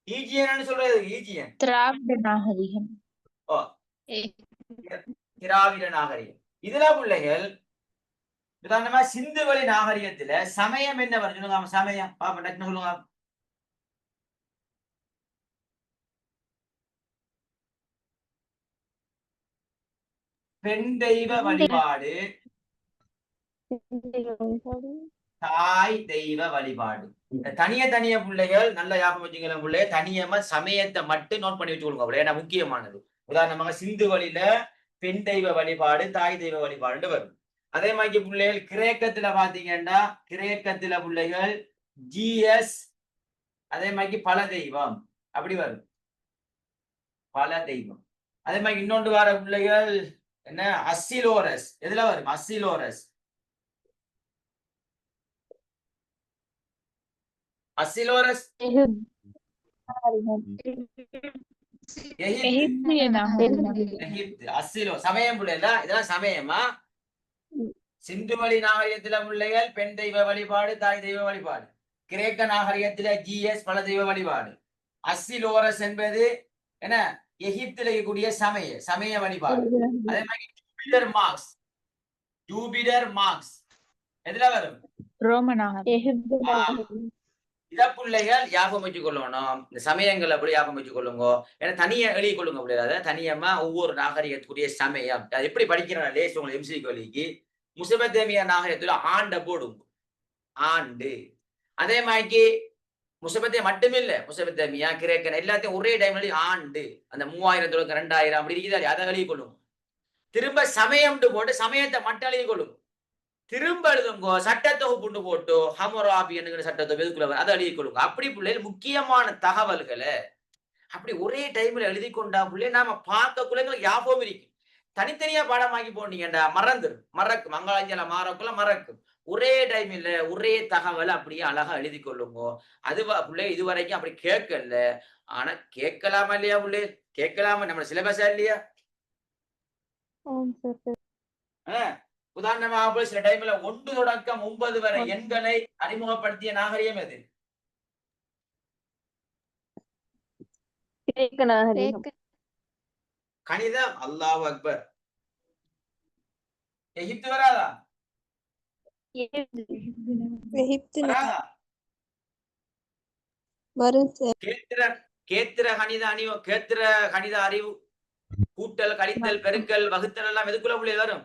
ஈஜியன் சொல்றது? ஈஜியன் திராவிட நாகரிகம். திராவிட நாகரிகம். இதுல பிள்ளைகள் உதாரணமா சிந்து வெளி நாகரிகத்துல சமயம் என்ன வரும் சொல்லுங்க. சமயம் பாப்பா சொல்லுங்க. பெண் தெய்வ வழிபாடு, தாய் தெய்வ வழிபாடு. தனிய பிள்ளைகள் நல்ல ஞாபகம் வச்சுங்களேன். பிள்ளைய தனியமா சமயத்தை மட்டும் நோட் பண்ணி வச்சுக்கொள்ளுங்க. ஏன்னா முக்கியமானது. உதாரணமாக சிந்து வழியில பெண் தெய்வ வழிபாடு, தாய் தெய்வ வழிபாடு வரும். அதே மாதிரி பிள்ளைகள் கிரேக்கத்துல பாத்தீங்கன்னா கிரேக்கத்துல பிள்ளைகள் ஜிஎஸ், அதே மாதிரி பல தெய்வம் அப்படி வரும். பல தெய்வம். அதே மாதிரி இன்னொன்று வர பிள்ளைகள் என்ன, அசிலோரஸ். எதுல வரும்? அசிலோரஸ். அசிலோரஸ் எகிப்திய நாகரிகம். எகிப்து. அசிலோ சமயம் பிள்ளைல, இதெல்லாம் சமயமா? சிந்துவெளி நாகரிகத்தில பிள்ளைகள் பெண் தெய்வ வழிபாடு, தாய் தெய்வ வழிபாடு. கிரேக்க நாகரிகத்தில ஜிஎஸ், பல தெய்வ வழிபாடு. அசிலோரஸ் என்பது என்ன, எகிப்தில் இருக்கக்கூடிய சமய வழிபாடு. அதே மாதிரி ஜூபிட்டர் மார்க்ஸ். ஜூபிட்டர் மார்க்ஸ் எதுல வரும்? ரோம நாகரிகம். இத பிள்ளைகள் ஞாபகம் வச்சுக் கொள்ளணும். இந்த சமயங்கள் அப்படி ஞாபகம் வச்சுக் கொள்ளுங்க. ஏன்னா தனியா எழுதி கொள்ளுங்க பிள்ளைகள். தனியமா ஒவ்வொரு நாகரிகத்துக்குரிய சமயம் அது எப்படி படிக்கிறாங்க லேஸ் உங்களுக்கு எம்சி வழிக்கு. முசபத்தேமியா நாகரிகத்துல ஆண்ட போடுங்க, ஆண்டு. அதே மாதிரி முசபத்தே மட்டுமில்ல, முசபத்தேமியா, கிரேக்கன் எல்லாத்தையும் ஒரே டைம்ல ஆண்டு. அந்த 3000 தொடக்க 2000 அப்படி இருக்குதா, அதை எழுதி கொள்ளுங்க. திரும்ப சமயம் போட்டு சமயத்தை மட்டும் எழுதி கொள்ளுங்க. திரும்ப எழுதுங்கோ, சட்டத்தொகுப்பு போட்டு ஹமராபி என்கிற சட்டத்தொகுப்பு எதுக்குள்ள அதை எழுதி கொள்ளுங்க. அப்படி பிள்ளைகள் முக்கியமான தகவல்களை அப்படி ஒரே டைம்ல எழுதி கொண்டா பிள்ளை நாம பார்க்க பிள்ளைங்களுக்கு ஞாபகம் இருக்கும். தனித்தனியா பாடமாக்கி போனீங்கடா மறக்கும். மங்களாஞ்சல மாறக்குள்ள மறக்கும். ஒரே டைம் இல்ல, ஒரே தகவல் அப்படியே அழகா எழுதி கொள்ளுங்க. அது பிள்ளை இதுவரைக்கும் அப்படி கேட்கல. ஆனா கேட்கலாமா இல்லையா பிள்ளை? கேட்கலாமா? நம்ம சிலபஸா இல்லையா? உதாரணமாக சில டைம்ல 1 தொடக்கம் 9 வரை எண்களை அறிமுகப்படுத்திய நாகரிகம் எது? கணிதம். அல்லாஹ் அக்பர். எகிப்து வராதா? வராதா? கேத்திர கணித அறிவு, கூட்டல், கழித்தல், பெருக்கல், வகுத்தல் எல்லாம் எதுக்குள்ள பிள்ளை வரும்?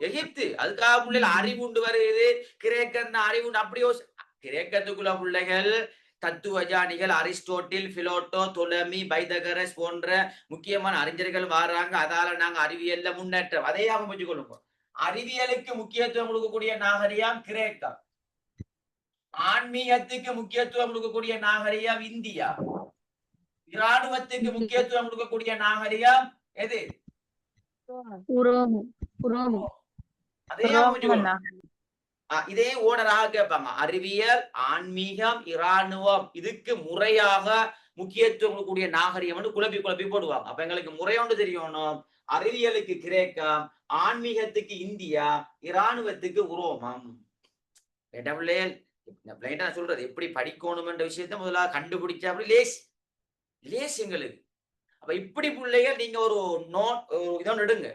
எகிப்து. அதுக்காக பிள்ளைகள் அறிவு உண்டு வருது. கிரேக்கன் அறிவு உண்டு. அப்படியோ கிரேக்கத்துக்குள்ள பிள்ளைகள் தத்துவஜானிகள் அரிஸ்டோட்டில், பிலோட்டோ, தொலமி, பைதகரஸ் போன்ற முக்கியமான அறிஞர்கள் வராங்க. அதால நாங்க அறிவியல்ல முன்னேற்றம். அதே அமைச்சு கொள்ளுங்க. அறிவியலுக்கு முக்கியத்துவம் கொடுக்கக்கூடிய நாகரிகம் கிரேக்கம். ஆன்மீகத்துக்கு முக்கியத்துவம் கொடுக்கக்கூடிய நாகரிகம் இந்தியா. இராணுவத்துக்கு முக்கியத்துவம் கொடுக்கக்கூடிய நாகரிகம் எது? இதே ஓடராக கேட்பாங்க. அறிவியல், ஆன்மீகம், இராணுவம் இதுக்கு முறையாக முக்கியத்துவம் கொடுக்கக்கூடிய நாகரிகம் குழப்பி போடுவாங்க. அப்ப எங்களுக்கு முறையொன்று தெரியணும். அறிவியலுக்கு கிரேக்கம், ஆன்மீகத்துக்கு இந்தியா, இராணுவத்துக்கு உரோமம். நான் சொல்றது எப்படி படிக்கணும் என்ற விஷயத்த முதலாக கண்டுபிடிச்சா அப்படி லேஸ் எங்களுக்கு. அப்ப இப்படி பிள்ளைகள் நீங்க ஒரு இதொன்று எடுங்க,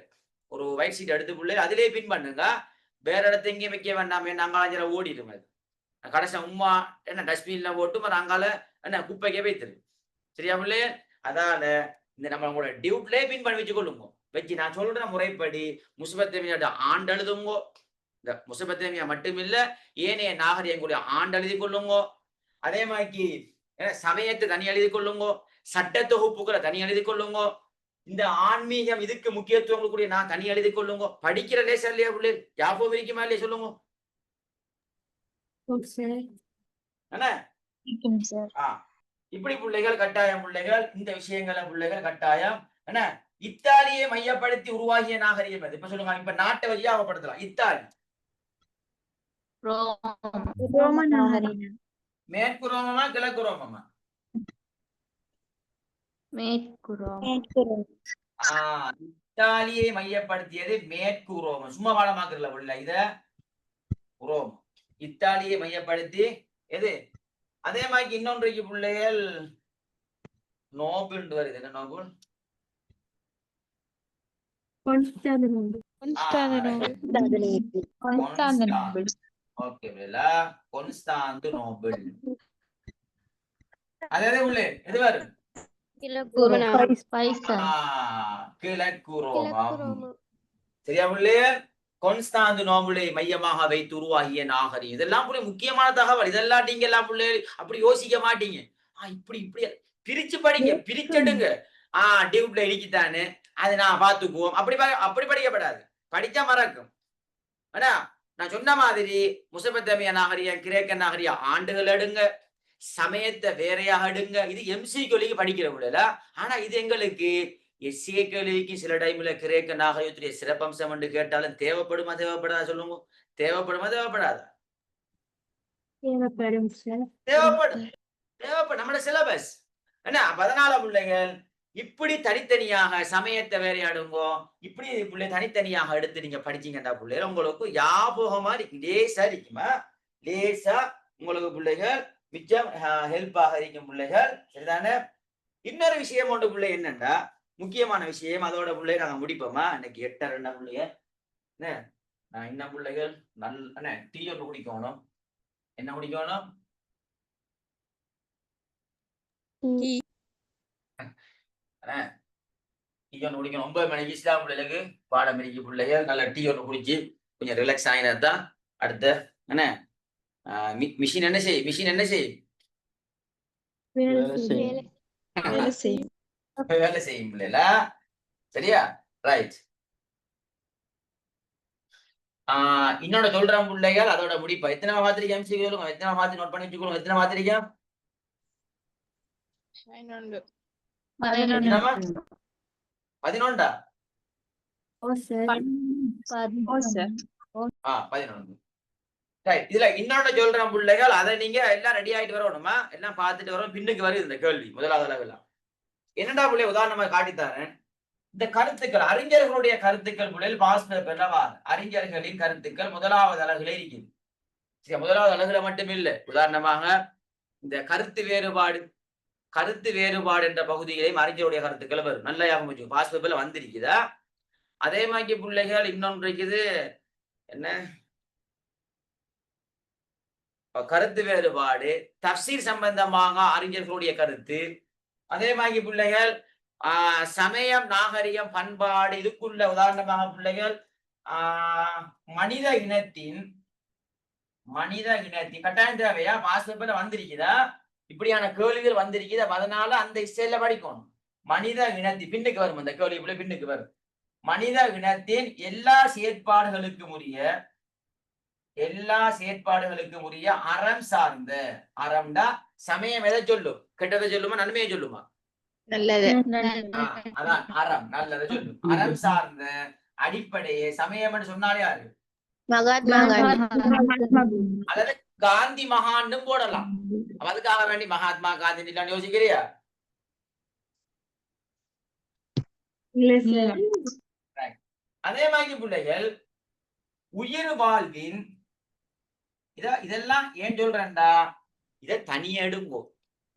ஒரு ஒயிட் ஷீட் எடுத்து பிள்ளைகள் அதிலே பின் பண்ணுங்க. வேற இடத்த எங்கேயும் வைக்க வேண்டாமே. நாங்கால ஓடிடும். அது கடைசி உமா என்ன டஸ்ட்பின்ல போட்டு அங்கால என்ன குப்பைக்கே வைத்துரு. சரியா பிள்ளை? அதால இந்த நம்மளோட டியூட்லே பின் பண்ணி வச்சு கொள்ளுங்க. வச்சு நான் சொல்ற முறைப்படி முசபத்தேமியோட ஆண்டு எழுதுங்கோ. இந்த முசபத்தேமியா மட்டுமில்ல, ஏனைய நாகரிகங்களுடைய ஆண்டு எழுதி கொள்ளுங்கோ. அதே மாதிரி சமயத்தை தனி எழுதி கொள்ளுங்கோ. சட்ட தொகுப்புகளை தனி எழுதி கொள்ளுங்கோ. இந்த ஆன்மீகம் இதுக்கு முக்கியத்துவம் கொடுக்கக்கூடிய நான் தனி எழுதி கொள்ளுங்க. படிக்கிற லேசா இல்லையா பிள்ளை? ஞாபகம் இருக்குமா இல்லையா சொல்லுங்க. இப்படி பிள்ளைகள் கட்டாயம், பிள்ளைகள் இந்த விஷயங்களை பிள்ளைகள் கட்டாயம். என்ன, இத்தாலியை மையப்படுத்தி உருவாகிய நாகரிகம் அது. இப்ப சொல்லுங்க, இப்ப நாட்டை வழியா அவப்படுத்தலாம். இத்தாலி. மேற்கு ரோமமா கிழக்கு ரோமமா? இத்தாலியை மையப்படுத்தியது மேற்கு ரோமம். சும்மா பாடமாக்குறல உள்ள இத ரோமம். இத்தாலியை மையப்படுத்தி எது? அதே மாதிரி இன்னொன்றைக்கு பிள்ளைகள் நோபல் வருது. என்ன நோபல்? கான்ஸ்டாந்தினோபிள். அதே உள்ள எது வரும்? கிழக்கு ரோமம். சரியா பிள்ளைய? கான்ஸ்டாந்தினோபிளை மையமாக வைத்து உருவாகிய நாகரிகம். இதெல்லாம் பிள்ளை முக்கியமான தகவல். இதெல்லாம் நீங்க எல்லாம் பிள்ளை அப்படி யோசிக்க மாட்டீங்க. இப்படி பிரிச்சு படிங்க, பிரிச்செடுங்க. டியூப்ல இடிக்குத்தானு அதை நான் பார்த்துக்குவோம். அப்படி படிக்கப்படாது. படிச்சா மறக்கும். ஆனா நான் சொன்ன மாதிரி முசபத்தமிய நாகரிகம், கிரேக்க நாகரிகம் ஆண்டுகள் எடுங்க, சமயத்தை வேறையாக எடுங்க. இது எம்சி கேள்விக்கு படிக்கிற முடியல. ஆனா இது எங்களுக்கு எஸ்ஏ கேள்விக்கு சில டைம்ல கிரேக்க நாகரிகத்துடைய சிறப்பம்சம் என்று கேட்டாலும் தேவைப்படுமா தேவைப்படாதா சொல்லுங்க? தேவைப்படுமா தேவைப்படாதா? தேவைப்படும் சார். தேவைப்படும். நம்மளோட சிலபஸ் என்ன 14 பிள்ளைகள் இப்படி தனித்தனியாக சமயத்தை வேறையாடுங்கோ, இப்படி பிள்ளை தனித்தனியாக எடுத்து நீங்க படிச்சீங்கடா பிள்ளைகள் உங்களுக்கு ஞாபகமா லேசா இருக்குமா? லேசா உங்களுக்கு பிள்ளைகள் மிச்சம் ஹெல்ப்பாக இருக்கும் பிள்ளைகள். சரிதானே? இன்னொரு விஷயம் ஒன்று பிள்ளை என்னண்டா முக்கியமான விஷயம், அதோட பிள்ளை நாங்க முடிப்போமா? இன்னைக்கு 8:30 பிள்ளைங்க என்ன நான் இன்னும் பிள்ளைகள் நல்ல டீ ஒன்று குடிக்கணும். என்ன குடிக்கணும்? டீ ஒன்று குடிக்கணும். 9 மணிக்கு இஸ்லாம் பிள்ளைகளுக்கு பாடம் இருக்கு பிள்ளைகள். நல்ல டீ ஒன்று குடிச்சு கொஞ்சம் ரிலாக்ஸ் ஆகினதான் அடுத்த என்ன மிஷின் என்ன செய்யும்? மிஷின் என்ன செய்யும்? வேலை செய்யும் பிள்ளைல. சரியா? ரைட். இன்னொன்னு சொல்றேன் பிள்ளைகள், அதோட முடிப்பா. எத்தனை மாத்திரிக்கை எம்சி சொல்லுங்க? எத்தனை மாத்தி நோட் பண்ணி வச்சுக்கோங்க? எத்தனை மாத்திரிக்கை? 11. 11. ஓ சார். 11. ரைட். இதுல இன்னொன்னு சொல்றேன் பிள்ளைகள், அதை நீங்க எல்லாம் ரெடி ஆயிட்டு வரணுமா? எல்லாம் பார்த்துட்டு வரோம். பின்னுக்கு வருது இந்த கேள்வி முதலாவது அளவில். என்னடா பிள்ளை உதாரணமா காட்டித்தாரேன். இந்த கருத்துக்கள் அறிஞர்களுடைய கருத்துக்கள் பிள்ளைகள் பாஸ் பேப்பர்ல அறிஞர்களின் கருத்துக்கள் முதலாவது அலகுல இருக்குது. சரி, முதலாவது அலகுல மட்டும் இல்லை. உதாரணமாக இந்த கருத்து வேறுபாடு என்ற பகுதியிலையும் அறிஞருடைய கருத்துக்கள் வரும். நல்லா ஞாபகம் வச்சுக்கோ. பாஸ் பேப்பர்ல வந்திருக்குதா? அதே மாதிரி பிள்ளைகள் இன்னொன்று இருக்குது. என்ன கருத்து வேறுபாடு, தஃசீர் சம்பந்தமாக அறிஞர்களுடைய கருத்து. அதே மாதிரி பிள்ளைகள் சமயம், நாகரிகம், பண்பாடு இதுக்குள்ள உதாரணமாக பிள்ளைகள் மனித இனத்தின் கட்டாயம் தேவையா? பாஸ் பேப்பர்ல வந்திருக்குதா? இப்படியான கேள்விகள் வந்திருக்குது. அதனால அந்த இசையில படிக்கணும். மனித இனத்தின் பின்னுக்கு வரும். அந்த கேள்வி பின்னுக்கு வரும். மனித இனத்தின் எல்லா செயற்பாடுகளுக்கும் உரிய அறம் சார்ந்த, அறம்டா சமயம் எதை சொல்லும்? கெட்டதை சொல்லுமா நன்மையை சொல்லுமா? நல்லது. அதான் அறம், நல்லதை சொல்லும். அறம் சார்ந்த அடிப்படையே சமயம் சொன்னாலே யாரு? மகாத்மா காந்தி. அல்லது காந்தி மகான்னு போடலாம். அதுக்காக வேண்டி மகாத்மா காந்தி யோசிக்கிறியா? அதே மாதிரி பிள்ளைகள் உயிர் வாழ்வின் இதெல்லாம் ஏன் சொல்றேன்டா, இதை தனியா எடுங்கோ.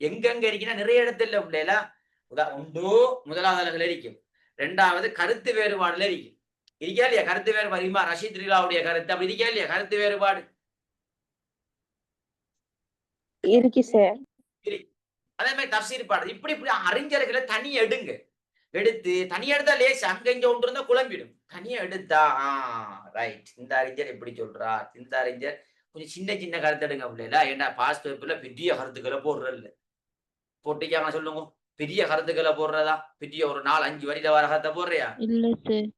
எங்கெங்க இருக்குன்னா நிறைய இடத்துல பிள்ளைல ஒன்று முதலாவது அலகுல இருக்கும். 2வது கருத்து வேறுபாடுல இருக்கும். இருக்கா இல்லையா? கருத்து வேறுபாடு ரஷீத் ரிலாவுடைய கருத்து அப்படி இருக்கா இல்லையா? கருத்து வேறுபாடு இருக்கு சார். அதே மாதிரி தஃசீர் பாடு. இப்படி அறிஞர்களை தனியா எடுத்து தனியா எடுத்தா லேசா, அங்க இங்க ஒன்று இருந்தா குழம்பிடும். தனியா எடுத்தா ரைட், இந்த அறிஞர் எப்படி சொல்றார், இந்த அறிஞர் கொஞ்சம் சின்ன கருத்து எடுங்க பிள்ளைல. ஏன்னா பாஸ் பேப்பர்ல பெரிய கருத்துக்களை போடுறதில்ல. போட்டிக்காம சொல்லுங்க, பெரிய கருத்துக்களை போடுறதா? பெரிய ஒரு 4-5 வரியில வர கருத்தை போடுறியா? இல்ல சார்.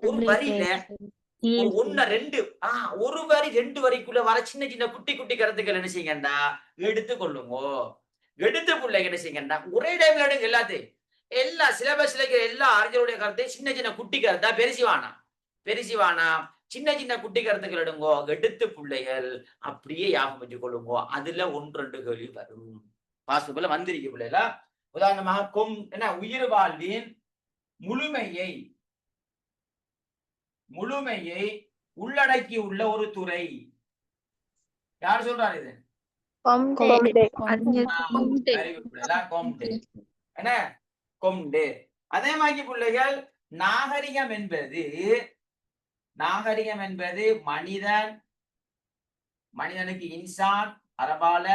ஒரு வரியில 1-2 ஒரு வரி 2 வரிக்குள்ள வர சின்ன குட்டி கருத்துக்கள் என்ன செய்யுங்கண்டா எடுத்துக்கொள்ளுங்க. எடுத்து பிள்ளைங்க என்ன செய்யுங்கண்டா ஒரே டைம்ல எடுங்க. எல்லாத்தையும் எல்லா சிலபஸ்ல இருக்கிற எல்லா அறிஞருடைய கருத்தையும் சின்ன குட்டி கருத்தா பெருசிவானா சின்ன குட்டி கருத்துக்கள் எடுங்கோ. எடுத்து பிள்ளைகள் அப்படியே ஞாபகம் வச்சு கொள்ளுங்கோ. அதுல 1-2 கேள்வி வரும். பாஸ்புல வந்திருக்கு பிள்ளைகளா. உதாரணமாக உயிர் வாழ்வின் முழுமையை உள்ளடக்கி உள்ள ஒரு துறை. யார் சொல்றாரு இது? கொம்டே. அதே மாதிரி பிள்ளைகள் நாகரிகம் என்பது மனிதனுக்கு இன்சான், அரபால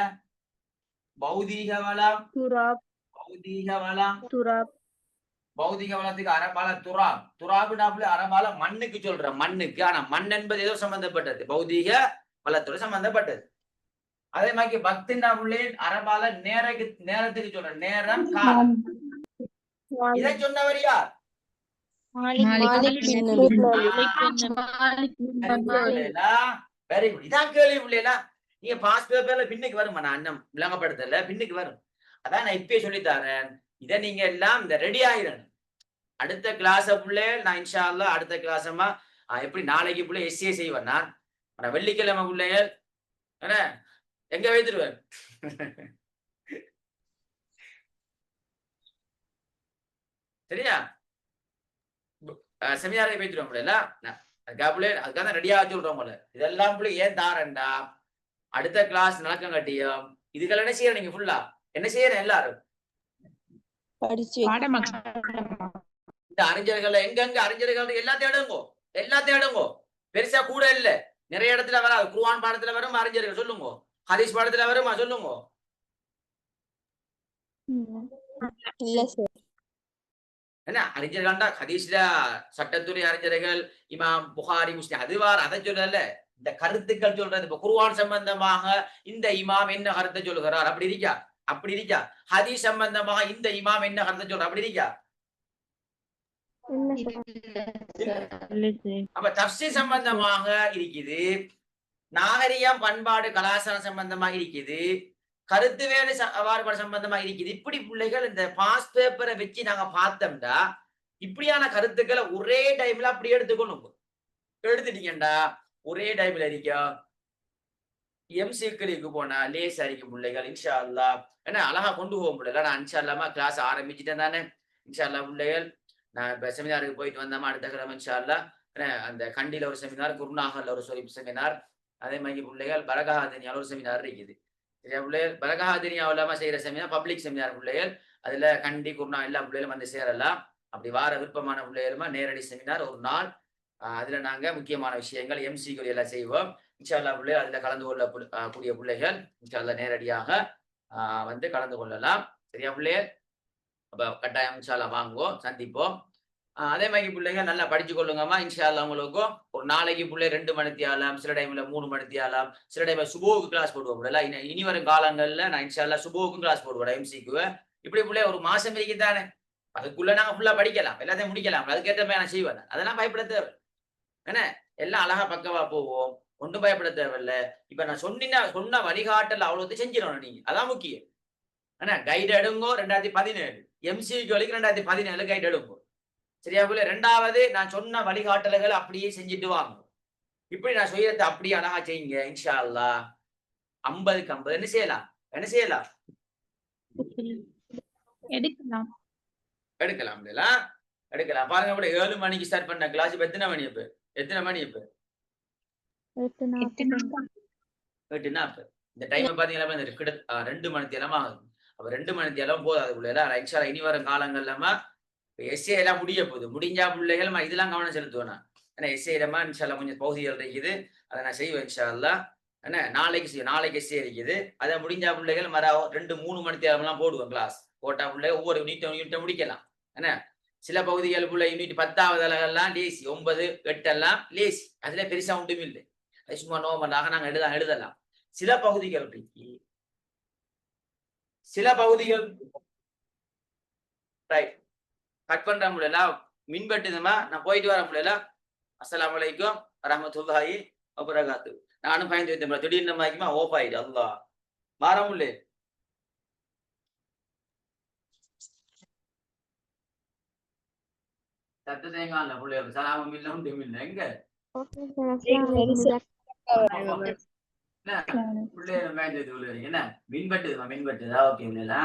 பௌதீக வளம், பௌதிக வளத்துக்கு அரபால துராபுடாப்புல அரபால மண்ணுக்கு சொல்ற மண்ணுக்கு. ஆனா மண் என்பது ஏதோ சம்பந்தப்பட்டது, பௌதீக வளத்தோட சம்பந்தப்பட்டது. அதே மாதிரி பக்திண்டா புள்ளே அரபால நேரத்துக்கு சொல்ற நேரம், காலம். இதை சொன்னவர் யார்? Very good. இதான் கேள்வி பிள்ளைகளா. நீங்க பாஸ் பேப்பர்ல பின்னுக்கு வருமா? நான் இன்னும் விளங்கப்படுத்தல, பின்னுக்கு வரும். அதான் நான் இப்பயே சொல்லித்தரேன். இதை நீங்க எல்லாம் இந்த ரெடி ஆயிரணும். அடுத்த கிளாஸ் பிள்ளை நான் இன்ஷா அல்லாஹ் அடுத்த கிளாஸமா எப்படி நாளைக்கு பிள்ளை எஸ்ஏ செய்வேன் நான். ஆனா வெள்ளிக்கிழமை பிள்ளைகள் என்ன எங்க வைத்துருவேன். சரியா? செமினாரை வைத்துருவோம் பிள்ளைல. அதுக்காக பிள்ளை அதுக்காக தான் ரெடியா வச்சு விடுறோம் போல. இதெல்லாம் பிள்ளை ஏன் தாரண்டா அடுத்த கிளாஸ் நடக்கம் கட்டியும் இதுகள் என்ன செய்யற நீங்க ஃபுல்லா என்ன செய்யற எல்லாரும் இந்த அறிஞர்கள் எங்கெங்க அறிஞர்கள் எல்லாத்தையும் எடுங்கோ. பெருசா கூட இல்ல, நிறைய இடத்துல வராது. குர்ஆன் பாடத்துல வரும் அறிஞர்கள் சொல்லுங்க, ஹதீஸ் பாடத்துல வருமா சொல்லுங்க. இல்ல சார். என்ன அறிஞர்கள்டா ஹதீஸ்ல சட்டத்துறை அறிஞர்கள் இமாம் புகாரி முஸ்லிம் அதுவார் அதை சொல்லல, இந்த கருத்துக்கள் சொல்றது. இப்ப குர்ஆன் சம்பந்தமாக இந்த இமாம் என்ன கருத்தை சொல்லுகிறார் அப்படி இருக்கா? ஹதீஸ் சம்பந்தமாக இந்த இமாம் என்ன கருத்தை சொல்ற அப்படி இருக்கா? அப்ப தஃப்சீர் சம்பந்தமாக இருக்குது, நாகரிகம் பண்பாடு கலாச்சாரம் சம்பந்தமாக இருக்குது, கருத்து வேலை சம்பந்தமா இருக்குது. இப்படி பிள்ளைகள் இந்த பாஸ் பேப்பரை வச்சு நாங்க பார்த்தோம்டா இப்படியான கருத்துக்களை ஒரே டைம்ல அப்படி எடுத்துட்டீங்கடா ஒரே டைம்ல இருக்கும். எம்சிக்கு போனா லேஸ் அரிக்கும் பிள்ளைகள் இன்ஷா அல்லாஹ். ஏன்னா அழகா கொண்டு போக முடியல. நான் இன்ஷா அல்லாம கிளாஸ் ஆரம்பிச்சுட்டேன் தானே. இன்ஷா அல்லாஹ் பிள்ளைகள் நான் இப்ப செமினாருக்கு போயிட்டு வந்தோமா அடுத்த கிழமை இன்ஷா அல்லாஹ் அந்த கண்டியில ஒரு செமினார், குருநாகல்ல ஒரு செமினார், அதே மாதிரி பிள்ளைகள் பரகாதினியால ஒரு செமினார் இருக்குது. சரியா பிள்ளைகள்? பரகாதினியா இல்லாம செய்யற செமினார் பப்ளிக் செமினார் பிள்ளைகள். அதுல கண்டி குருநா எல்லா பிள்ளைகளும் வந்து சேரலாம். அப்படி வார விருப்பமான பிள்ளைகளுமா நேரடி செமினார் ஒரு நாள். அதுல நாங்க முக்கியமான விஷயங்கள் எம்சிக்கள் எல்லாம் செய்வோம். இன்ஷா அல்லாஹ் பிள்ளைகள் அதுல கலந்து கொள்ள கூடிய பிள்ளைகள் இன்ஷா அல்லாஹ் நேரடியாக வந்து கலந்து கொள்ளலாம். சரியா பிள்ளைகள்? அப்ப கட்டாயம் இன்ஷா அல்லாஹ் வாங்குவோம், சந்திப்போம். அதே மாதிரி பிள்ளைங்க நல்லா படிச்சு கொள்ளுங்கம்மா. இன்ஷா அல்லாஹ் உங்களுக்கும் ஒரு நாளைக்கு பிள்ளை 2 மணித்தி ஆகலாம், சில டைம்ல 3 மணித்தி ஆகலாம், சில டைம்ல சுபோவுக்கு கிளாஸ் போடுவோம். இனி வரும் காலங்கள்ல நான் இன்ஷா அல்லாஹ் சுபோவுக்கும் கிளாஸ் போடுவேன் எம்சிக்கு. இப்படி பிள்ளை ஒரு மாசம் இருக்குதானே, அதுக்குள்ள நாங்க ஃபுல்லா படிக்கலாம், எல்லாத்தையும் முடிக்கலாம். அதுக்கேற்ற மாதிரி நான் செய்வேன். அதெல்லாம் பயப்பட தேவை என்ன, எல்லாம் அழகா பக்கவா போவோம், ஒன்றும் பயப்பட தேவையில்லை. இப்ப நான் சொன்ன வழிகாட்டல் அவ்வளவு செஞ்சிடணும் நீங்க, அதான் முக்கியம். என்ன கைடு எடுங்கோ 2017 எம்சிக்கு வரைக்கும் 2017 கைடு எடுங்கோ. சரியா போல? 2வது நான் சொன்ன வழிகாட்டல்கள் அப்படியே செஞ்சுட்டு வாங்க. இப்படி நான் செய்யறத அப்படியே அழகா செய்யுங்க இன்ஷா அல்லாஹ். 50க்கு 50 என்ன செய்யலாம் எடுக்கலாம் பாருங்க. அப்படி 7 மணிக்கு ஸ்டார்ட் பண்ண கிளாஸ் இப்ப எத்தனை மணி இப்ப 8:40. இந்த டைம் பாத்தீங்கன்னா 2 மணி நேரம் ஆகுது. அப்ப 2 மணி நேரம் போதும் அதுக்குள்ள. இன்ஷா அல்லாஹ் இனி வரும் காலங்கள்லமா எஸ்ஏ எல்லாம் முடிய போகுது. முடிஞ்சா பிள்ளைகள் இதெல்லாம் கவனம் செலுத்துவேன். ஏன்னா எஸ்ஏ இடமா இன்ஷா அல்லாஹ் கொஞ்சம் பகுதிகள் இருக்குது, அதை நான் செய்வேன் இன்ஷா அல்லாஹ். என்ன நாளைக்கு எஸ்ஏ இருக்குது, அதை முடிஞ்சா பிள்ளைகள் 2-3 மணி நேரம்லாம் போடுவேன் கிளாஸ். போட்டா பிள்ளைகள் ஒவ்வொரு யூனிட்டை முடிக்கலாம். என்ன சில பகுதிகள் பிள்ளை யூனிட் 10வது அளவெல்லாம் லேசி, 9, 8 எல்லாம் லேசி, அதுல பெருசா ஒன்றும் இல்லை, அது சும்மா நோமண்டாக நாங்க எழுதலாம். சில பகுதிகள் ரைட் கட் பண்ற முடியல, மின்பட்டுதுமா. நான் போயிட்டு வர முடியல. அஸ்ஸலாமு அலைக்கும் வரஹ்மத்துல்லாஹி வபரகாத்து. நானும் பயந்து வைத்தேன், திடீர்னு மாய்க்குமா ஓப் ஆயிடு. அல்லாஹ் மாற முடியல. சத்து தேங்காய் பிள்ளைகள் சலாமும் இல்லை ஒன்றும் இல்லை. எங்க பிள்ளைகள் பயந்து வைத்து என்ன மின்பட்டுதுமா? ஓகே இல்லையா?